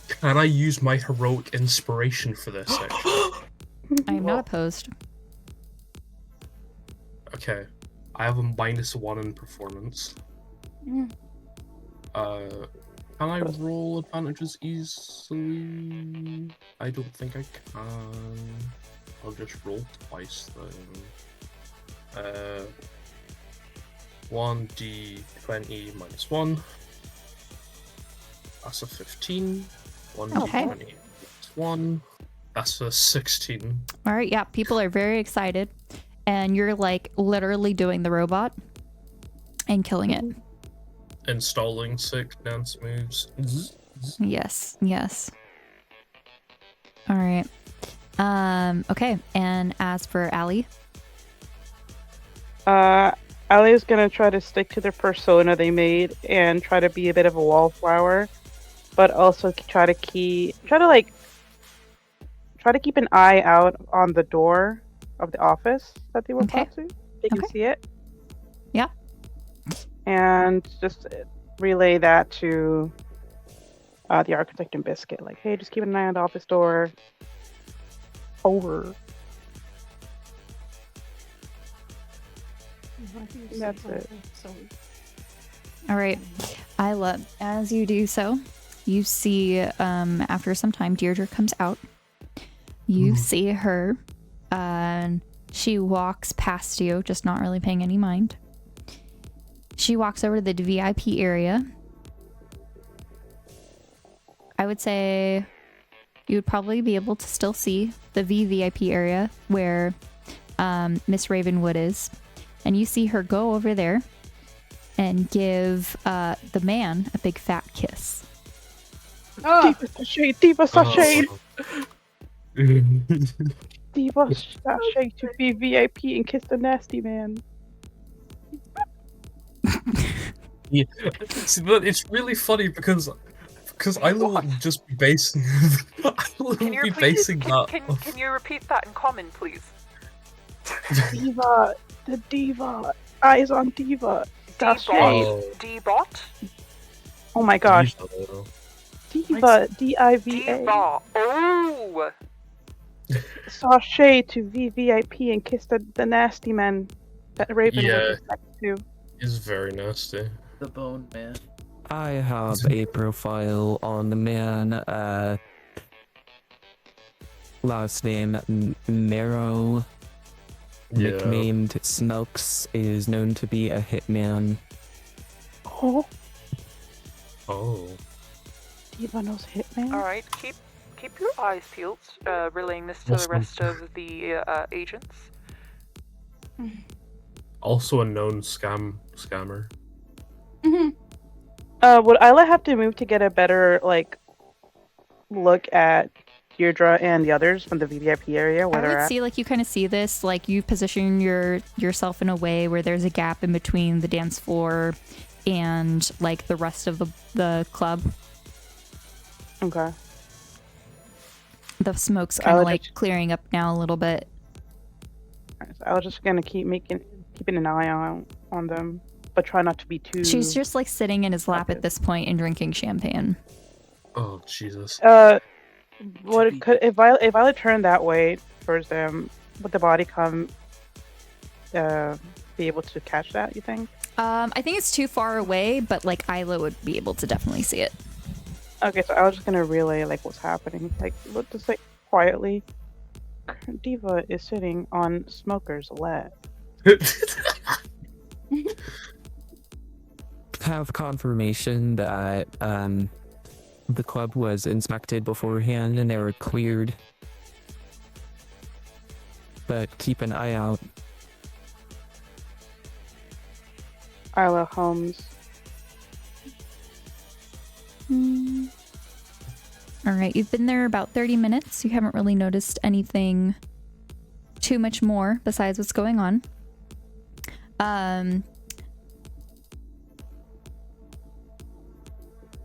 can I use my heroic inspiration for this section? I am not opposed. Okay, I have a -1 in performance. Can I roll advantages easily? I don't think I can. I'll just roll twice then. 1d20 -1. That's a 15. 1d20 -1. That's a 16. All right, yeah, people are very excited. And you're like literally doing the robot and killing it. Installing sick dance moves. Yes. All right. Okay, and as for Ali? Ali is gonna try to stick to the persona they made and try to be a bit of a wallflower, but also try to keep an eye out on the door of the office that they were brought to. They can see it. Yeah. And just relay that to the architect and Biscuit. Like, hey, just keep an eye on the office door. Over. That's it. All right. Isla, as you do so, you see after some time Deirdre comes out. You see her. She walks past you, just not really paying any mind. She walks over to the VIP area. I would say you would probably be able to still see the VVIP area where Miss Ravenwood is. And you see her go over there and give the man a big fat kiss. Diva sachet! Diva sachet to be VIP and kiss the nasty man. Yeah, it's really funny because I will just be basing. Can you repeat that in common, please? Diva, the diva, eyes on diva. Sachet. D-bot? Oh my gosh. Diva. Diva. D-I-V-A. Diva. Oh! Saw Shay to VVIP and kissed the nasty man that Raven Yeah. was next to. Is very nasty. The Bone Man. I have a profile on the man, last name Marrow, Yeah. nicknamed Smokes, is known to be a hitman. Oh, Oh. Diva knows Hitman. Alright, keep your eyes peeled, relaying this to the Awesome. rest of the agents. Also a known scammer. Would Isla have to move to get a better look at Deirdre and the others from the VVIP area where I they're would at? see like you kind of see this like you position yourself in a way where there's a gap in between the dance floor and like the rest of the club. Okay. The smoke's I kind of would like just- clearing up now a little bit. Alright, so I was just gonna keeping an eye on them, but try not to be too. She's just like sitting in his lap Okay. at this point and drinking champagne. Oh Jesus. What be- could if Violet turned that way towards them, would the body come? Be able to catch that? You think? I think it's too far away, but like Isla would be able to definitely see it. Okay, so I was just gonna relay what's happening. Look just quietly. Diva is sitting on Smoker's lap. Have confirmation that the club was inspected beforehand and they were cleared. But keep an eye out. Isla Holmes. All right, you've been there about 30 minutes. You haven't really noticed anything too much more besides what's going on.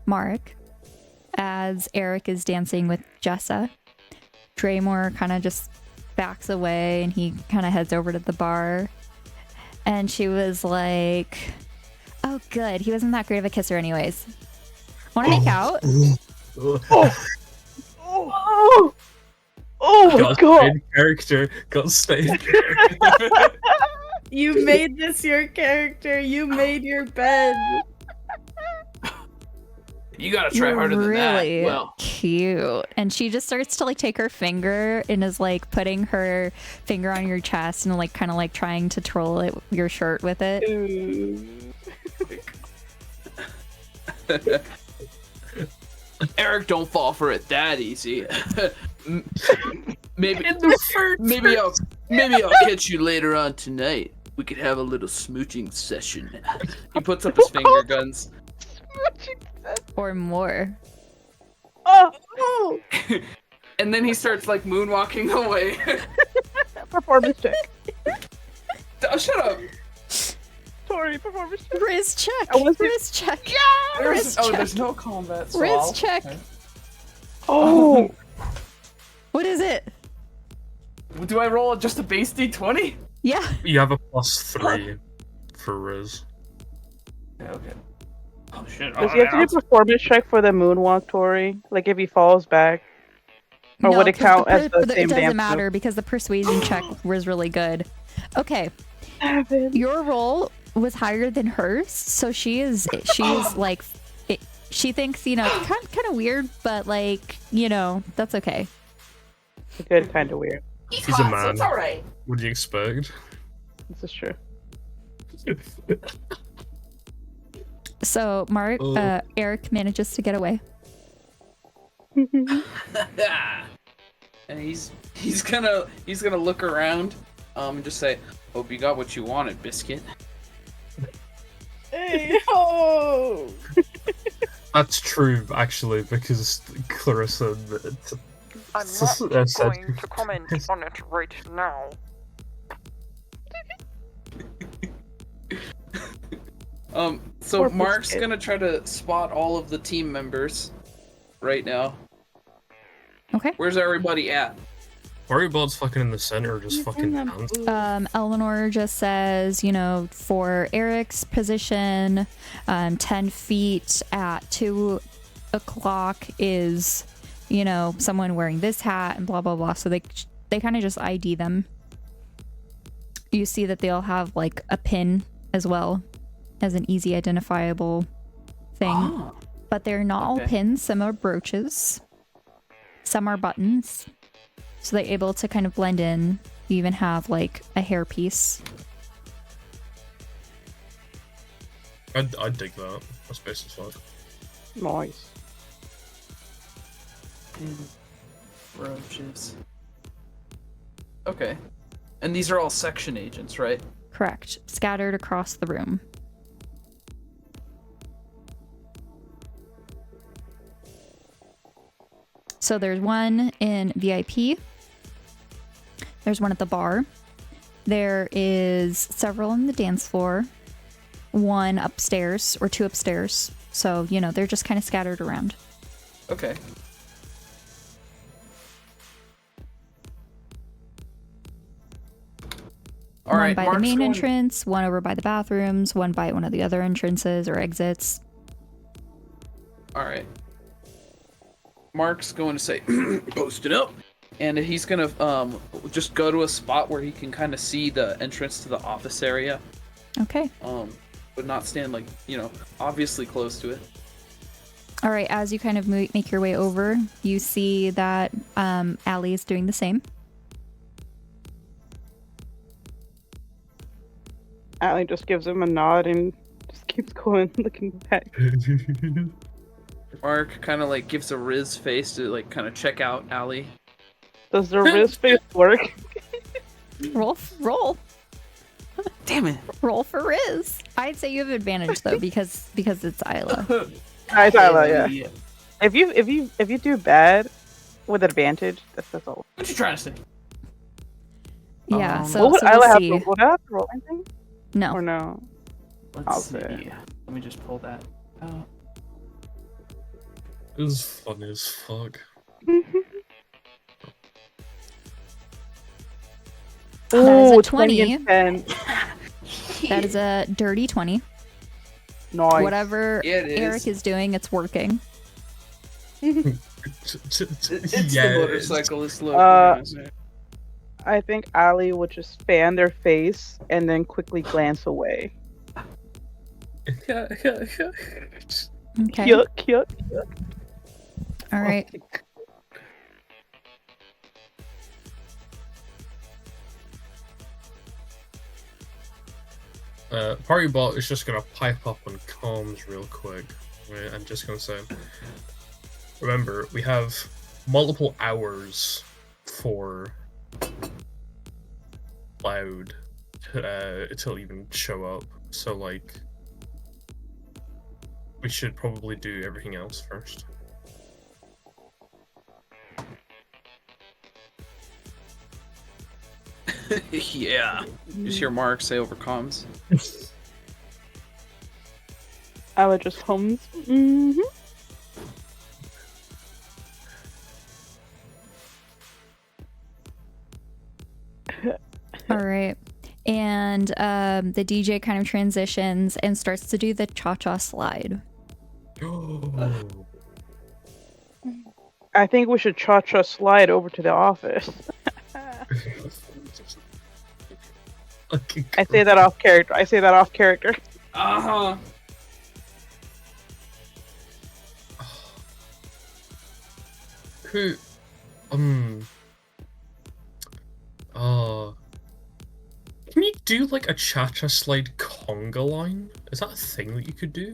Mark, as Eric is dancing with Jessa, Draymore kind of just backs away and he kind of heads over to the bar. And she was like, oh, good. He wasn't that great of a kisser anyways. Want to make out? Oh my Got god! stayed character. Got stayed character. You made this your character. You made your bed. You gotta try You're harder than really that. Well, cute. And she just starts to like take her finger and is like putting her finger on your chest and like kind of like trying to troll it, your shirt with it. Eric, don't fall for it that easy. maybe I'll catch you later on tonight. We could have a little smooching session. He puts up his finger guns. Or more. Oh! And then he starts like moonwalking away. Performance check. Oh, shut up. Torii, performance check. Riz check. I wasn't- Riz check. Yeah. Riz check. There's no combat. So Riz I'll- check. Oh! What is it? Do I roll just a base D20? Yeah. You have a +3 for Riz. Yeah, okay. Oh shit. Does he have to do a performance check for the moonwalk, Torii? Like if he falls back? Or would it 'cause count as the same It doesn't dance matter move? because the persuasion check was really good. Okay. Seven. Your roll was higher than hers, so she's like, she thinks, you know, kind of weird, but like, you know, that's okay. Good, kind of weird. He's a man. It's alright. What do you expect? This is true. So Mark, Oh. Eric manages to get away. And he's gonna look around, and just say, "Hope you got what you wanted, biscuit." Hey, oh! That's true, actually, because Clarissa I'm said- not going to comment on it right now. So Poor Mark's biscuit. gonna try to spot all of the team members right now. Okay. Where's everybody at? Storybot's fucking in the center, just He's fucking in the dancing. booth. Eleanor just says, for Eric's position, 10 feet at 2 o'clock is, someone wearing this hat and blah, blah, blah. So they kind of just ID them. You see that they all have like a pin as well as an easy identifiable thing. Oh. But they're not all Okay. pins. Some are brooches. Some are buttons. So they're able to kind of blend in. You even have like a hairpiece. I'd dig that. That's basic as fuck. Nice. And brooches. Okay. And these are all section agents, right? Correct. Scattered across the room. So there's one in VIP. There's one at the bar. There is several on the dance floor. One upstairs, or 2 upstairs. So, they're just kind of scattered around. Okay. All One right, by Mark's the main going- entrance, one over by the bathrooms, one by one of the other entrances or exits. All right. Mark's going to say, post it up. And he's going to just go to a spot where he can kind of see the entrance to the office area. Okay. But not stand obviously close to it. All right, as you kind of make your way over, you see that Allie is doing the same. Allie just gives him a nod and just keeps going, looking back. Mark kind of gives a Riz face to kind of check out Allie. Does the wrist face work? Roll. Damn it. Roll for Riz. I'd say you have advantage though because it's Isla. Hi, Tyler. Yeah. If you do bad with advantage, that's all. What you trying to say? Yeah. Um, So, What would so Isla we'll have see. to? Would I have to roll anything? No. Or no? I'll Let's see. say. Let me just pull that out. It was funny as fuck. That is a Ooh, 20. and 10. That is a dirty 20. Nice. Whatever Yeah, it is. Eric is doing, it's working. It's Yeah, the motorcycle is slow. I think Ali would just fan their face and then quickly glance away. Okay. Yuck, yuck, yuck. All right. Party bot is just gonna pipe up on comms real quick. Right? I'm just gonna say, remember, we have multiple hours for Cloud to even show up. So we should probably do everything else first. Yeah. Just hear Mark say over comms. Ali just hums. Mm-hmm. All right. And the DJ kind of transitions and starts to do the cha-cha slide. I think we should cha-cha slide over to the office. Okay, I say that off character. Uh-huh. Who? Can you do a cha-cha slide conga line? Is that a thing that you could do?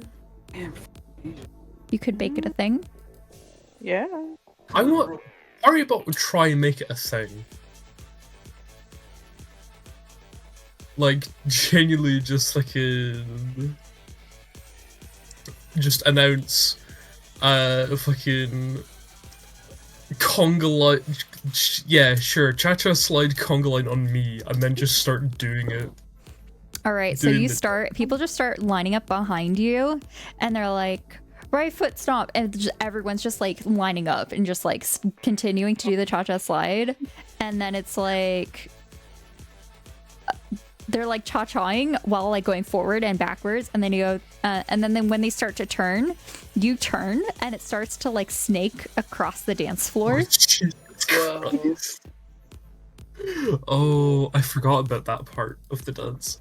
You could make it a thing. Yeah. I want. Ariabot would try and make it a thing. Genuinely just just announce fucking conga line. Yeah, sure, cha-cha slide conga line on me, and then just start doing it. All right. So Doing you the- start, people just start lining up behind you and they're like, right foot stomp, and everyone's just like lining up and just like continuing to do the cha-cha slide, and then it's like they're like cha-chaing while like going forward and backwards, and then you go and then when they start to turn, you turn and it starts to like snake across the dance floor. Oh, I forgot about that part of the dance.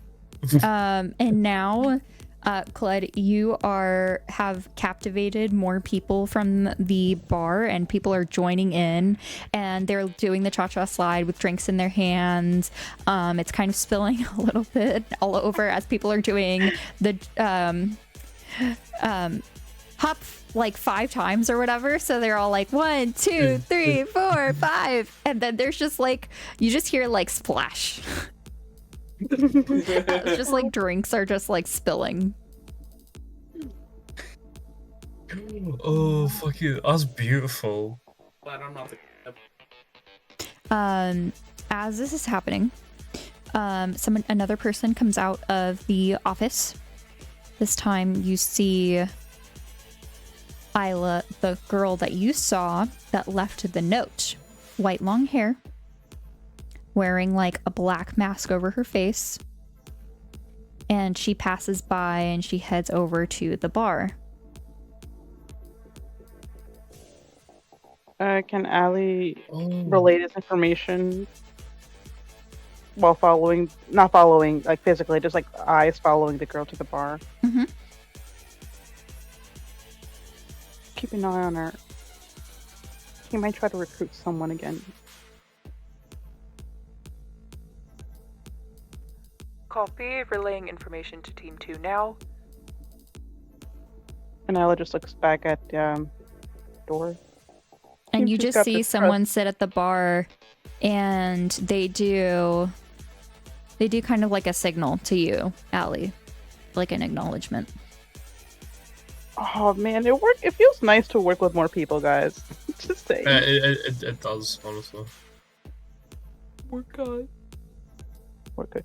And now Cled, you have captivated more people from the bar, and people are joining in, and they're doing the cha-cha slide with drinks in their hands. It's kind of spilling a little bit all over as people are doing the hop like 5 times or whatever. So they're all like 1, 2, 3, 4, 5, and then there's just like you just hear like splash. It's just like drinks are just like spilling. Oh, fuck you. That's beautiful. Glad I'm not As this is happening, another person comes out of the office. This time you see Isla, the girl that you saw that left the note. White long hair, wearing like a black mask over her face, and she passes by and she heads over to the bar. Can Allie relay this information while not following, like physically, just like eyes following the girl to the bar? Mm-hmm. Keep an eye on her. He might try to recruit someone again. Copy. Relaying information to Team 2 now. And Ella just looks back at door. And Team you 2's just got see this someone sit at the bar, and they do kind of like a signal to you, Allie, like an acknowledgement. Oh man, it feels nice to work with more people, guys. Just saying. It does, honestly. We're good. We're good.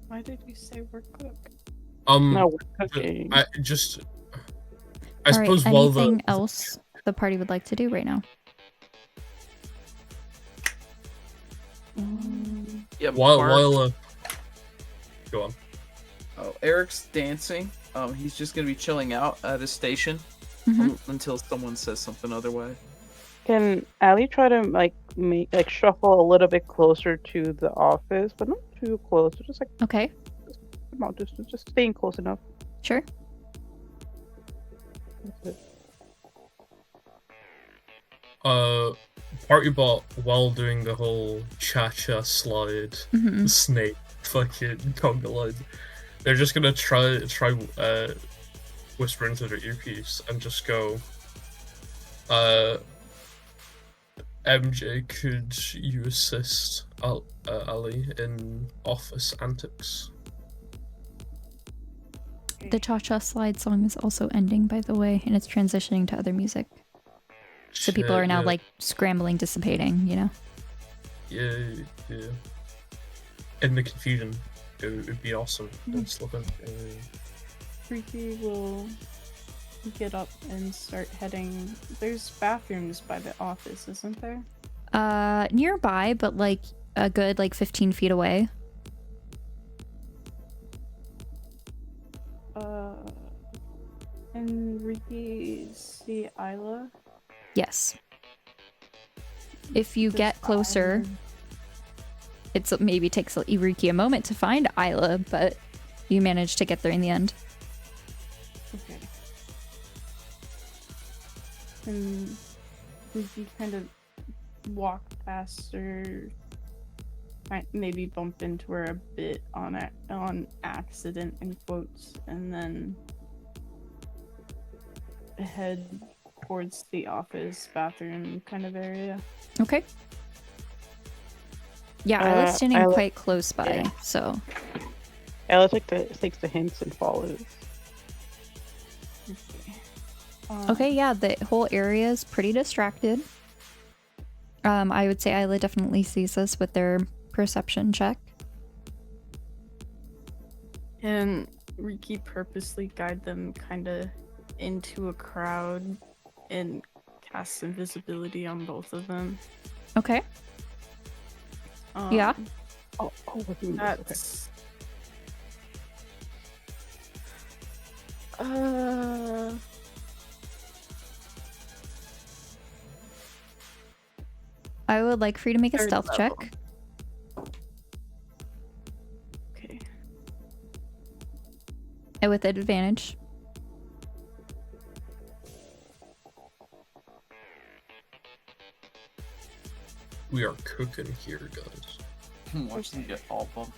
Why did you say we're cooked? No, we're cooking. I All suppose right, while anything else the party would like to do right now? Yeah, while go on. Oh, Eric's dancing. He's just gonna be chilling out at his station until someone says something otherwise. Can Allie try to make shuffle a little bit closer to the office, but not too close? Just like Okay, come on, just staying close enough. sure. That's it. Party bot, while doing the whole cha-cha slide, snake, fucking conga line, they're just gonna try whisper into their earpiece and just go, MJ, could you assist Ali in office antics? The cha-cha slide song is also ending, by the way, and it's transitioning to other music. So people are now like scrambling, dissipating, you know? Yeah. In the confusion, it would be awesome. Don't look Freaky will get up and start heading. There's bathrooms by the office, isn't there? Nearby, but like a good like 15 feet away. And Ricky see Isla? Yes. If you get closer, it maybe takes Iriki a moment to find Isla, but you manage to get there in the end. Okay. And Ricky kind of walk past her, maybe bump into her a bit on accident in quotes, and then head towards the office bathroom kind of area. Okay. Yeah, Isla's standing quite close by, so. Ella takes the hints and follows. Okay, yeah, the whole area is pretty distracted. I would say Isla definitely sees us with their perception check. And Riki purposely guide them kind of into a crowd and cast invisibility on both of them. Okay. Yeah. Oh, we're doing this. That's I would like for you to make a Third stealth level. check. okay. And with advantage. We are cooking here, guys. Watch them get all bumped.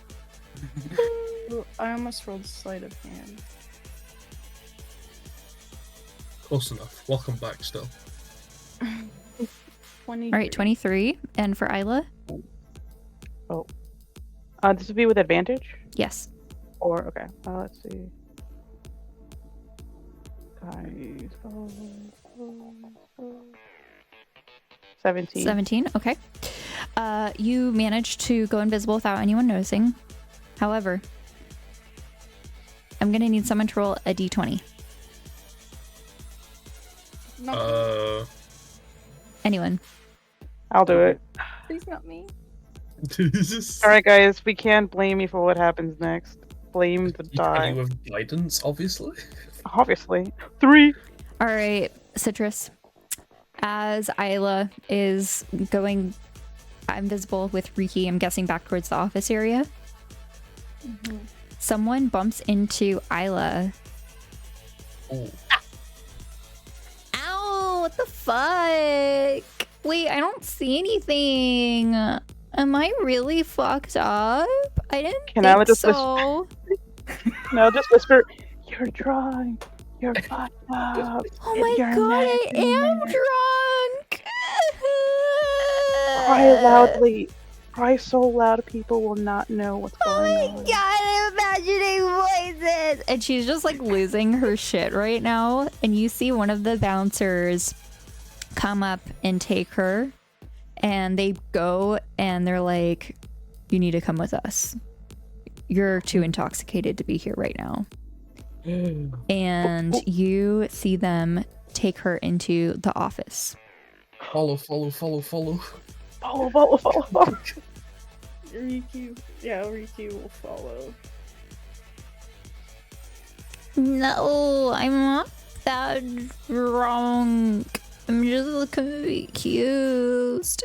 Well, I almost rolled sleight of hand. Close enough. Welcome back still. 20. All right, 23. And for Isla? This would be with advantage? Yes. Or, okay. Let's see. Guys. 17. 17. Okay. You managed to go invisible without anyone noticing. However, I'm going to need someone to roll a d20. Anyone. I'll do it. Please not me. Jesus. Alright, guys. We can't blame me for what happens next. Blame the You die. have guidance, obviously. Obviously. 3. All right, Citrus. As Isla is going invisible with Riki, I'm guessing back towards the office area, someone bumps into Isla. Oh. Ow, what the fuck? Wait, I don't see anything. Am I really fucked up? I didn't Can I think just so. No, just whisper, you're drunk. You're fucked up. Oh my You're god, I nasty am man." drunk. Cry loudly. Cry so loud people will not know what's Oh going my on. god, I'm imagining voices. And she's just like losing her shit right now. And you see one of the bouncers come up and take her. And they go and they're like, you need to come with us. You're too intoxicated to be here right now. And you see them take her into the office. Follow. Follow. Riki will follow. No, I'm not that drunk. I'm just confused.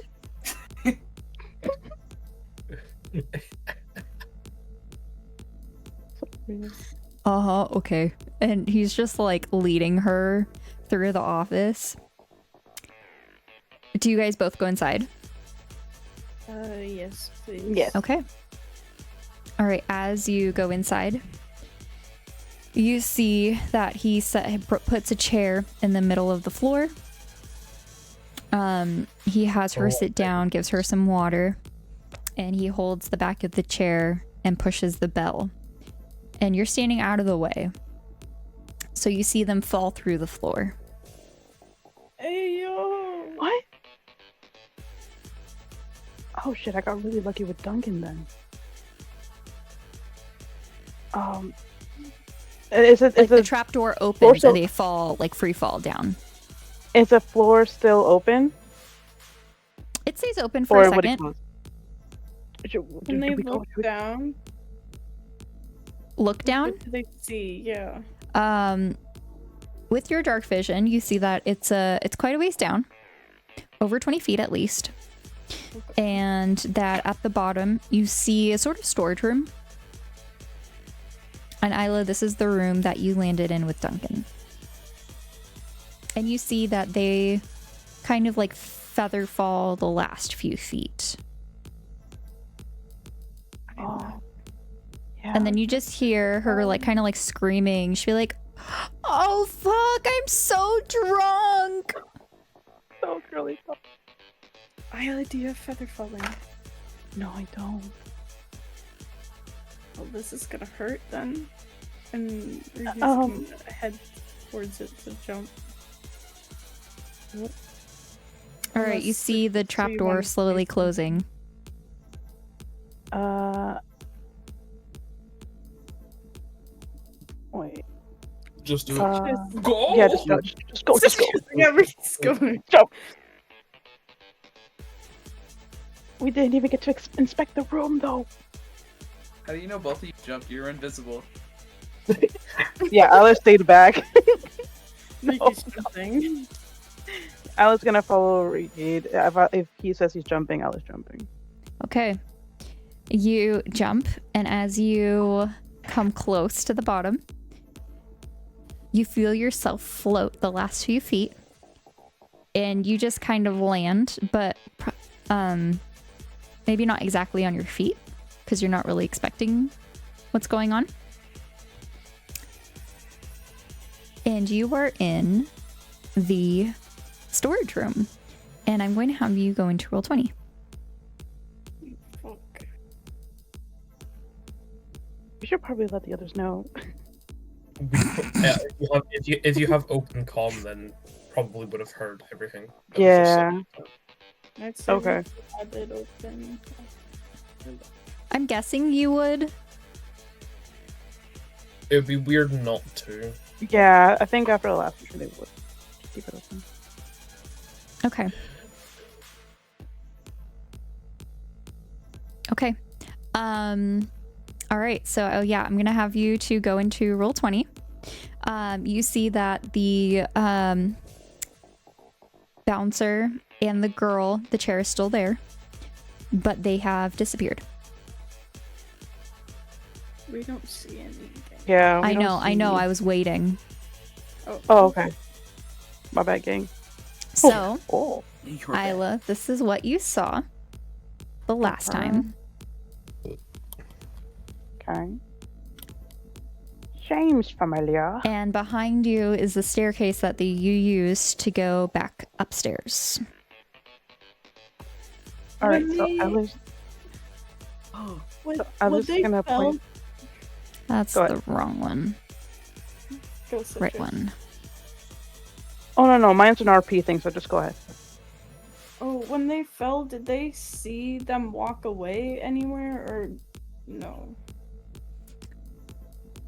Okay. And he's just like leading her through the office. Do you guys both go inside? Yes, please. Yes. Okay. All right. As you go inside, you see that he puts a chair in the middle of the floor. He has her sit down, gives her some water, and he holds the back of the chair and pushes the bell. And you're standing out of the way. So you see them fall through the floor. Hey, yo! What? Oh shit, I got really lucky with Duncan then. Is The trapdoor opens and they fall, like free fall down. Is the floor still open? It stays open for a Or would it second. close? Can they look down? Look down. What do they see? Yeah. With your dark vision, you see that it's quite a ways down, over 20 feet at least, and that at the bottom you see a sort of storage room. And Isla, this is the room that you landed in with Duncan. And you see that they kind of like feather fall the last few feet. Oh. Yeah. And then you just hear her like kind of like screaming. She'll be like, "Oh fuck, I'm so drunk." so girly. Isla, do you have feather falling? No, I don't. Well, this is gonna hurt then. And Riki's Um. gonna head towards it to jump. All right, you Unless see the you trapdoor wanna slowly say closing. Just Do it. go. Yeah, just go. Just go. Just go. Yeah, we're just going. Jump. We didn't even get to inspect the room, though. How do you know both of you jumped? You're invisible. Yeah, Alice stayed back. Ricky's jumping. Alice gonna follow Reed. If he says he's jumping, Alice jumping. Okay. You jump, and as you come close to the bottom, you feel yourself float the last few feet, and you just kind of land, but maybe not exactly on your feet, because you're not really expecting what's going on. And you are in the storage room, and I'm going to have you go into roll 20. Fuck. We should probably let the others know. Yeah, if you have open comm, then probably would have heard everything. that was just Yeah. said. I'd say Okay. we had it open. I'm guessing you would. It would be weird not to. Yeah, I think after the last one, they would just keep it open. Okay. Okay. All right. So, I'm going to have you to go into roll 20. You see that the bouncer and the girl, the chair is still there, but they have disappeared. We don't see anything. Yeah. we I don't know. see- I was waiting. Oh, okay. My bad, gang. So, Oh. You're back. Isla, this is what you saw the last time. Okay. Seems familiar. And behind you is the staircase that you used to go back upstairs. All right, When so they- Alice. When, I when was they gonna fell, point. That's Go the ahead. wrong one. Go sit Right there. one. Oh no, mine's an RP thing, so just go ahead. Oh, when they fell, did they see them walk away anywhere or no?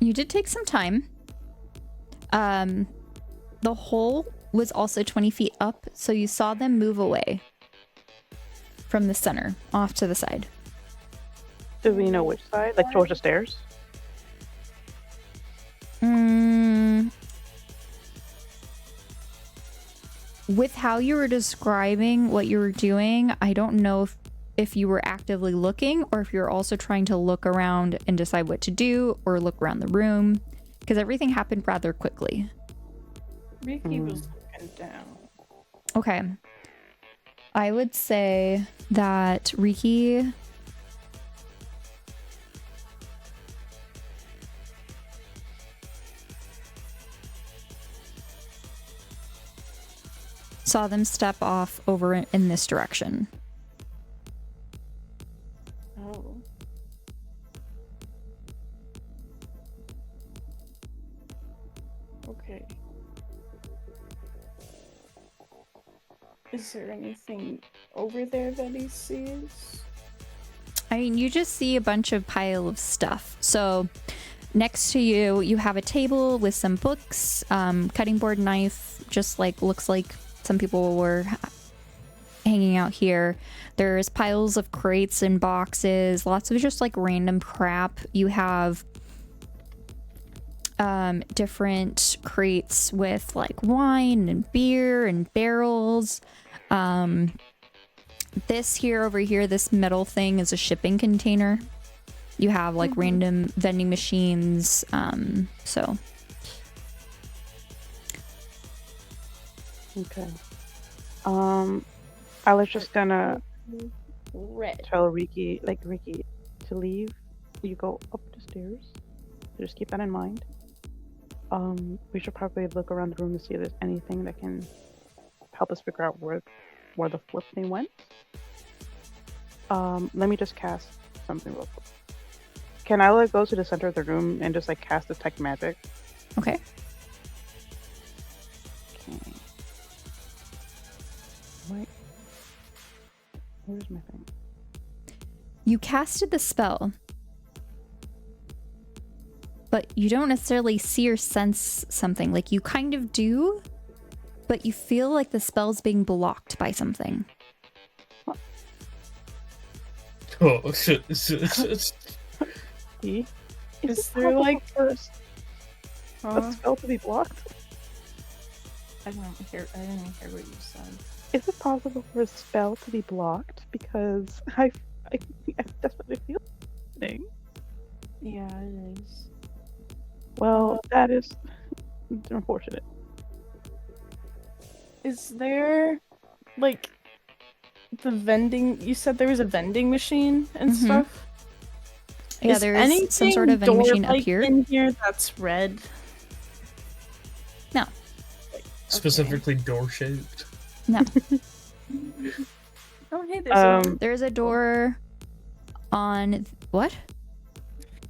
You did take some time. The hole was also 20 feet up, so you saw them move away from the center, off to the side. Do we know which side? Like towards the stairs? With how you were describing what you were doing, I don't know if you were actively looking or if you're also trying to look around and decide what to do or look around the room, because everything happened rather quickly. Ricky was looking down. Okay. I would say that Riki saw them step off over in this direction. Oh. Okay. Is there anything over there that he sees? I mean, you just see a bunch of pile of stuff. So next to you, you have a table with some books, cutting board, knife, just like looks like some people were hanging out here. There's piles of crates and boxes, lots of just like random crap. You have different crates with like wine and beer and barrels. This here over here, this metal thing is a shipping container. You have like random vending machines. So Okay. I was just gonna Red. tell Riki to leave. You go up the stairs. So just keep that in mind. We should probably look around the room to see if there's anything that can help us figure out where the flip thing went. Let me just cast something real quick. Can I go to the center of the room and just like cast detect magic? okay. Okay. Wait. Where's my thing? You casted the spell. but you don't necessarily see or sense something. Like you kind of do, but you feel like the spell's being blocked by something. Oh shit! Is Is there like a huh? spell to be blocked? I didn't hear what you said. Is it possible for a spell to be blocked? Because I definitely feel something. Yeah, it is. Well, that is unfortunate. Is there like the vending? You said there was a vending machine and Mhm. stuff. Yeah, Is there is some anything sort of vending machine up door-like here. in here that's red. No. Specifically door shaped. No. Oh, hey, there's There's a door on what?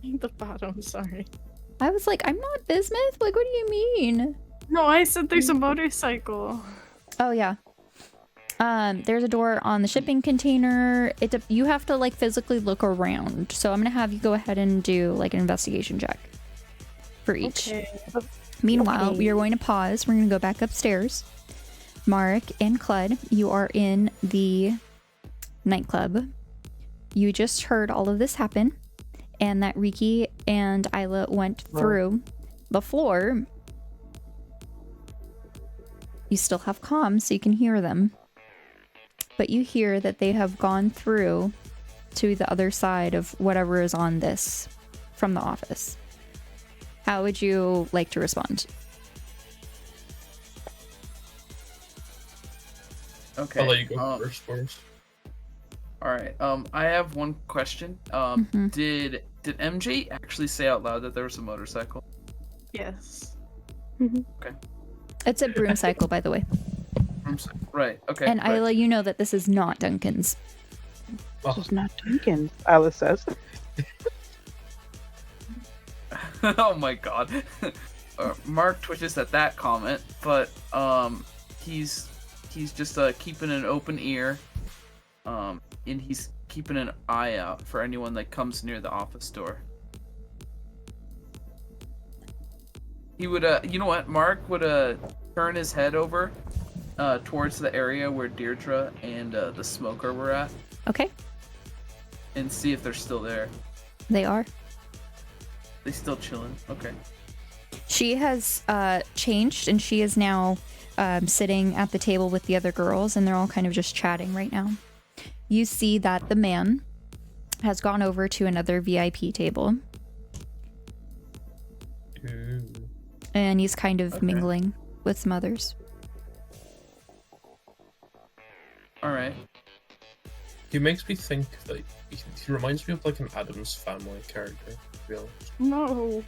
the bottom. Sorry. I was like, I'm not bismuth. Like, what do you mean? No, I said there's a motorcycle. Oh yeah. There's a door on the shipping container. You have to like physically look around. So I'm gonna have you go ahead and do like an investigation check for each. Okay. Meanwhile, Okay. we are going to pause. We're going to go back upstairs. Mark and Clud, you are in the nightclub. You just heard all of this happen, and that Riki and Isla went through the floor. You still have comms, so you can hear them. But you hear that they have gone through to the other side of whatever is on this from the office. How would you like to respond? Okay. I'll let you go first, Boris. All right. I have one question. Mhm. Did MJ actually say out loud that there was a motorcycle? Yes. It's a broom cycle, by the way. Right. Okay. And right. Isla, you know that this is not Duncan's. Oh, This is not Duncan, Alice says. Oh my god. Mark twitches at that comment, but he's just keeping an open ear, and he's keeping an eye out for anyone that comes near the office door. He would you know what? Mark would turn his head over towards the area where Deirdre and the smoker were at Okay, and see if they're still there. they are. They still chilling. Okay. She has changed, and she is now sitting at the table with the other girls, and they're all kind of just chatting right now. You see that the man has gone over to another VIP table, ooh. and he's kind of Okay. mingling with some others. All right. He makes me think that he reminds me of like an Addams Family character. To be honest. No.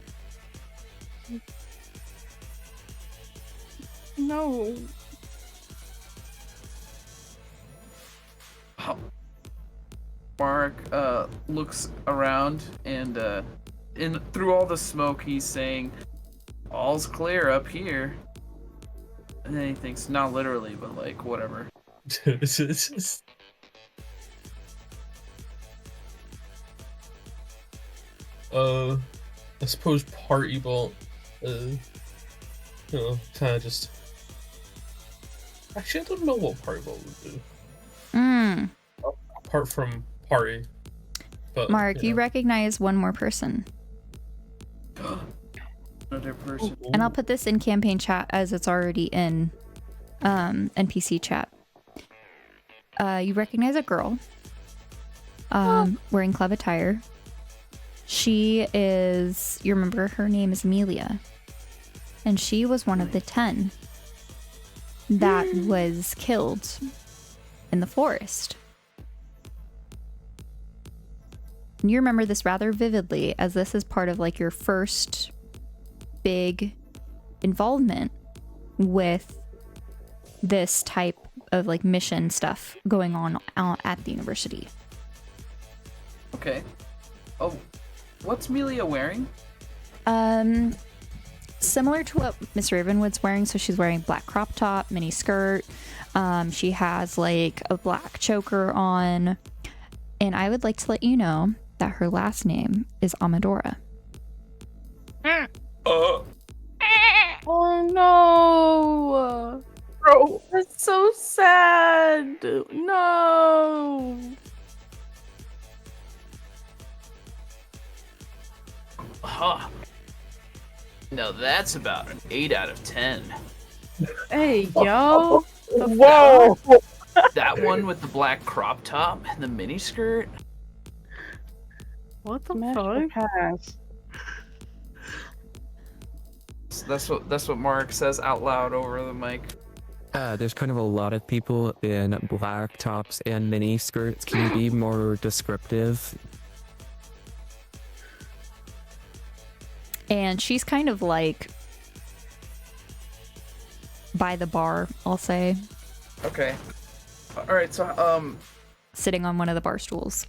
No. Mark looks around and through all the smoke he's saying, "All's clear up here." And then he thinks, not literally, but like whatever. I suppose party ball, kind of just. Actually, I don't know what party ball would do apart from party. But Mark, you know. recognize one more person. Another person. And I'll put this in campaign chat as it's already in NPC chat. You recognize a girl wearing club attire. She is, you remember her name is Amelia. And she was one of the 10 that was killed in the forest. And you remember this rather vividly, as this is part of like your first big involvement with this type of like mission stuff going on at the university. Okay. Oh, what's Melia wearing? Similar to what Miss Ravenwood's wearing, so she's wearing black crop top, mini skirt. She has like a black choker on, and I would like to let you know that her last name is Amadora. Oh no! Bro. That's so sad. No. Huh. No, that's about an 8 out of 10. Hey, yo. Whoa! That one with the black crop top and the mini skirt. What the Smash or fuck? pass. So that's what Mark says out loud over the mic. There's kind of a lot of people in black tops and mini skirts. Can you be more descriptive? And she's kind of like by the bar, I'll say, Okay. All right. So sitting on one of the bar stools.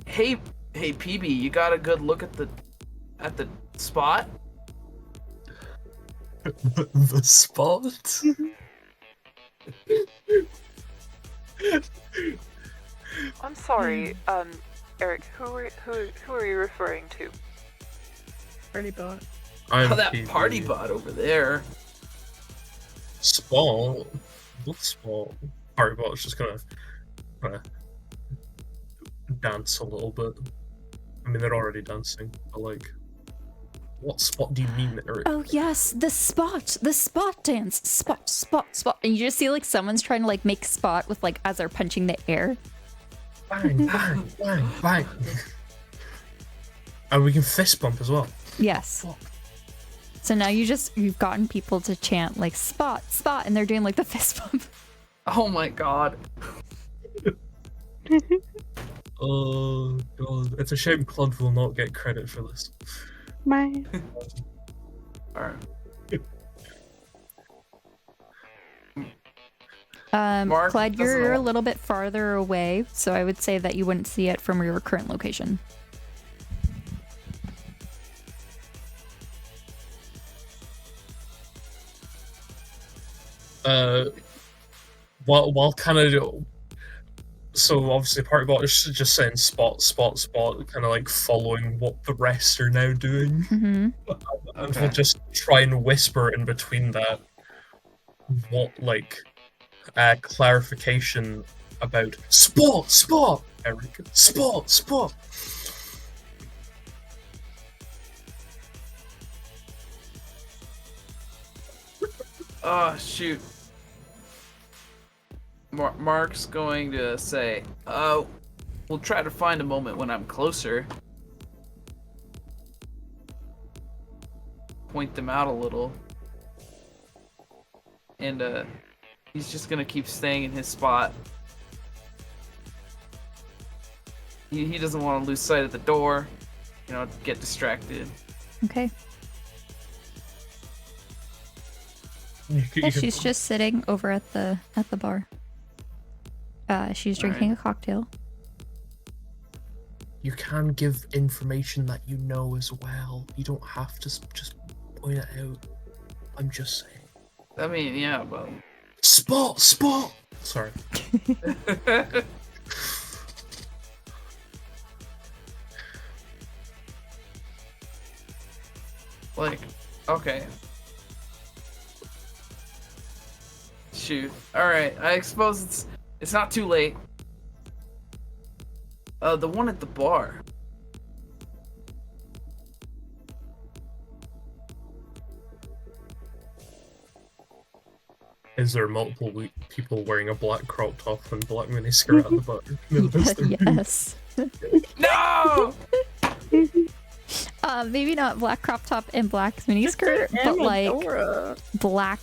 hey PB, you got a good look at the spot? The spot? I'm sorry, Eric. Who are you referring to? Party bot. I'm Oh, that PB. party bot over there. Spot? What spot? Party bot's just gonna dance a little bit. I mean, they're already dancing, but like, what spot do you mean, Eric? Oh yes, the spot dance, spot, and you just see like someone's trying to like make spot with like as they're punching the air. Bang, bang, bang, bang. And we can fist bump as well. Yes. So now you've gotten people to chant like spot, and they're doing like the fist bump. Oh my god. Oh god, it's a shame Claude will not get credit for this. My. All right. Mark Clyde, doesn't you're a know. little bit farther away, so I would say that you wouldn't see it from your current location. While kind of, so obviously party bot is just saying spot, kind of like following what the rest are now doing, Mm-hmm. and we'll just try and whisper in between that what like clarification about spot, Eric, spot. Oh shoot. Mark's going to say, we'll try to find a moment when I'm closer. Point them out a little. And, he's just gonna keep staying in his spot. He doesn't want to lose sight of the door, get distracted. Okay. You Yeah, can- she's just sitting over at the bar. She's drinking a cocktail. You can give information that you know as well. You don't have to just point it out. I'm just saying. I mean, yeah, but... Spot! Sorry. Like, okay. Shoot. Alright, I suppose it's not too late. The one at the bar. Is there multiple people wearing a black crop top and black miniskirt at the bar? No, is there? Yes. No! Maybe not black crop top and black miniskirt, but like black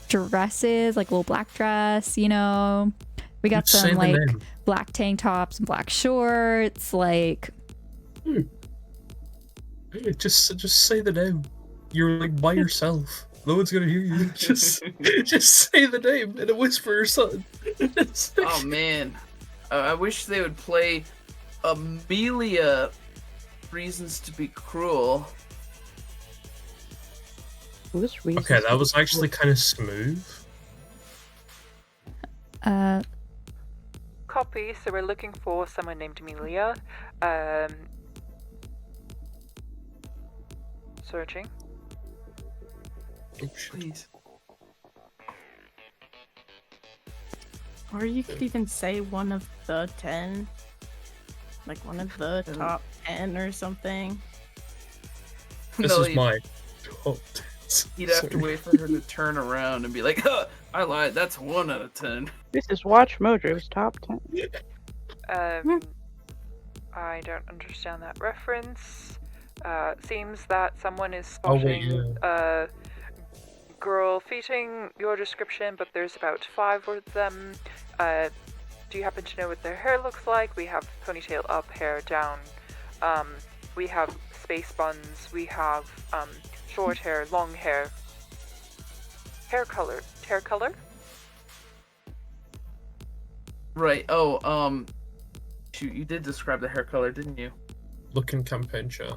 dresses, like a little black dress, We got Just say some the like name. black tank tops and black shorts, like Hey, just say the name. You're like by yourself. No one's gonna hear you. Just say the name in a whisper or something. Oh man. I wish they would play Amelia Reasons to Be Cruel. Who's reason? Okay, that was actually kind of smooth. Copy. So we're looking for someone named Amelia. Searching. Oh, shit. Please. Or you could even say one of the 10. Like one of the top 10 or something. This No, is my top 10. He'd have to wait for her to turn around and be like, huh, I lied, that's 1 out of 10. This is Watch Mojo's top 10. I don't understand that reference. Seems that someone is Oh, wait, spotting a girl fitting your description, but there's about 5 of them. Do you happen to know what their hair looks like? We have ponytail up, hair down. We have space buns. We have short hair, long hair. Hair color. Hair color? Right, shoot, you did describe the hair color, didn't you? Look in campaign chat.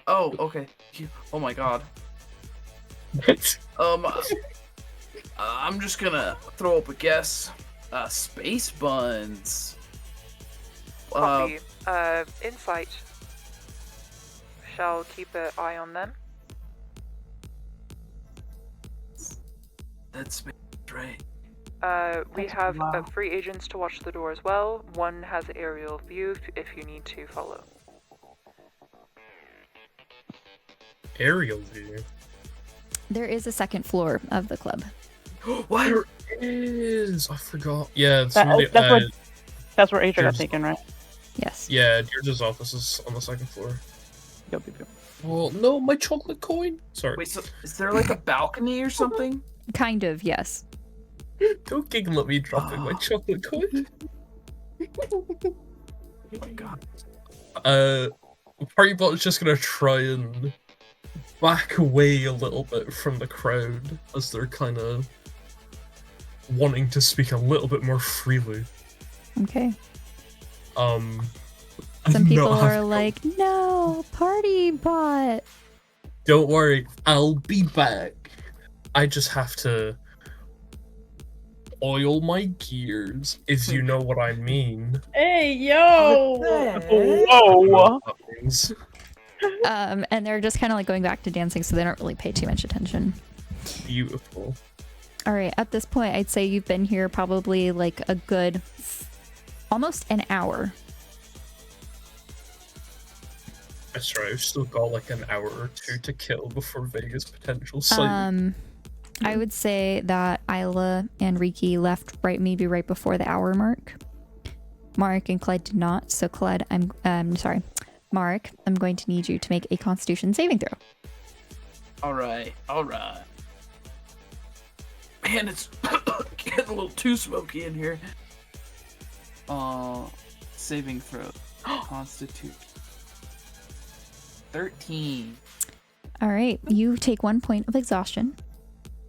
Oh, okay. Oh my god. I'm just gonna throw up a guess. Space buns. Copy. Insight. Shall keep an eye on them. That's right. We That's have wow. free agents to watch the door as well. One has aerial view if you need to follow. Aerial view. There is a second floor of the club. What? There is. I forgot. Yeah, That's where Asia got there's- taken, right? Yes. yeah, Deirdre's office is on the second floor. Yep, yep, yep. Well, no, my chocolate coin. Sorry. Wait, so is there like a balcony or something? Kind of, yes. Don't giggle at me dropping my chocolate coin. Oh my god. Party Bot is just gonna try and back away a little bit from the crowd as they're kind of wanting to speak a little bit more freely. Okay. Some Some people are like, no, party bot. Don't worry, I'll be back. I just have to oil my gears, if you know what I mean. Hey, yo! Whoa! That means. And they're just kind of like going back to dancing, so they don't really pay too much attention. Beautiful. All right, at this point, I'd say you've been here probably like a good almost an hour. That's right, I've still got like an hour or two to kill before Vega's potential sight. I would say that Isla and Riki left maybe right before the hour mark. Mark and Clyde did not. So Clyde, Mark, I'm going to need you to make a Constitution saving throw. Alright. Man, it's getting a little too smoky in here. Saving throw. Constitution. 13. All right, you take 1 point of exhaustion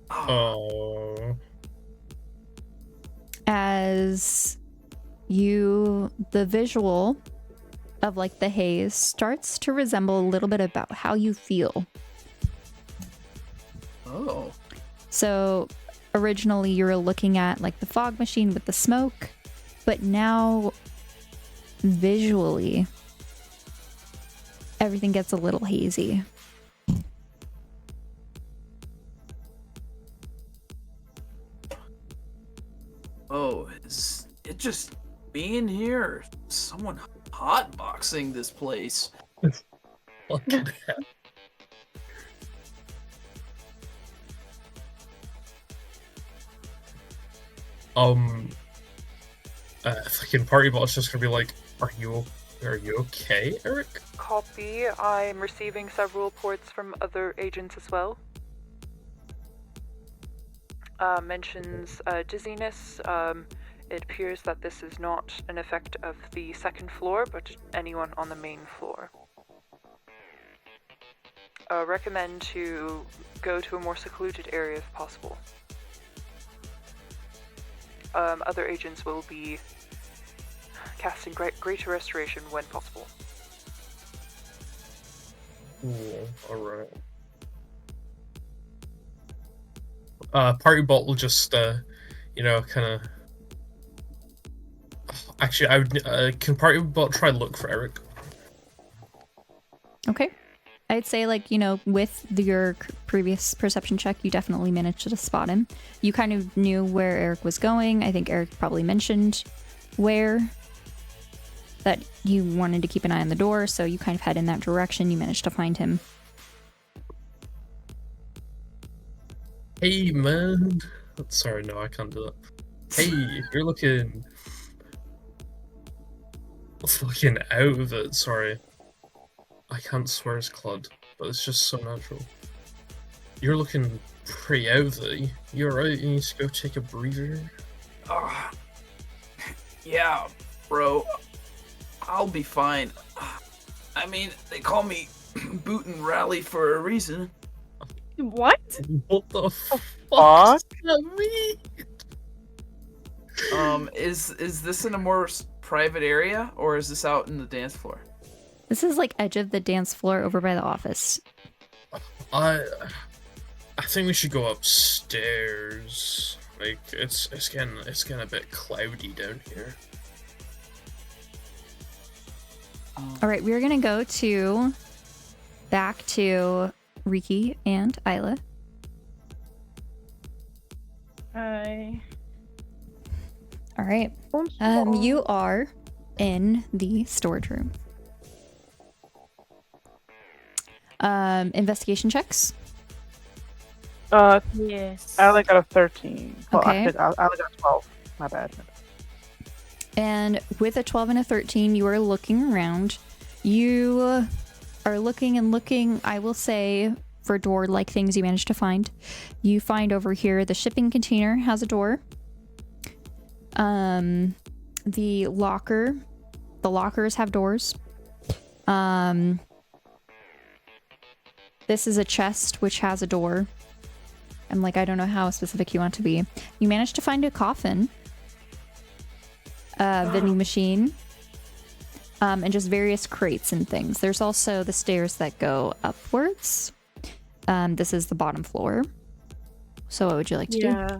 Oh. as the visual of like the haze starts to resemble a little bit about how you feel. Oh. So originally you were looking at like the fog machine with the smoke, but now visually everything gets a little hazy. Oh, is it just me in here? Or someone hotboxing this place? Fucking hell. Fucking Party Bot's just gonna be like, are you okay, Eric? Copy. I'm receiving several reports from other agents as well. Mentions dizziness. It appears that this is not an effect of the second floor, but anyone on the main floor. Recommend to go to a more secluded area if possible. Other agents will be casting greater restoration when possible. Cool. Alright. Party Bot will just, kind of... Actually, I would can party bot try and look for Eric. Okay. I'd say, like, with your previous perception check, you definitely managed to spot him. You kind of knew where Eric was going. I think Eric probably mentioned where, that you wanted to keep an eye on the door, so you kind of head in that direction. You managed to find him. Hey, man. Sorry, no, I can't do that. Hey, you're looking fucking out of it. Sorry. I can't swear as Clud, but it's just so natural. You're looking pretty out of it. You alright? You need to go take a breather? Yeah, bro. I'll be fine. I mean, they call me Boot and Rally for a reason. What? What the fuck Fuck? does that mean? Is this in a more private area, or is this out in the dance floor? This is like edge of the dance floor over by the office. I think we should go upstairs. Like it's getting a bit cloudy down here. All right, we're gonna go back to Riki and Isla. I. All right. You are in the storage room. Investigation checks. Yes. I only got a 13. Well, Okay. I only got 12. My bad. And with a 12 and a 13, you are looking around. You are looking and looking, I will say, for door-like things you managed to find. You find over here the shipping container has a door. The lockers have doors. This is a chest which has a door. And I don't know how specific you want to be. You managed to find a coffin. Vending machine. And just various crates and things. There's also the stairs that go upwards. This is the bottom floor. So what would you like to do? Yeah.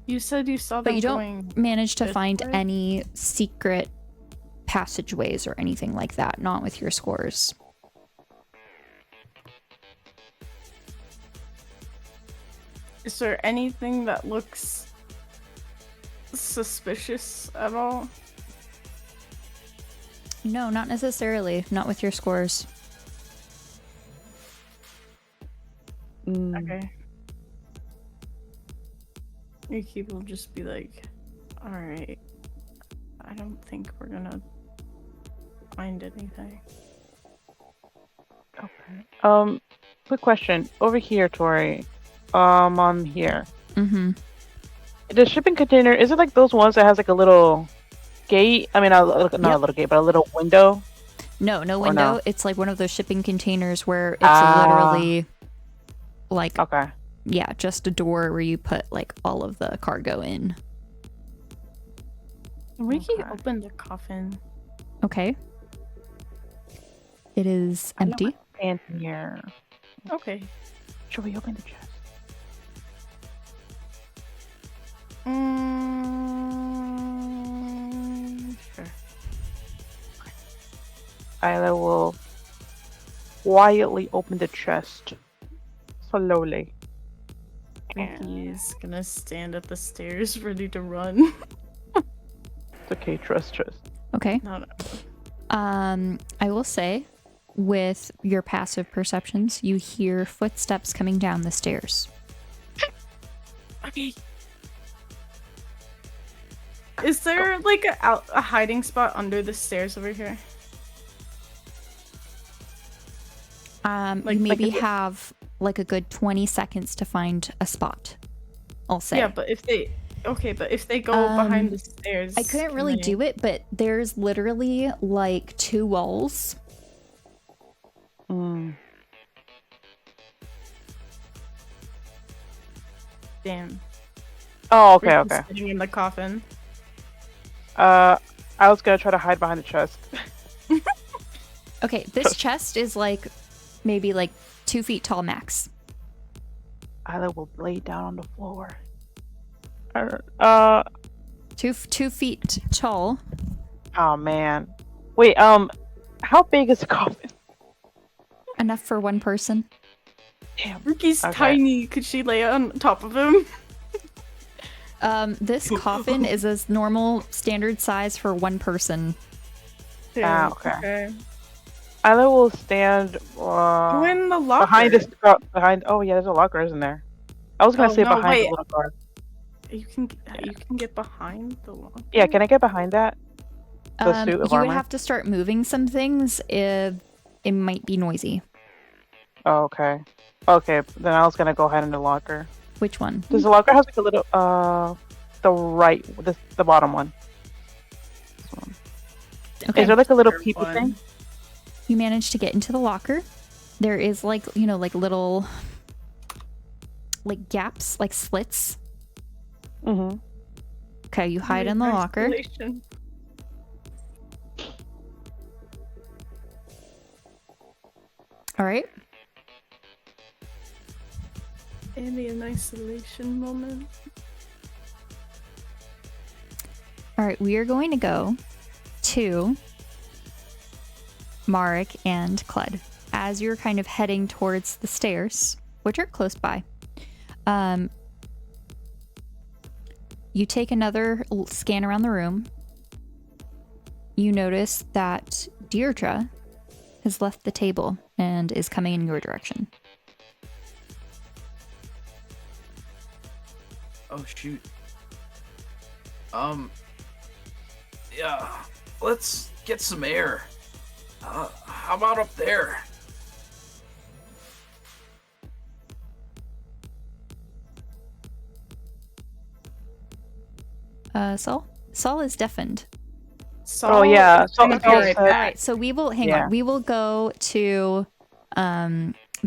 You said you saw them But you going don't manage to this find way? any secret passageways or anything like that. Not with your scores. Is there anything that looks suspicious at all? No, not necessarily. Not with your scores. Okay. Yuki will just be like, alright, I don't think we're gonna find anything. Okay. Quick question. Over here, Torii. On here. Mm-hmm. The shipping container, is it like those ones that has like a little gate? I mean, not a little gate, but a little window? No Or window. no? It's like one of those shipping containers where it's Ah. literally like, Okay. yeah, just a door where you put like all of the cargo in. Riki Okay. opened the coffin. Okay. It is I know empty. And here. Okay. Should we open the chest? Sure. Isla will quietly open the chest. Slowly. He's gonna stand at the stairs ready to run. It's okay, trust. Okay. No. I will say, with your passive perceptions, you hear footsteps coming down the stairs. Okay. Is there like a hiding spot under the stairs over here? You maybe have like a good 20 seconds to find a spot, I'll say. Yeah, but if they go behind the stairs, I couldn't really do it, but there's literally like 2 walls. Damn. Oh, okay, Riki's okay. Sitting in the coffin. I was gonna try to hide behind the chest. Okay, this chest is like maybe like 2 feet tall max. Isla will lay down on the floor. 2 feet tall. Oh man. Wait. How big is the coffin? Enough for one person. Damn. Riki's Okay. tiny. Could she lay on top of him? This coffin is a normal standard size for one person. Ah, okay. Isla will stand Go in the locker. behind this. Behind. Oh yeah, there's a locker, isn't there? I was gonna say no, behind wait. the little car. You can get behind the locker. Yeah, can I get behind that? The suit of You armor. would have to start moving some things. It might be noisy. Oh, okay. Okay, then I was gonna go ahead in the locker. Which one? Does the locker has like a little the bottom one? This one. Okay. Is there like a little Third peepee one. thing? You manage to get into the locker. There is like little gaps, like slits. Mm-hmm. Okay, you hide in the locker. Isolation. All right. Alien isolation moment. All right, we are going to go to Marek and Clud. As you're kind of heading towards the stairs, which are close by, you take another scan around the room. You notice that Deirdre has left the table and is coming in your direction. Oh shoot. Yeah, let's get some air. How about up there? Saul? Saul is deafened. Oh yeah. So, Okay, Okay, right all back. right. So we will hang Yeah. on. We will go to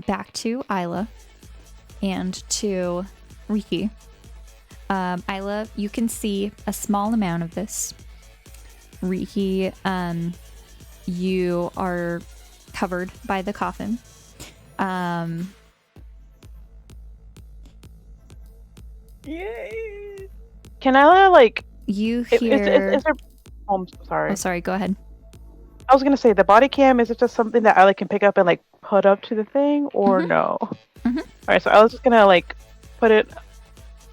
back to Isla and to Riki. Isla, you can see a small amount of this. Riki, you are covered by the coffin. Yay! Can I like? You Is hear. there? Oh, I'm sorry. Oh, sorry. Go ahead. I was gonna say the body cam. Is it just something that I can pick up and like put up to the thing, or Mhm. no? Mhm. All right. So I was just gonna like put it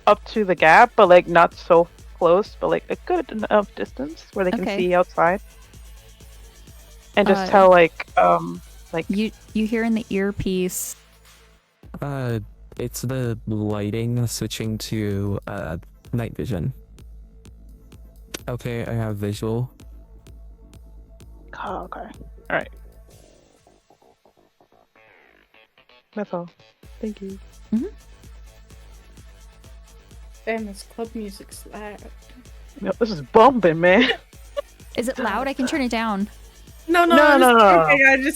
up to the gap, but like not so close, but like a good enough distance where they can Okay. see outside, and just Uh, tell like You hear in the earpiece. It's the lighting switching to night vision. Okay, I have visual. Oh, okay. All right. That's all. Thank you. Damn, this club music's loud. Yo, this is bumping, man. Is it loud? I can turn it down. No, No. Okay,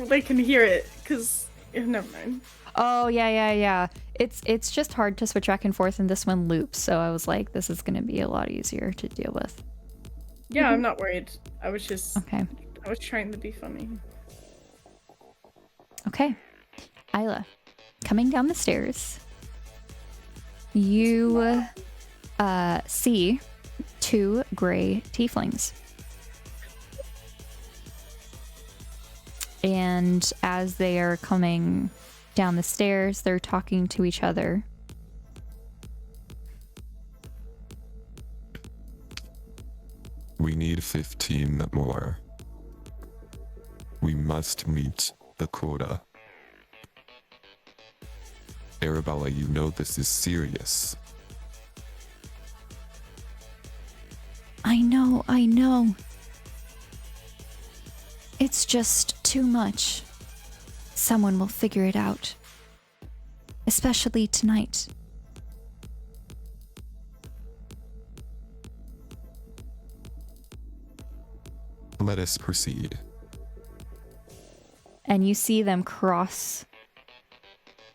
they can hear it, cause never mind. Oh yeah. It's just hard to switch back and forth, and this one loops. So I was like, this is gonna be a lot easier to deal with. Yeah, I'm not worried. I was trying to be funny. Okay. Isla, coming down the stairs, you see two gray tieflings. And as they are coming down the stairs, they're talking to each other. We need 15 more. We must meet the quota. Arabella, you know this is serious. I know. It's just too much. Someone will figure it out. Especially tonight. Let us proceed. And you see them cross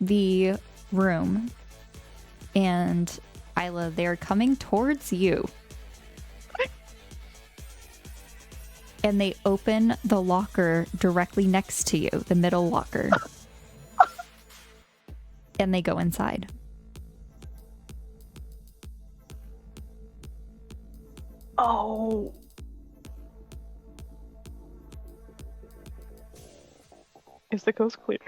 the room. And Isla, they're coming towards you. And they open the locker directly next to you, the middle locker. And they go inside. Oh. Is the coast clear?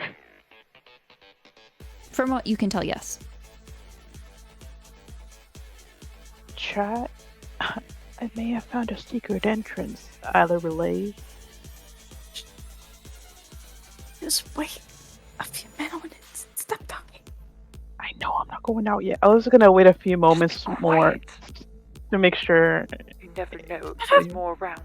From what you can tell, yes. Chat. I may have found a secret entrance. Isla relay. Just wait a few minutes. Stop talking. I know I'm not going out yet. I was gonna wait a few moments Be more quiet. to make sure. You never know. There's more around.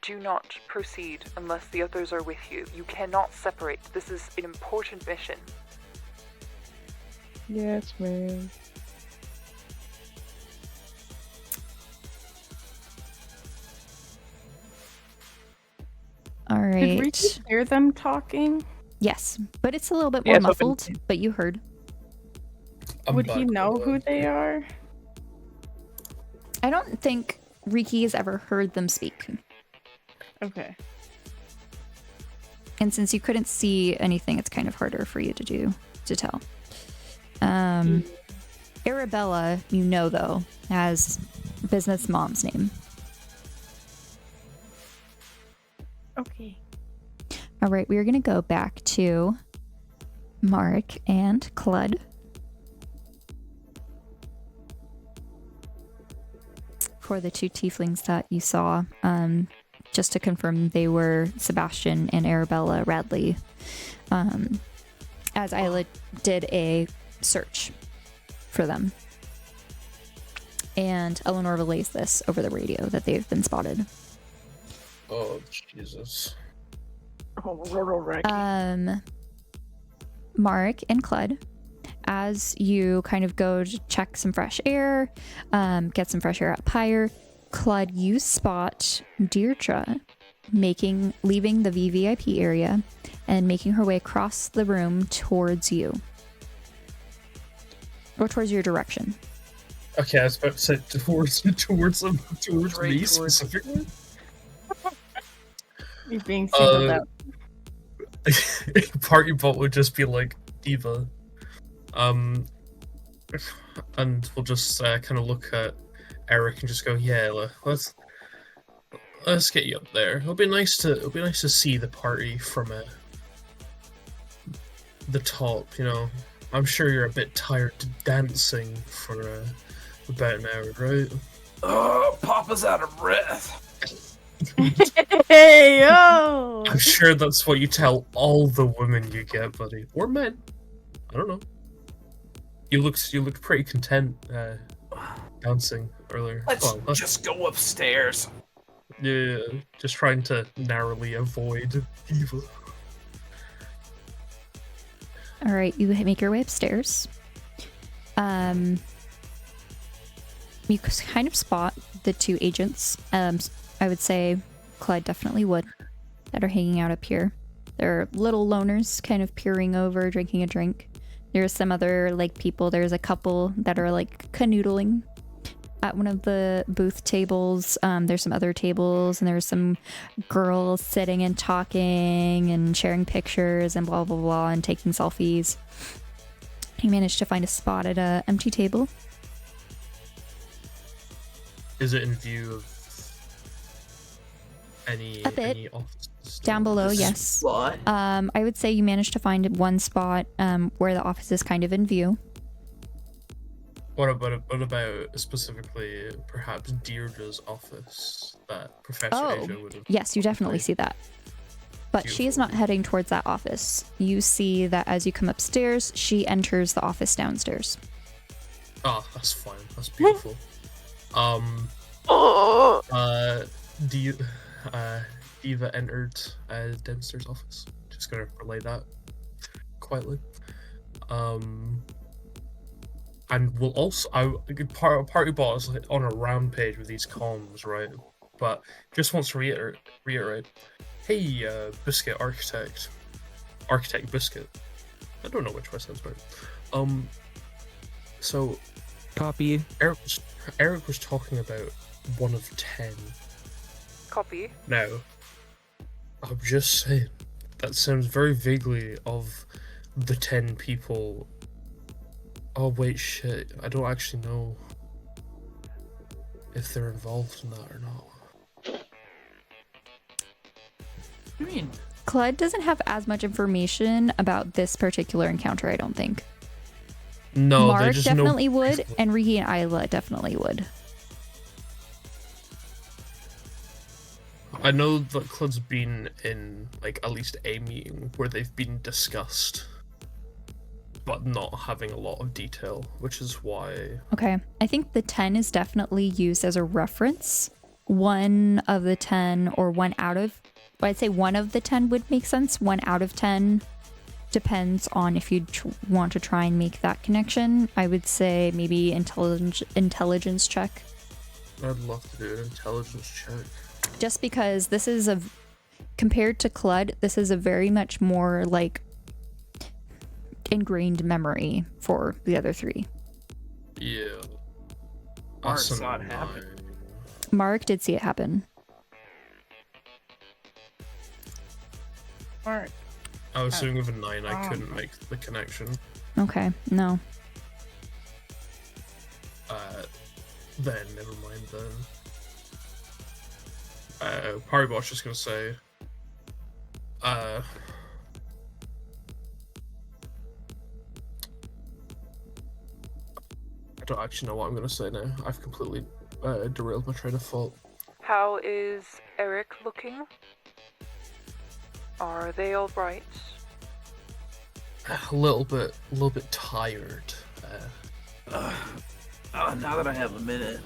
Do not proceed unless the others are with you. You cannot separate. This is an important mission. Yes, ma'am. All Did right. Ricky hear them talking? Yes, but it's a little bit more Yeah, it's open. muffled, but you heard. Would he know who they are? I don't think Riki has ever heard them speak. Okay. And since you couldn't see anything, it's kind of harder for you to tell. Arabella, you know, though, has business mom's name. Okay. All right, we are going to go back to Mark and Clud. For the two tieflings that you saw, just to confirm, they were Sebastian and Arabella Radley, as Isla did a search for them. And Eleanor relays this over the radio that they've been spotted. Oh, Jesus. Mark and Clud, as you kind of go to check some fresh air, get some fresh air up higher, Clud, you spot Deirdre leaving the VVIP area and making her way across the room towards you. Or towards your direction. Okay, I was about to say towards Right me towards- specifically. You're being singled out. Party bot would just be like Diva, and we'll just kind of look at Eric and just go, yeah, let's get you up there. It'll be nice to see the party from the top. You know, I'm sure you're a bit tired dancing for about an hour, right? Oh, Papa's out of breath. Hey, yo! I'm sure that's what you tell all the women you get, buddy, or men. I don't know. You looked pretty content dancing earlier. Let's Oh, just go upstairs. yeah, just trying to narrowly avoid evil. All right, you make your way upstairs. You kind of spot the two agents. I would say Clyde definitely would, that are hanging out up here. They're little loners, kind of peering over, drinking a drink. There's some other people. There's a couple that are canoodling at one of the booth tables. There's some other tables, and there's some girls sitting and talking and sharing pictures and blah blah blah and taking selfies. He managed to find a spot at a empty table. Is it in view of any offices Down below, yes. What? I would say you managed to find one spot where the office is kind of in view. What about specifically perhaps Deirdre's office that Professor Asia would have? Yes, you definitely see that. But she is not heading towards that office. You see that as you come upstairs, she enters the office downstairs. Oh, that's fine. That's beautiful. Diva entered downstairs office. Just gonna relay that quietly. And we'll also party bot is on a rampage with these comms, right? But just wants to reiterate. Hey, Biscuit Architect Biscuit. I don't know which way sounds better. So Copy. Eric was talking about 1 of 10. Copy. Now, I'm just saying, that sounds very vaguely of the 10 people. Oh wait, shit, I don't actually know if they're involved in that or not. I mean, Clud doesn't have as much information about this particular encounter, I don't think. No, they Mark just definitely know. would, and Riki and Isla definitely would. I know that Clud's been in like at least a meeting where they've been discussed, but not having a lot of detail, which is why. Okay, I think the 10 is definitely used as a reference. One of the 10, or one out of, I'd say one of the 10 would make sense. 1 out of 10 depends on if you want to try and make that connection. I would say maybe intelligence check. I'd love to do an intelligence check. Just because this is compared to Clud, this is a very much more like ingrained memory for the other 3. Yeah. Mark That's a saw it happen. 9. Mark did see it happen. Mark. I was assuming with a 9 I couldn't make the connection. Okay, no. Then never mind then. Party Bot's just gonna say, I don't actually know what I'm gonna say now. I've completely derailed my train of thought. How is Eric looking? Are they all right? A little bit tired. Now that I have a minute.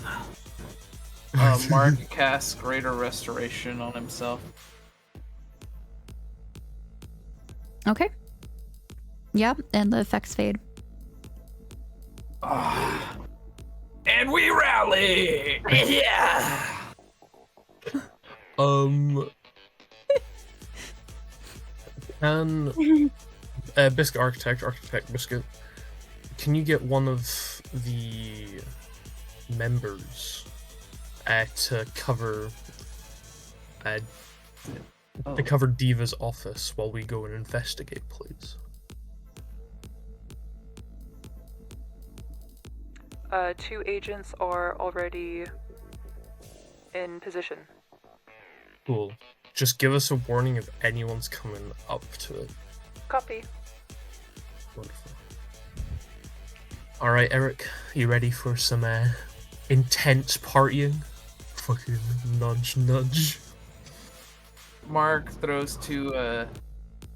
Mark casts Greater Restoration on himself. Okay. Yeah, and the effects fade. And we rally! Yeah! Can Biscuit Architect Biscuit, can you get one of the members to cover Diva's office while we go and investigate, please? 2 agents are already in position. Cool. Just give us a warning if anyone's coming up to it. Copy. Wonderful. Alright, Eric, you ready for some intense partying? Fucking nudge, nudge. Mark throws 2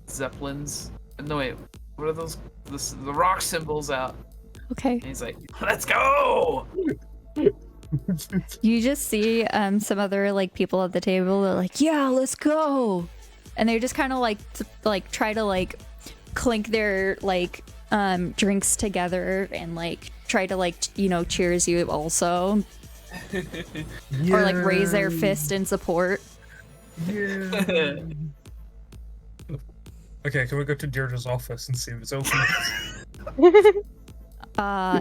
zeppelins. No, wait. What are those? The rock symbols out. Okay. And he's like, let's go! You just see some other like people at the table. They're like, "Yeah, let's go," and they just kind of like try to like clink their like drinks together and like try to like cheers you also, or like raise their fist in support. Yeah. Okay, can we go to Deirdre's office and see if it's open?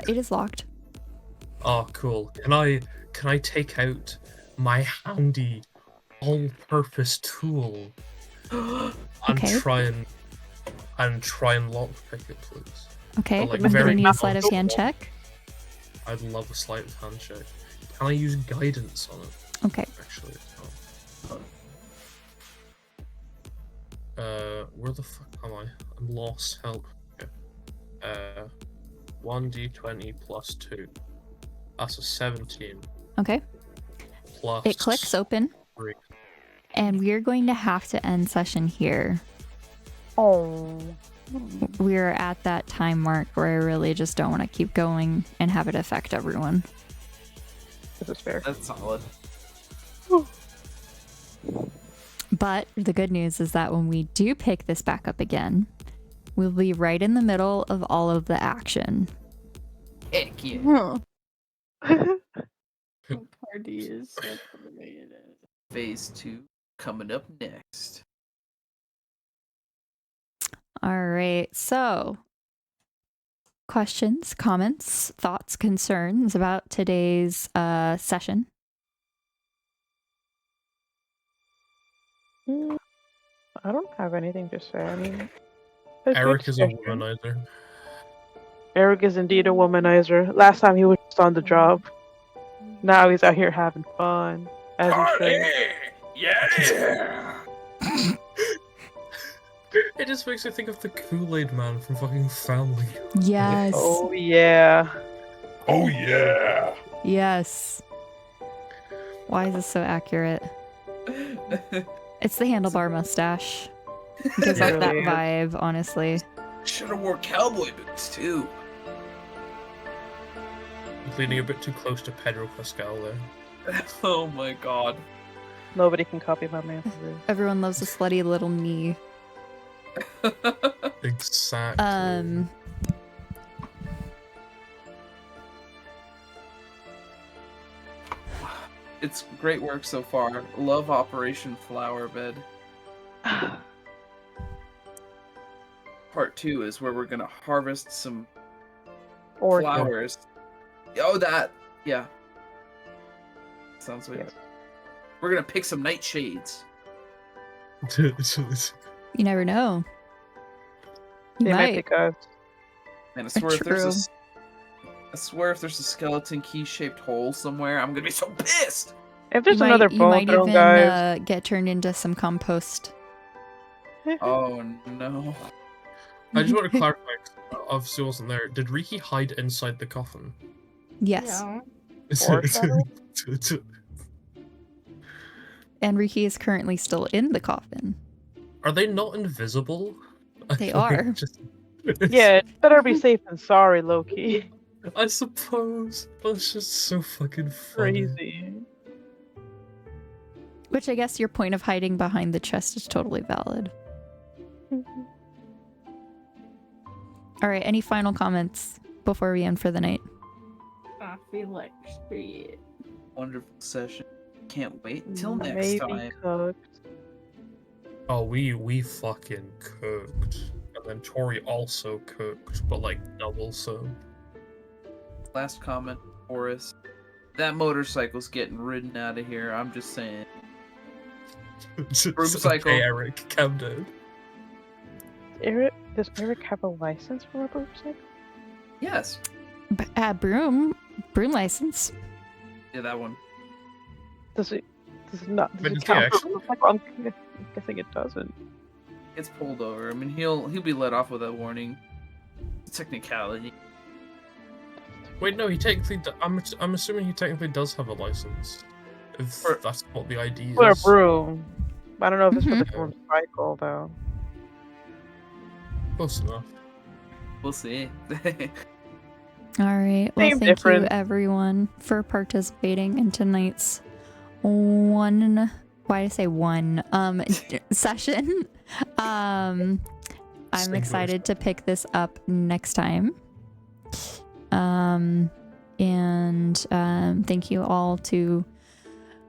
It is locked. Oh, cool. Can I take out my handy all-purpose tool and Okay. try and lockpick it, please? Okay, But, like, I'm very gonna need a sleight of hand check. I'd love a sleight of hand check. Can I use guidance on it? Okay. Actually, where the fuck am I? I'm lost. Help. Okay. 1d20 plus 2. That's a 17. Okay. Plus. It clicks open, 3. and we're going to have to end session here. Oh. We're at that time mark where I really just don't want to keep going and have it affect everyone. This is fair. That's solid. But the good news is that when we do pick this back up again, we'll be right in the middle of all of the action. Heck yeah. Party is separated. Phase 2 coming up next. All right, so questions, comments, thoughts, concerns about today's session? I don't have anything to say. I mean, it's Eric good is a session. womanizer. Eric is indeed a womanizer. Last time he was just on the job. Now he's out here having fun. As he should. Yeah! It just makes me think of the Kool-Aid Man from fucking Family. Yes. Oh yeah. Oh yeah. Yes. Why is this so accurate? It's the handlebar mustache. It gives Yeah. off that Really is. vibe, honestly. Should have wore cowboy boots too. Leaning a bit too close to Pedro Pascal there. Oh my god. Nobody can copy my man for this. Everyone loves a slutty little knee. Exactly. It's great work so far. Love Operation Flower Bed. Part 2 is where we're gonna harvest some Or flowers. Oh, that. Yeah. Sounds weird. Yes. We're gonna pick some nightshades. You never know. You they might might. pick us. Man, I swear True. if there's a skeleton key-shaped hole somewhere, I'm gonna be so pissed. If there's you another might, you bone might thrown, even guys. get turned into some compost. Oh no. I just want to clarify, 'cause obviously wasn't there. Did Riki hide inside the coffin? Yes. Yeah. Foreshadow? And Riki is currently still in the coffin. Are they not invisible? I They feel like are. just- Yeah, it's better be safe than sorry, Loki. I suppose. That's just so fucking funny. Crazy. Which I guess your point of hiding behind the chest is totally valid. All right, any final comments before we end for the night? I feel like shit. Wonderful session. Can't wait till next Maybe time. cooked. Oh, we fucking cooked. And then Torii also cooked, but like double so. Last comment, Boris. That motorcycle's getting ridden out of here. I'm just saying. Broomcycle. Okay, Eric, calm down. Does Eric have a license for a motorcycle? Yes. Broom license. Yeah, that one. Does it not? But Does it does he count for a actually? motorcycle? I'm guessing it doesn't. It's pulled over. I mean, he'll be let off with a warning. Technicality. Wait, no, he technically. I'm assuming he technically does have a license. If For- that's what the ID is. For a broom. I don't know if it's for the Mhm. motorcycle though. Close enough. We'll see. All right. Well, Same thank you difference. everyone for participating in tonight's one. Why did I say one? Session. I'm Singular. excited to pick this up next time. Thank you all to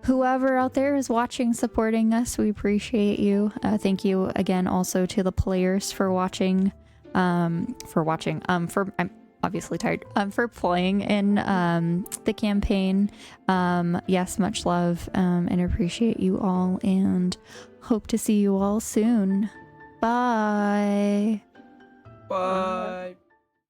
whoever out there is watching, supporting us. We appreciate you. Thank you again also to the players for watching. I'm obviously tired. For playing in the campaign. Yes, much love and appreciate you all and hope to see you all soon. Bye.